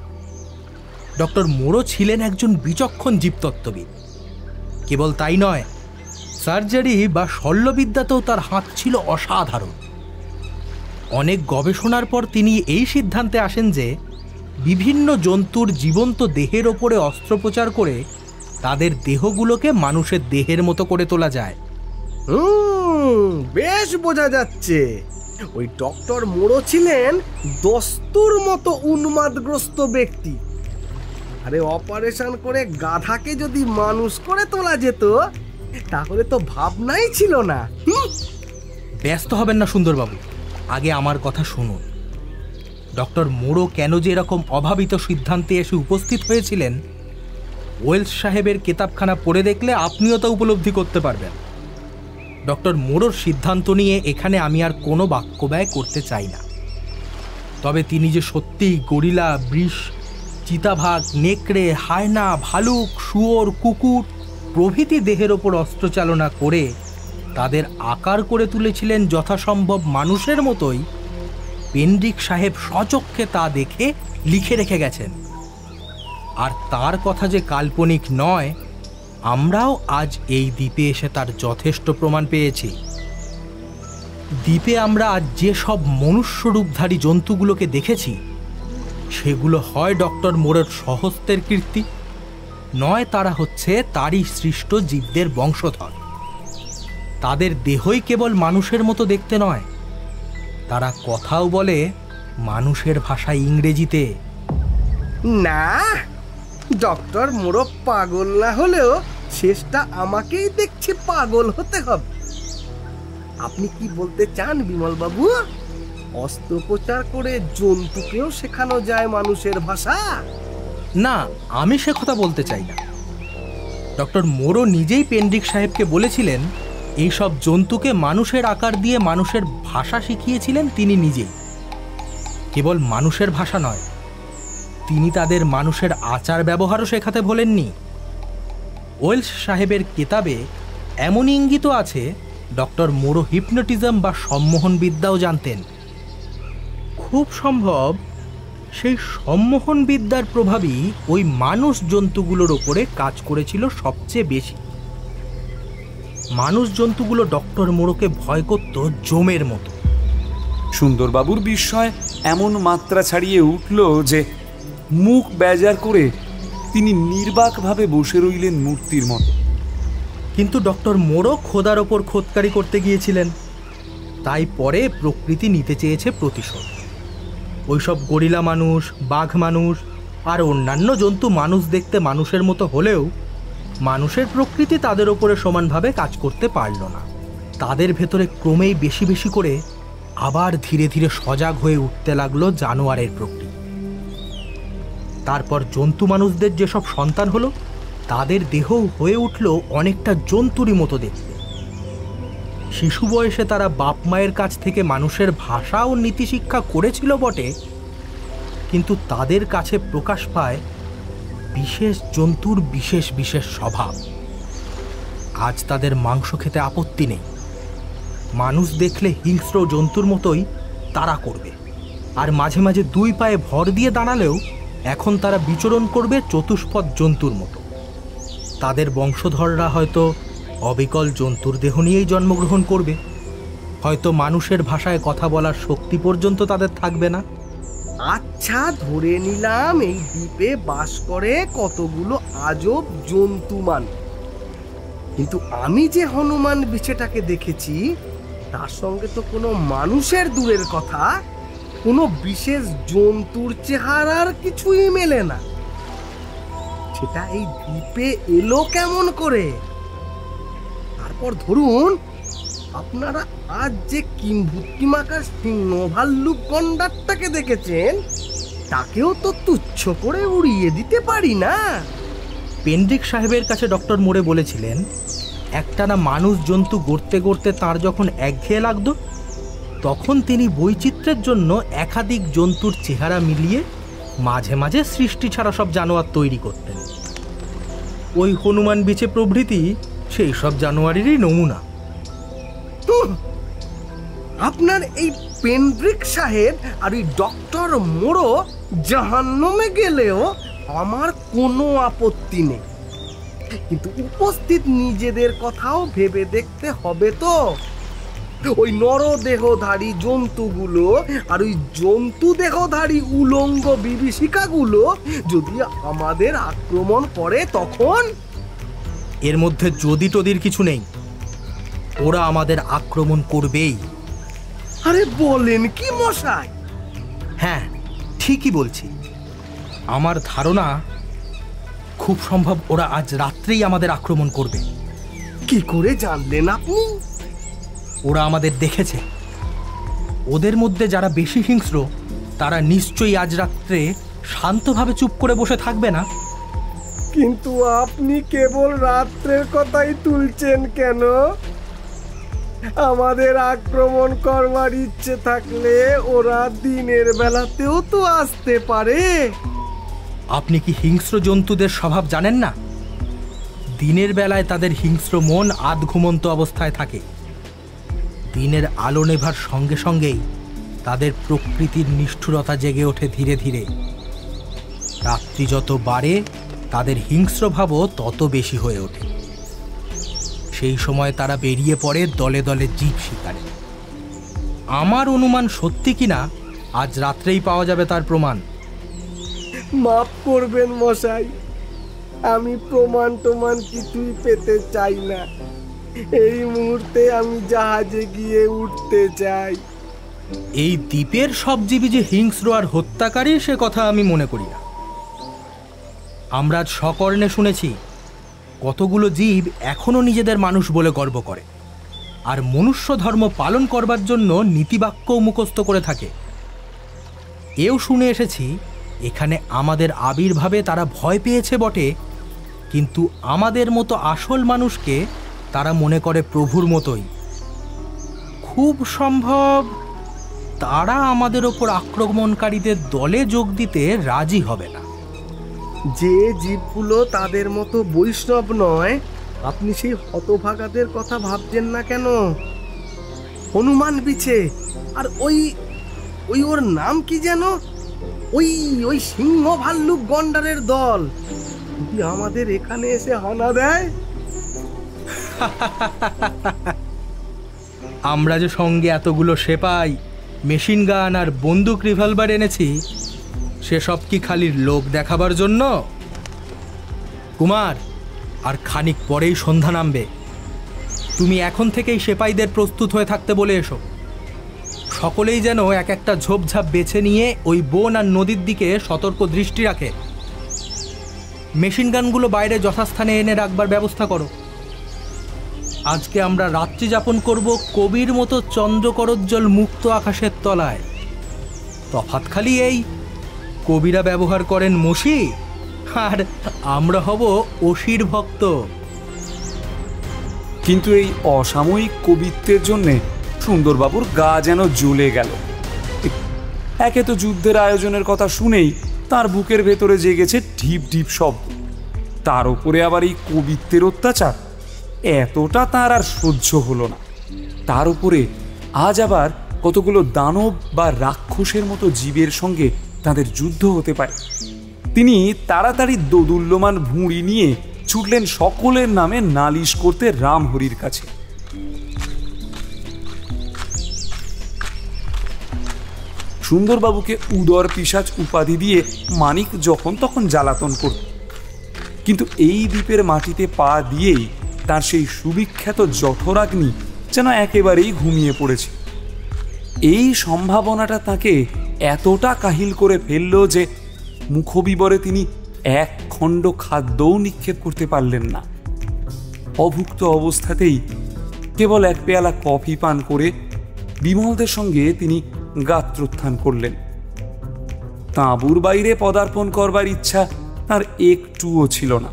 ডক্টর মোরো ছিলেন একজন বিচক্ষণ জীবতত্ত্ববিদ। কেবল তাই নয়, সার্জারি বা শল্যবিদ্যাতেও তার হাত ছিল অসাধারণ। অনেক গবেষণার পর তিনি এই সিদ্ধান্তে আসেন যে বিভিন্ন জন্তুর জীবন্ত দেহের ওপরে অস্ত্রোপচার করে তাদের দেহগুলোকে মানুষের দেহের মতো করে তোলা যায়। বেশ বোঝা যাচ্ছে ওই ডক্টর মোরো ছিলেন দস্তুর মতো উন্মাদগ্রস্ত ব্যক্তি। আরে অপারেশন করে গাধাকে যদি মানুষ করে তোলা যেত তাহলে তো ভাবনাই ছিল না। ব্যস্ত হবেন না সুন্দরবাবু, আগে আমার কথা শুনুন। ডক্টর মোড়ো কেন যে এরকম অভাবিত সিদ্ধান্তে এসে উপস্থিত হয়েছিলেন, ওয়েলস সাহেবের কেতাবখানা পড়ে দেখলে আপনিও তা উপলব্ধি করতে পারবেন। ডক্টর মোড়োর সিদ্ধান্ত নিয়ে এখানে আমি আর কোনো বাক্য ব্যয় করতে চাই না। তবে তিনি যে সত্যিই গরিলা, বৃষ, চিতাভাগ, নেকড়ে, হায়না, ভালুক, শুয়োর, কুকুর প্রভৃতি দেহের ওপর অস্ত্রচালনা করে তাদের আকার করে তুলেছিলেন যথাসম্ভব মানুষের মতোই, পেন্ড্রিক সাহেব স্বচক্ষে তা দেখে লিখে রেখে গেছেন। আর তার কথা যে কাল্পনিক নয়, আমরাও আজ এই দ্বীপে এসে তার যথেষ্ট প্রমাণ পেয়েছি। দ্বীপে আমরা আজ যে সব মনুষ্যরূপধারী জন্তুগুলোকে দেখেছি, সেগুলো হয় ডক্টর মোড়ের স্বহস্তের কীর্তি, নয় তারা হচ্ছে তারই সৃষ্ট জীবদের বংশধর। তাদের দেহই কেবল মানুষের মতো দেখতে নয়, তারা কথাও বলে মানুষের ভাষায়, ইংরেজিতে। না, ডক্টর মোড়ো পাগল না হলেও শেষটা আমাকেই দেখছি পাগল হতে হবে। আপনি কি বলতে চান বিমল বাবু, অস্ত্রোপচার করে জন্তুকেও শেখানো যায় মানুষের ভাষা? না, আমি সে কথা বলতে চাই না। ডক্টর মোড়ো নিজেই পেন্ড্রিক সাহেবকে বলেছিলেন এইসব জন্তুকে মানুষের আকার দিয়ে মানুষের ভাষা শিখিয়েছিলেন তিনি নিজেই। কেবল মানুষের ভাষা নয়, তিনি তাদের মানুষের আচার ব্যবহারও শেখাতে ভোলেননি। ওয়েলস সাহেবের কেতাবে এমন ইঙ্গিত আছে ডক্টর মোড়ো হিপনোটিজম বা সম্মোহন বিদ্যাও জানতেন। খুব সম্ভব সেই সম্মোহন বিদ্যার প্রভাবই ওই মানুষ জন্তুগুলোর ওপরে কাজ করেছিল সবচেয়ে বেশি। মানুষ জন্তুগুলো ডক্টর মোড়োকে ভয় করত জমের মতো। সুন্দরবাবুর বিস্ময় এমন মাত্রা ছাড়িয়ে উঠল যে মুখ বেজার করে তিনি নির্বাকভাবে বসে রইলেন মূর্তির মতো। কিন্তু ডক্টর মোড়ো খোদার ওপর খোদকারি করতে গিয়েছিলেন, তাই পরে প্রকৃতি নিতে চেয়েছে প্রতিশোধ। ওইসব গরিলা মানুষ, বাঘ মানুষ আর অন্যান্য জন্তু মানুষ দেখতে মানুষের মতো হলেও মানুষের প্রকৃতি তাদের ওপরে সমানভাবে কাজ করতে পারল না। তাদের ভেতরে ক্রমেই বেশি বেশি করে আবার ধীরে ধীরে সজাগ হয়ে উঠতে লাগলো জানোয়ারের প্রকৃতি। তারপর জন্তু মানুষদের যেসব সন্তান হলো, তাদের দেহও হয়ে উঠল অনেকটা জন্তুরই মতো দেখতে। শিশু বয়সে তারা বাপ মায়ের কাছ থেকে মানুষের ভাষা ও নীতিশিক্ষা করেছিল বটে, কিন্তু তাদের কাছে প্রকাশ পায় বিশেষ জন্তুর বিশেষ বিশেষ স্বভাব। আজ তাদের মাংস খেতে আপত্তি নেই, মানুষ দেখলে হিংস্র জন্তুর মতোই তারা করবে। আর মাঝে মাঝে দুই পায়ে ভর দিয়ে দাঁড়ালেও এখন তারা বিচরণ করবে চতুষ্পদ জন্তুর মতো। তাদের বংশধররা হয়তো অবিকল জন্তুর দেহ নিয়েই জন্মগ্রহণ করবে, হয়তো মানুষের ভাষায় কথা বলার শক্তি পর্যন্ত তাদের থাকবে না। আচ্ছা, ধরে নিলাম এই দ্বীপে বাস করে কতগুলো আজব জন্তু মানুষ, কিন্তু আমি যে হনুমান বিছেটাকে দেখেছি তার সঙ্গে তো কোনো মানুষের দূরের কথা, কোনো বিশেষ জন্তুর চেহারার কিছুই মেলে না। সেটা এই দ্বীপে এলো কেমন করে? তারপর ধরুন আপনারা আজ যে কিম্ভূতিমাকার সিংহ ভাল্লুক গন্ডারটাকে দেখেছেন, তাকেও তো তুচ্ছ করে উড়িয়ে দিতে পারি না। পেন্ড্রিক সাহেবের কাছে ডক্টর মোড়ে বলেছিলেন একটানা মানুষ জন্তু গড়তে গড়তে তাঁর যখন একঘেয়ে লাগতো, তখন তিনি বৈচিত্র্যের জন্য একাধিক জন্তুর চেহারা মিলিয়ে মাঝে মাঝে সৃষ্টি ছাড়া সব জানোয়ার তৈরি করতেন। ওই হনুমান বিছে প্রভৃতি সেই সব জানোয়ারেরই নমুনা। আপনার এই পেন্ড্রিক সাহেব আর ওই ডক্টর মোড়ো জাহান্নামে গেলেও আমার কোনো আপত্তি নেই, কিন্তু উপস্থিত নিজেদের কথাও ভেবে দেখতে হবে তো। ওই নরদেহধারী জন্তুগুলো আর ওই জন্তু দেহধারী উলঙ্গ বিভীষিকাগুলো যদি আমাদের আক্রমণ করে তখন? এর মধ্যে যদি টদির কিছু নেই, ওরা আমাদের আক্রমণ করবেই। আরে বলেন কি মশাই? হ্যাঁ, ঠিকই বলছি। আমার ধারণা খুব সম্ভব ওরা আজ রাত্রেই আমাদের আক্রমণ করবে। কি করে জানলেন আপনি? ওরা আমাদের দেখেছে। ওদের মধ্যে যারা বেশি হিংস্র তারা নিশ্চয়ই আজ রাত্রে শান্তভাবে চুপ করে বসে থাকবে না। কিন্তু আপনি কেবল রাত্রের কথাই তুলছেন কেন? আমাদের আক্রমণ করবার ইচ্ছে থাকলে ওরা দিনের বেলাতেও তো আসতে পারে। আপনি কি হিংস্র জন্তুদের স্বভাব জানেন না? দিনের বেলায় তাদের হিংস্র মন আধ ঘুমন্ত অবস্থায় থাকে। দিনের আলো নেভার সঙ্গে সঙ্গেই তাদের প্রকৃতির নিষ্ঠুরতা জেগে ওঠে ধীরে ধীরে। রাত্রি যত বাড়ে তাদের হিংস্রভাবও তত বেশি হয়ে ওঠে। সেই সময় তারা বেরিয়ে পড়ে দলে দলে জীব শিকারে। আমার অনুমান সত্যি কিনা আজ রাত্রেই পাওয়া যাবে তার প্রমাণ। মাফ করবেন মশাই, আমি প্রমাণ কিছুই পেতে চাই না। এই মুহূর্তে আমি জাহাজে গিয়ে উঠতে চাই। এই দ্বীপের সব জীবই যে হিংস্র আর হত্যাকারী সে কথা আমি মনে করি না। আমরা সকর্ণে শুনেছি কতগুলো জীব এখনো নিজেদের মানুষ বলে গর্ব করে আর মনুষ্য ধর্ম পালন করবার জন্য নীতিবাক্যও মুখস্থ করে থাকে। এও শুনে এসেছি এখানে আমাদের আবির্ভাবে তারা ভয় পেয়েছে বটে, কিন্তু আমাদের মতো আসল মানুষকে তারা মনে করে প্রভুর মতোই। খুব সম্ভব তারা আমাদের ওপর আক্রমণকারীদের দলে যোগ দিতে রাজি হবে না। যে জীবগুলো তাদের মতো বৈষ্ণব নয়, আপনি সেই হতভাগাদের কথা ভাবছেন না কেন? হনুমান বিছে আর ওই ওর নাম কি যেন, ওই সিংহ ভাল্লুক গন্ডারের দল যদি আমাদের এখানে এসে হানা দেয়। আমরা যে সঙ্গে এতগুলো সেপাই, মেশিন গান আর বন্দুক রিভলভার এনেছি, সেসব কি খালি লোক দেখাবার জন্য? কুমার, আর খানিক পরেই সন্ধ্যা নামবে। তুমি এখন থেকেই সেপাইদের প্রস্তুত হয়ে থাকতে বলে এসো। সকলেই যেন এক একটা ঝোপঝাপ বেছে নিয়ে ওই বন আর নদীর দিকে সতর্ক দৃষ্টি রাখে। মেশিন গানগুলো বাইরে যথাস্থানে এনে রাখবার ব্যবস্থা করো। আজকে আমরা রাত্রি যাপন করব কবির মতো চন্দ্রকরোজ্জ্বল মুক্ত আকাশের তলায়। তফাৎ খালি এই, কবিরা ব্যবহার করেন মসি আর আমরা হব অসির ভক্ত। কিন্তু এই অসাময়িক কবিত্বের জন্যে সুন্দরবাবুর গা যেন জ্বলে গেল। একে তো যুদ্ধের আয়োজনের কথা শুনেই তার বুকের ভেতরে জেগেছে ঢিপ ঢিপ শব্দ, তার উপরে আবার এই কবিত্বের অত্যাচার। এতটা তার আর সহ্য হলো না। তার উপরে আজ আবার কতগুলো দানব বা রাক্ষসের মতো জীবের সঙ্গে তাদের যুদ্ধ হতে পারে। তিনি তাড়াতাড়ি দোদুল্যমান ভুঁড়ি নিয়ে ছুটলেন সকলের নামে নালিশ করতে রামহরির কাছে। সুন্দরবাবুকে উদর পিশাচ উপাধি দিয়ে মানিক যখন তখন জ্বালাতন করত, কিন্তু এই দ্বীপের মাটিতে পা দিয়েই তার সেই সুবিখ্যাত জঠরাগ্নি যেন একেবারেই ঘুমিয়ে পড়েছে। এই সম্ভাবনাটা তাকে এতটা কাহিল করে ফেলল যে মুখবিবরে তিনি এক খণ্ড খাদ্যও নিক্ষেপ করতে পারলেন না। অভুক্ত অবস্থাতেই কেবল এক পেয়ালা কফি পান করে বিমলদের সঙ্গে তিনি গাত্রোত্থান করলেন। তাঁবুর বাইরে পদার্পণ করবার ইচ্ছা তার একটুও ছিল না।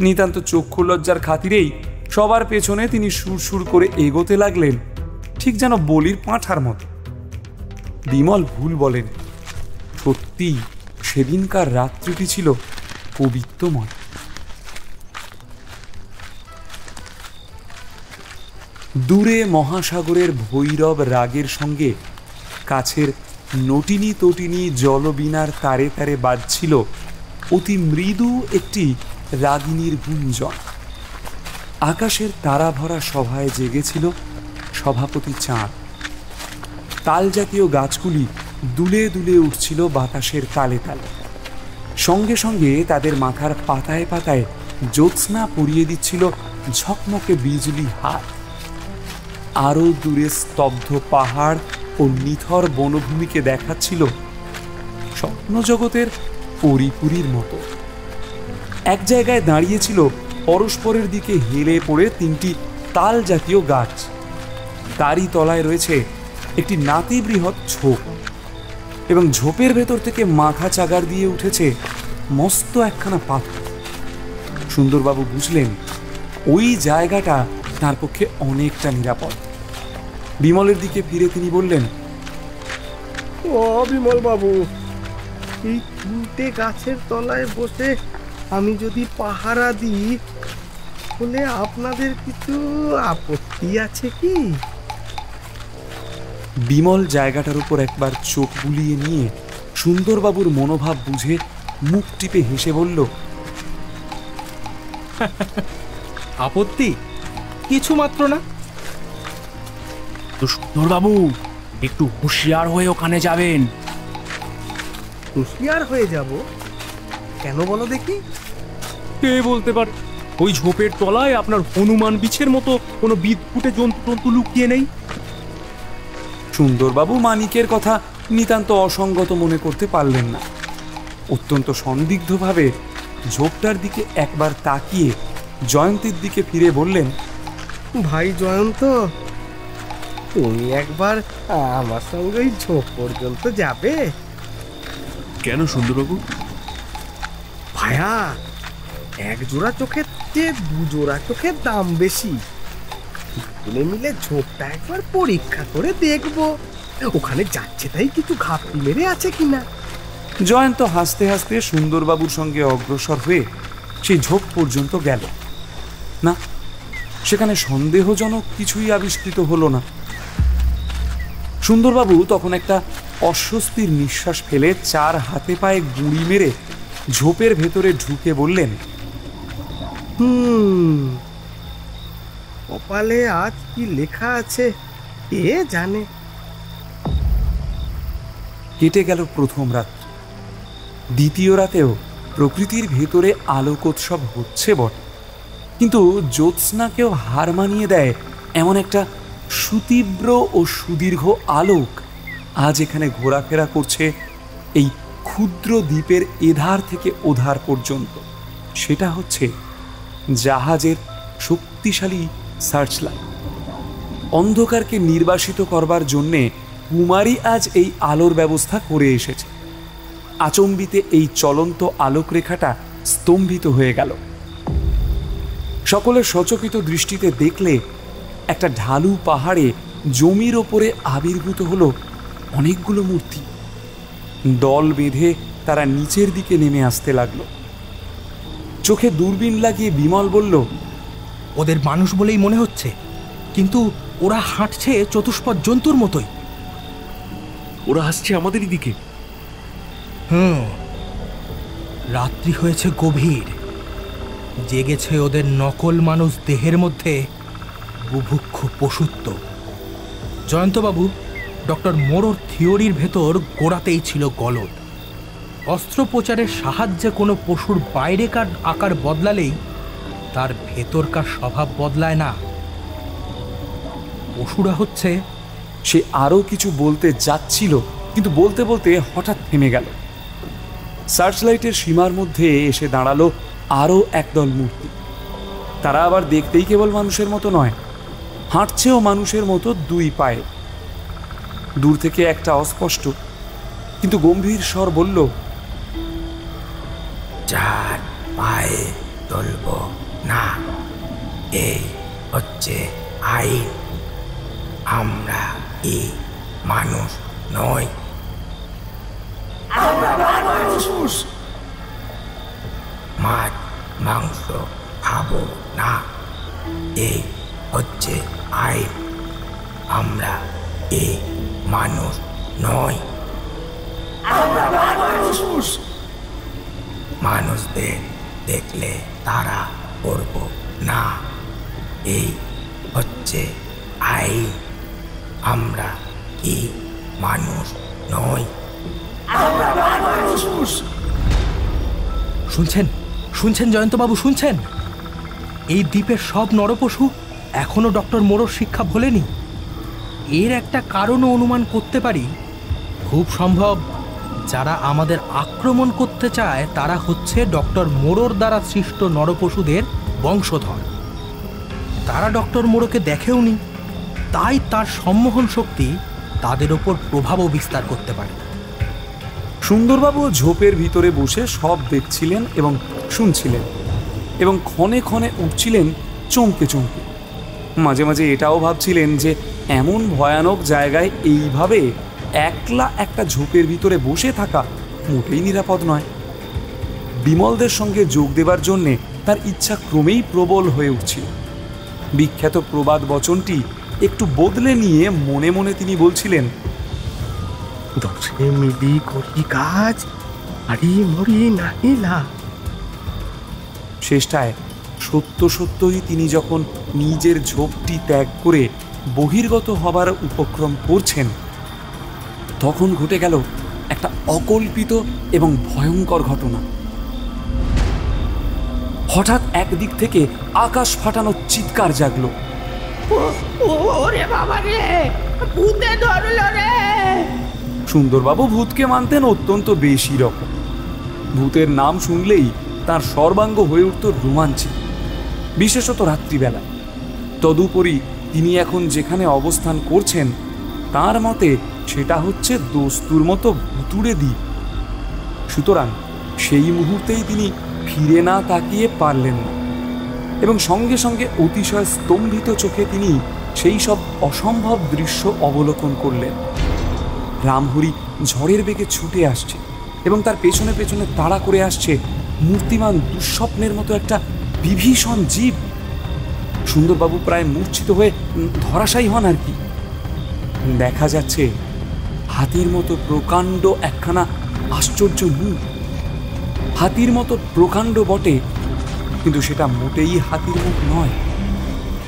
নিতান্ত চক্ষু লজ্জার খাতিরেই সবার পেছনে তিনি সুরসুর করে এগোতে লাগলেন, ঠিক যেন বলির পাঁঠার মতো। বিমল ভুল বলেন, সত্যি সেদিনকার রাত্রিটি ছিল পবিত্রময়। দূরে মহাসাগরের ভৈরব রাগের সঙ্গে কাছের নটিনী তটিনী জলবীণার তারে তারে বাজছিল অতি মৃদু একটি রাগিনীর গুঞ্জন। আকাশের তারা ভরা সভায় জেগেছিল সভাপতি চাঁদ। তাল জাতীয় গাছগুলি দুলে দুলে উঠছিল বাতাসের তালে তালে। সঙ্গে সঙ্গে তাদের মাথার পাতায় পাতায় জ্যোৎস্না পরিয়ে দিচ্ছিল ঝকমকে বিজলি হাত। আরো দূরে স্তব্ধ পাহাড় ও নিথর বনভূমিকে দেখাচ্ছিল স্বপ্ন জগতের পরিপুরীর মতো। এক জায়গায় দাঁড়িয়েছিল পরস্পরের দিকে হেলে পড়ে তিনটি তাল জাতীয় গাছ। তারই তলায় রয়েছে একটি নাতিবৃহৎ ঝোপ, এবং ঝোপের ভেতর থেকে মাথা চাগার দিয়ে উঠেছে মস্ত একখানা পাথর। সুন্দরবাবু বুঝলেন ওই জায়গাটা তার পক্ষে অনেকটা নিরাপদ। বিমলের দিকে ফিরে তিনি বললেন, ও বিমল বাবু, এই তিনটে গাছের তলায় বসে আমি যদি পাহারা দিই, বলে আপনাদের কিছু আপত্তি আছে কি? বিমল জায়গাটার উপর একবার চোখ বুলিয়ে নিয়ে সুন্দরবাবুর মনোভাব বুঝে মুখ টিপে হেসে বলল, আপত্তি কিছু মাত্র না। তো সুন্দরবাবু, একটু হুঁশিয়ার হয়ে ওখানে যাবেন। হুঁশিয়ার হয়ে যাব কেন বলো দেখি? কে বলতে পারে, ওই ঝোপের তলায় আপনার হনুমান বিছের মতো কোনো বিদঘুটে জন্তু লুকিয়ে নেই? সুন্দরবাবু মানিকের কথা নিতান্ত অসঙ্গত মনে করতে পারলেন না। অত্যন্ত সন্দিগ্ধভাবে ঝোপটার দিকে একবার তাকিয়ে জয়ন্তীর দিকে ফিরে বললেন, ভাই জয়ন্ত, তুমি একবার আমার সঙ্গে ওই ঝোপ পর্যন্ত যাবে? কেন সুন্দরবাবু? ভায়া, এক জোড়া চোখের চেয়ে দু জোড়া চোখের দাম বেশি। দুজনে মিলে ঝোপটা একবার পরীক্ষা করে দেখবো ওখানে যাচ্ছে তাই কিছু ঘাপটি মেরে আছে কিনা। জয়ন্ত হাসতে হাসতে সুন্দরবাবুর সঙ্গে অগ্রসর হয়ে সেই ঝোপ পর্যন্ত গেল। না, সেখানে সন্দেহজনক কিছুই আবিষ্কৃত হলো না। সুন্দরবাবু তখন একটা অস্বস্তির নিঃশ্বাস ফেলে চার হাতে পায়ে গুঁড়ি মেরে ঝোপের ভেতরে ঢুকে বললেন, কপালে আজ কি লেখা আছে কে জানে। কেটে গেল প্রথম রাত। দ্বিতীয় রাতেও প্রকৃতির ভেতরে আলোকোৎসব হচ্ছে বটে, কিন্তু জ্যোৎস্নাকেও হার মানিয়ে দেয় এমন একটা সুতীব্র ও সুদীর্ঘ আলোক আজ এখানে ঘোরাফেরা করছে এই ক্ষুদ্র দ্বীপের এধার থেকে ওধার পর্যন্ত। সেটা হচ্ছে জাহাজের শক্তিশালী সার্চলাইট। অন্ধকারকে নির্বাসিত করবার জন্যে কুমারী আজ এই আলোর ব্যবস্থা করে এসেছে। আচম্বিতে এই চলন্ত আলোকরেখাটা স্তম্ভিত হয়ে গেল। সকলের সচকিত দৃষ্টিতে দেখলে একটা ঢালু পাহাড়ে জমির ওপরে আবির্ভূত হলো অনেকগুলো মূর্তি। দল বেঁধে তারা নিচের দিকে নেমে আসতে লাগলো। চোখে দূরবীন লাগিয়ে বিমল বলল, ওদের মানুষ বলেই মনে হচ্ছে, কিন্তু ওরা হাঁটছে চতুষ্পদ জন্তুর মতোই। ওরা আসছে আমাদেরই দিকে। রাত্রি হয়েছে গভীর, জেগেছে ওদের নকল মানুষ দেহের মধ্যে বুভুক্ষ পশুত্ব। জয়ন্তবাবু, ডক্টর মোরোর থিওরির ভেতর গোড়াতেই ছিল গলদ। অস্ত্রোপচারের সাহায্যে কোনো পশুর বাইরেকার আকার বদলালেই তার ভেতরকার স্বভাব বদলায় না। পশুরা হচ্ছে। সে আরও কিছু বলতে যাচ্ছিল, কিন্তু বলতে বলতে হঠাৎ থেমে গেল। সার্চলাইটের সীমার মধ্যে এসে দাঁড়ালো আরও একদল মূর্তি। তারা আবার দেখতেই কেবল মানুষের মতো নয়, হাঁটছেও মানুষের মতো দুই পায়ে। দূর থেকে একটা অস্পষ্ট কিন্তু গম্ভীর স্বর বলল, চার পায়ে চলব না, এই হচ্ছে আইন। আমরা কি মানুষ নই? মাছ মাংস খাবো না, এই হচ্ছে আইন। আমরা কি মানুষ নই? মানুষদের দেখলে তারা করব না, এই হচ্ছে আইন। আমরা কি মানুষ নই? শুনছেন শুনছেন জয়ন্তবাবু, শুনছেন? এই দ্বীপের সব নরপশু এখনো ডক্টর মোরোর শিক্ষা ভোলেনি। এর একটা কারণও অনুমান করতে পারি। খুব সম্ভব যারা আমাদের আক্রমণ করতে চায় তারা হচ্ছে ডক্টর মোরোর দ্বারা সৃষ্ট নরপশুদের বংশধর। তারা ডক্টর মোরোকে দেখেওনি, তাই তার সম্মোহন শক্তি তাদের ওপর প্রভাবও বিস্তার করতে পারে। সুন্দরবাবু ঝোপের ভিতরে বসে সব দেখছিলেন এবং শুনছিলেন, এবং ক্ষণে ক্ষণে উঠছিলেন চমকে চমকে। মাঝে মাঝে এটাও ভাবছিলেন যে এমন ভয়ানক জায়গায় এইভাবে একলা একটা ঝোপের ভিতরে বসে থাকা মোটেই নিরাপদ নয়। বিমলদের সঙ্গে যোগ দেবার জন্যে তার ইচ্ছা ক্রমেই প্রবল হয়ে উঠছিল। বিখ্যাত প্রবাদ বচনটি একটু বদলে নিয়ে মনে মনে তিনি বলছিলেন, দশে মিলি করি কাজ, আরি মরি নাহিলা। শেষটায় সত্য সত্যই তিনি যখন নিজের ঝোপটি ত্যাগ করে বহির্গত হবার উপক্রম করছেন, তখন ঘটে গেল একটা অকল্পিত এবং ভয়ঙ্কর ঘটনা। হঠাৎ একদিক থেকে আকাশ ফাটানো চিৎকার জাগলো। ওরে বাবা রে, ভূতে ধরলো রে! সুন্দরবাবু ভূতকে মানতেন অত্যন্ত বেশি রকম। ভূতের নাম শুনলেই তার সর্বাঙ্গ হয়ে উঠত রোমাঞ্চিত, বিশেষত রাত্রিবেলা। তদুপরি তিনি এখন যেখানে অবস্থান করছেন তার মতে সেটা হচ্ছে দস্তুর মতো ভুতুড়ে দ্বীপ। সুতরাং সেই মুহূর্তেই তিনি ফিরে না তাকিয়ে পারলেন না, এবং সঙ্গে সঙ্গে অতিশয় স্তম্ভিত চোখে তিনি সেই সব অসম্ভব দৃশ্য অবলোকন করলেন। রামহরি ঝড়ের বেগে ছুটে আসছে এবং তার পেছনে পেছনে তাড়া করে আসছে মূর্তিমান দুঃস্বপ্নের মতো একটা বিভীষণ জীব। সুন্দরবাবু প্রায় মূর্ছিত হয়ে ধরাশায়ী হন আর কি। দেখা যাচ্ছে হাতির মতো প্রকাণ্ড একখানা আশ্চর্য মুখ। হাতির মতো প্রকাণ্ড বটে, কিন্তু সেটা মোটেই হাতির মুখ নয়।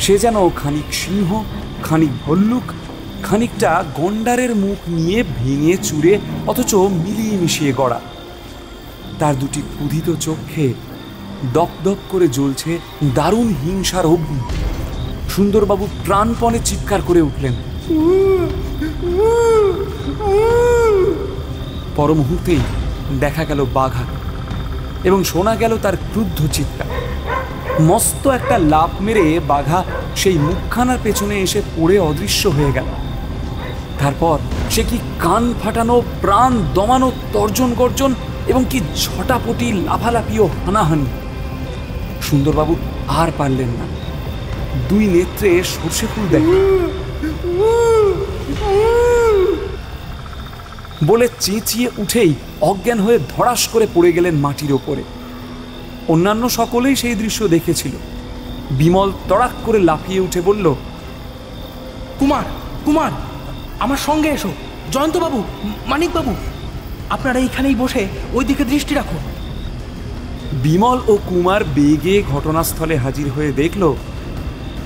সে যেন খানিক সিংহ, খানিক ভল্লুক, খানিকটা গন্ডারের মুখ নিয়ে ভেঙে চুরে অথচ মিলিয়ে মিশিয়ে গড়া। তার দুটি ক্ষুধিত চোখে দপদপ করে জ্বলছে দারুণ হিংসার অগ্নি। সুন্দরবাবু প্রাণপণে চিৎকার করে উঠলেন। পর মুহূর্তেই দেখা গেল বাঘা, এবং শোনা গেল তার ক্রুদ্ধ চিৎকার। মস্ত একটা লাফ মেরে বাঘা সেই মুখখানার পেছনে এসে পড়ে অদৃশ্য হয়ে গেল। তারপর সে কি কান ফাটানো, প্রাণ দমানো তর্জন গর্জন, এবং কি ঝটাপটি লাফালাফি ও হানাহানি। সুন্দরবাবু আর পারলেন না, দুই নেত্রে সর্ষে ফুল দেখে বলে চেঁচিয়ে উঠেই অজ্ঞান হয়ে ধড়াস করে পড়ে গেলেন মাটির ওপরে। অন্যান্য সকলেই সেই দৃশ্য দেখেছিল। বিমল তড়াক করে লাফিয়ে উঠে বলল, কুমার, কুমার, আমার সঙ্গে এসো। জয়ন্তবাবু, মানিকবাবু, আপনারা এইখানেই বসে ওই দিকে দৃষ্টি রাখুন। বিমল ও কুমার বেগে ঘটনাস্থলে হাজির হয়ে দেখল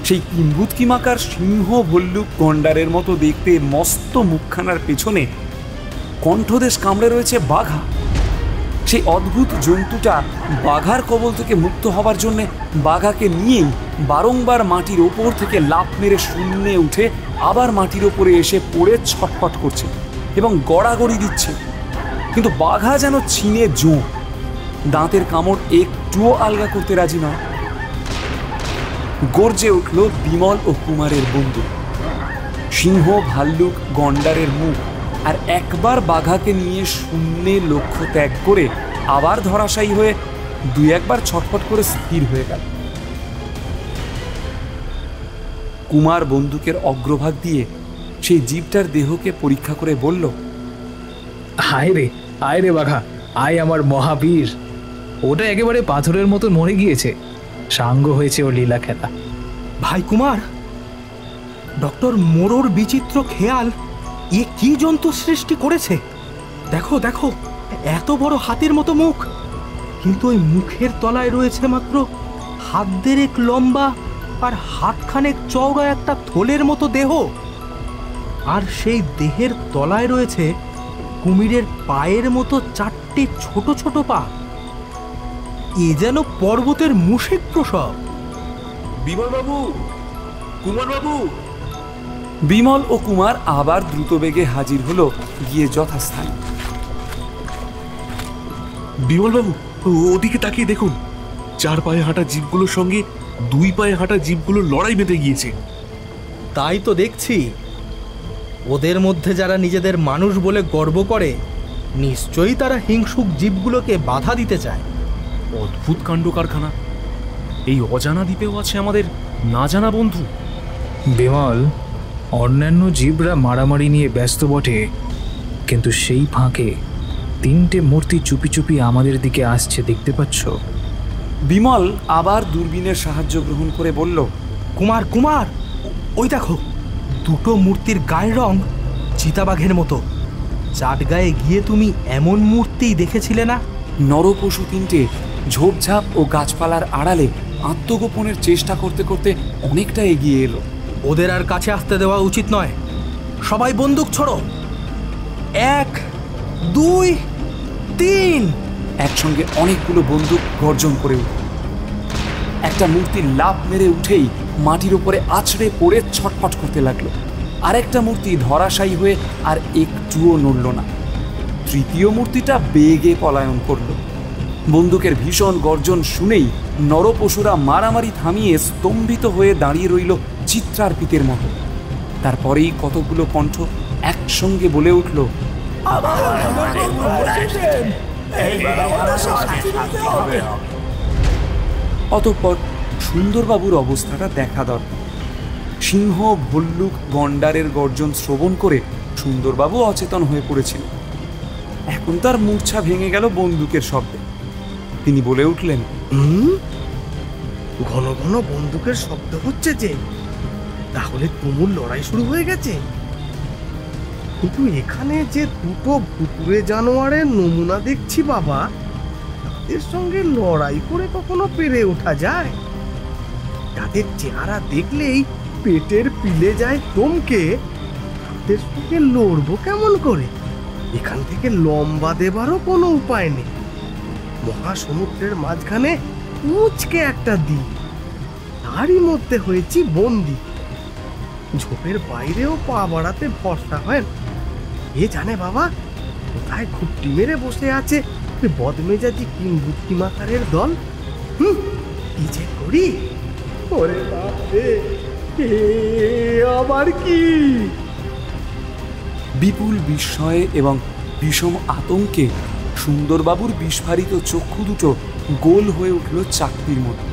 সেই কিম্ভূতকিমাকার সিংহ ভল্লুক গন্ডারের মতো দেখতে মস্ত মুখখানার পেছনে কণ্ঠদেশ কামড়ে রয়েছে বাঘা। সেই অদ্ভুত জন্তুটা বাঘার কবল থেকে মুক্ত হবার জন্য বাঘাকে নিয়েই বারংবার মাটির ওপর থেকে লাফ মেরে শূন্যে উঠে আবার মাটির ওপরে এসে পড়ে ছটফট করছে এবং গড়াগড়ি দিচ্ছে। কিন্তু বাঘা যেন ছিনে জোঁ, দাঁতের কামড় একটুও আলগা করতে রাজি নয়। গর্জে উঠল বিমল ও কুমারের বন্ধু। সিংহ, ভাল্লুক, গন্ডারের মুখ আর একবার বাঘাকে নিয়ে শূন্যে লক্ষ্য ত্যাগ করে আবার ধরাশায়ী হয়ে দুই একবার ছটফট করে স্থির হয়ে গেল। কুমার বন্দুকের অগ্রভাগ দিয়ে সেই জীবটার দেহকে পরীক্ষা করে বলল, আয় রে বাঘা, আয় আমার মহাবীর। ওটা একেবারে পাথরের মতো মরে গিয়েছে, সাঙ্গ হয়েছে ওর লীলা খেলা। ভাই কুমার, ডক্টর মোরোর বিচিত্র খেয়াল এ কি জন্তু সৃষ্টি করেছে। দেখো দেখো, এত বড় হাতির মতো মুখ, কিন্তু ওই মুখের তলায় রয়েছে মাত্র হাত দেড়েক লম্বা আর হাতখানেক চওড়া একটা থলের মতো দেহ, আর সেই দেহের তলায় রয়েছে কুমিরের পায়ের মতো চারটি ছোট ছোট পা। এ যেন পর্বতের মুশিক প্রসব। বিমলবাবু, কুমারবাবু! বিমল ও কুমার আবার দ্রুত বেগে হাজির হলো গিয়ে যথাস্থানে। বিমলবাবু, ওদিকে তাকিয়ে দেখুন, 4 পায়ে হাঁটা জীবগুলোর সঙ্গে 2 পায়ে হাঁটা জীবগুলোর লড়াই বেঁধে গিয়েছে। তাই তো দেখছি। ওদের মধ্যে যারা নিজেদের মানুষ বলে গর্ব করে, নিশ্চয়ই তারা হিংসুক জীবগুলোকে বাধা দিতে চায়। অদ্ভুত কাণ্ড কারখানা। এই অজানা দ্বীপেও আছে আমাদের না জানা বন্ধু। বিমল, অন্যান্য জীবরা মারামারি নিয়ে ব্যস্ত বটে, কিন্তু সেই ফাঁকে 3টে মূর্তি চুপি চুপি আমাদের দিকে আসছে, দেখতে পাচ্ছ? বিমল আবার দূরবীনের সাহায্য গ্রহণ করে বলল, কুমার কুমার, ওই দেখো, দুটো মূর্তির গায়ের রং চিতাবাঘের মতো। চাটগাঁয়ে গিয়ে তুমি এমন মূর্তি দেখেছিলে না? নরপশু 3টে ঝোপঝাপ ও গাছপালার আড়ালে আত্মগোপনের চেষ্টা করতে করতে অনেকটা এগিয়ে এলো। ওদের আর কাছে আসতে দেওয়া উচিত নয়। সবাই বন্দুক ছোড়ো। 1, 2, 3। একসঙ্গে অনেকগুলো বন্দুক গর্জন করে উঠল। একটা মূর্তি লাফ মেরে উঠেই মাটির উপরে আছড়ে পড়ে ছটফট করতে লাগলো। আরেকটা মূর্তি ধরাশায়ী হয়ে আর একটুও নড়ল না। তৃতীয় মূর্তিটা বেগে পলায়ন করল। বন্দুকের ভীষণ গর্জন শুনেই নরপশুরা মারামারি থামিয়ে স্তম্ভিত হয়ে দাঁড়িয়ে রইল চিত্রার্পিতের মতো। তারপরেই কতগুলো কণ্ঠ একসঙ্গে বলে উঠল, অতঃপর সুন্দরবাবুর অবস্থাটা দেখা দরকার। সিংহ, ভল্লুক, গন্ডারের গর্জন শ্রবণ করে সুন্দরবাবু অচেতন হয়ে পড়েছিল। এখন তার মূর্ছা ভেঙে গেল বন্দুকের শব্দে। তিনি বলে উঠলেন, ঘন ঘন বন্দুকের শব্দ হচ্ছে যে, তাহলে তুমুল লড়াই শুরু হয়ে গেছে। কিন্তু এখানে যে দুটো ভুতুড়ে জানোয়ারের নমুনা দেখছি বাবা, তাদের সঙ্গে লড়াই করে কখনো পেরে ওঠা যায়? তাদের চেহারা দেখলেই পেটের পিলে যায় চমকে। তাদের সঙ্গে লড়বো কেমন করে? এখান থেকে লম্বা দেবারও কোনো উপায় নেই। মহাসমুদ্রের মাঝখানে উঁচকে একটা দ্বীপ, তারই মধ্যে হয়েছি বন্দি। ঝোপের বাইরেও পা বাড়াতে ভরসা হয় না। এ জানে বাবা, কোথায় খুঁটি মেরে বসে আছে বদমেজাজি কিংবুদ্ধি মাতারের দল। কি যে করি? ওরে বাপ রে, আবার কি? বিপুল বিস্ময়ে এবং বিষম আতঙ্কে সুন্দরবাবুর বিস্ফারিত চক্ষু দুটো গোল হয়ে উঠল চাকতির মতো।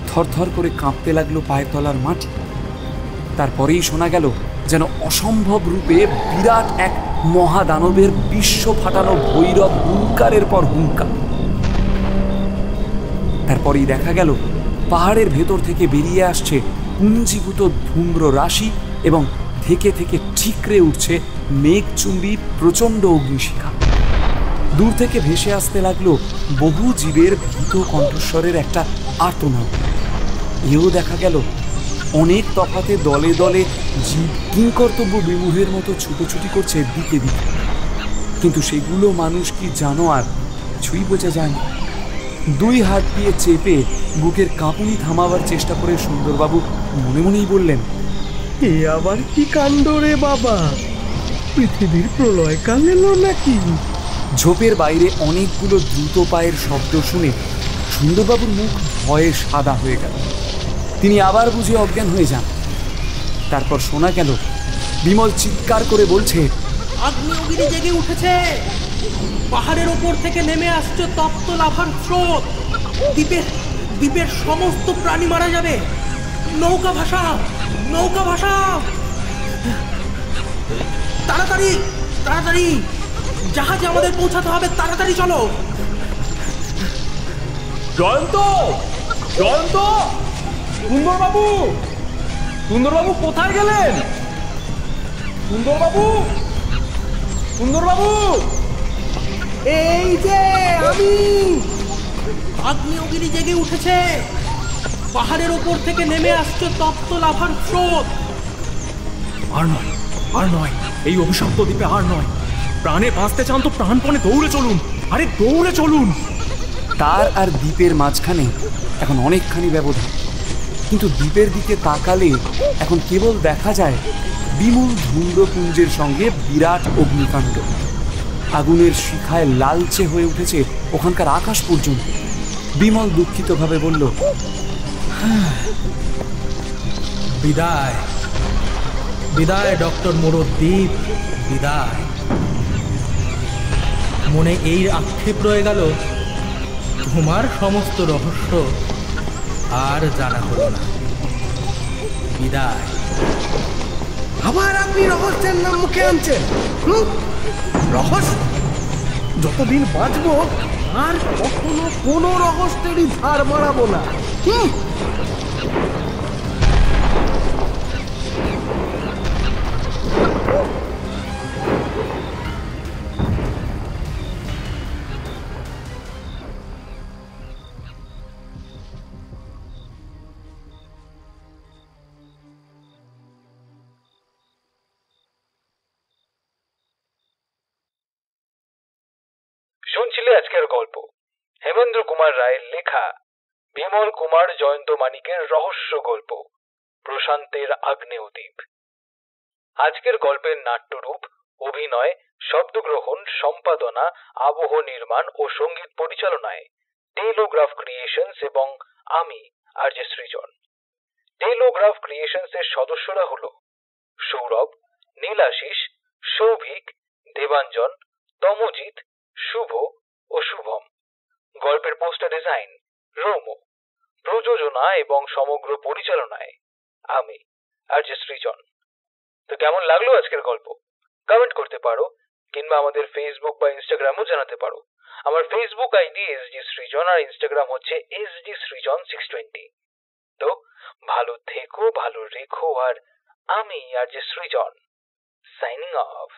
থরথর করে কাঁপতে লাগলো পায়ের তলার মাটি। তারপরেই শোনা গেল যেন অসম্ভব রূপে বিরাট এক মহাদানবের বিশ্ব ফাটানো ভৈরব হুঙ্কারের পর হুঙ্কার। তারপরেই দেখা গেল পাহাড়ের ভেতর থেকে বেরিয়ে আসছে পুঞ্জীভূত ধূম্র রাশি এবং থেকে থেকে ঠিকরে উঠছে মেঘচুম্বী প্রচণ্ড অগ্নিশিখা। দূর থেকে ভেসে আসতে লাগলো বহু জীবের ভীত কণ্ঠস্বরের একটা আর্তনাদ। এও দেখা গেল অনেক তফাতে দলে দলে জীব কিংকর্তব্য বিমূহের মতো ছুটোছুটি করছে দিকে দিকে, কিন্তু সেগুলো মানুষ কি জানোয়ার কিছুই বোঝা যায় না। 2 হাত দিয়ে চেপে বুকের কাঁপুনি থামাবার চেষ্টা করে সুন্দরবাবু মনে মনেই বললেন, এ আবার কি কাণ্ড রে বাবা? পৃথিবীর প্রলয়কাল এলো নাকি? ঝোপের বাইরে অনেকগুলো দ্রুত পায়ের শব্দ শুনে সুন্দরবাবুর মুখ ভয়ে সাদা হয়ে গেল। তিনি আবার বুঝে অজ্ঞান হয়ে যান। তারপর শোনা গেল বিমল চিৎকার করে বলছে, আগ্নেয়গিরি জেগে উঠেছে। পাহাড়ের ওপর থেকে নেমে আসছে তপ্ত লাভার স্রোত। দ্বীপের সমস্ত প্রাণী মারা যাবে। নৌকা ভাসা, নৌকা ভাসা! তাড়াতাড়ি তাড়াতাড়ি, জাহাজে আমাদের পৌঁছাতে হবে। তাড়াতাড়ি চলো। জয়ন্ত, জয়ন্ত, সুন্দরবাবু, সুন্দরবাবু কোথায় গেলেন? সুন্দরবাবু, সুন্দরবাবু! এই যে আমি। আগ্নেয়গিরি জেগে উঠেছে। পাহাড়ের ওপর থেকে নেমে আসছে তপ্ত লাভার স্রোত। আর নয়, আর নয়, এই অভিশপ্ত দ্বীপে আর নয়। প্রাণে বাঁচতে চান তো প্রাণপণে দৌড়ে চলুন। আরে দৌড়ে চলুন। তার আর দ্বীপের মাঝখানে এখন অনেকখানি ব্যবধান, কিন্তু দ্বীপের দিকে তাকালে এখন কেবল দেখা যায় বিমূল ধূম্রপুঞ্জের সঙ্গে বিরাট অগ্নিকাণ্ড। আগুনের শিখায় লালচে হয়ে উঠেছে ওখানকার আকাশ পর্যন্ত। বিমল দুঃখিতভাবে বলল, বিদায় বিদায় ডক্টর মুরদ্দীপ, বিদায়। মনে এই আক্ষেপ রয়ে গেল, তোমার সমস্ত রহস্য আর জানা হলো না। বিদায়। আবার আপনি রহস্যের নাম মুখে আনছেন? রহস্য? যতদিন বাঁচবো আর কখনো কোনো রহস্যেরই ধার বাড়াবো না। শুনছিলে আজকের গল্প হেমেন্দ্র কুমার রায়ের লেখা বিমল কুমার জয়ন্ত মানিকের রহস্য গল্প প্রশান্তের আগ্নেয়দ্বীপ। আজকের গল্পের নাট্যরূপ, অভিনয়, শব্দগ্রহণ, সম্পাদনা, আবহ নির্মাণ ও সঙ্গীত পরিচালনায় টেলোগ্রাফ ক্রিয়েশনস এবং আমি আরজে সৃজন। টেলোগ্রাফ ক্রিয়েশনস এর সদস্যরা হল সৌরভ, নীলাশিস, সৌভিক, দেবাঞ্জন, তমজিৎ, শুভ ও শুভম। গল্পের পোস্টার ডিজাইন রোমো। প্রযোজনা এবং সমগ্র পরিচালনায় আমি আরজে সৃজন। তো কেমন লাগলো আজকের গল্প? কমেন্ট করতে পারো, কিংবা আমাদের ফেসবুক বা ইনস্টাগ্রামও জানাতে পারো। আমার ফেসবুক আইডি এসজি সৃজন আর ইনস্টাগ্রাম হচ্ছে এসজি সৃজন 620। তো ভালো থেকো, ভালো রেখো, আর আমি আরজে সৃজন সাইনিং অফ।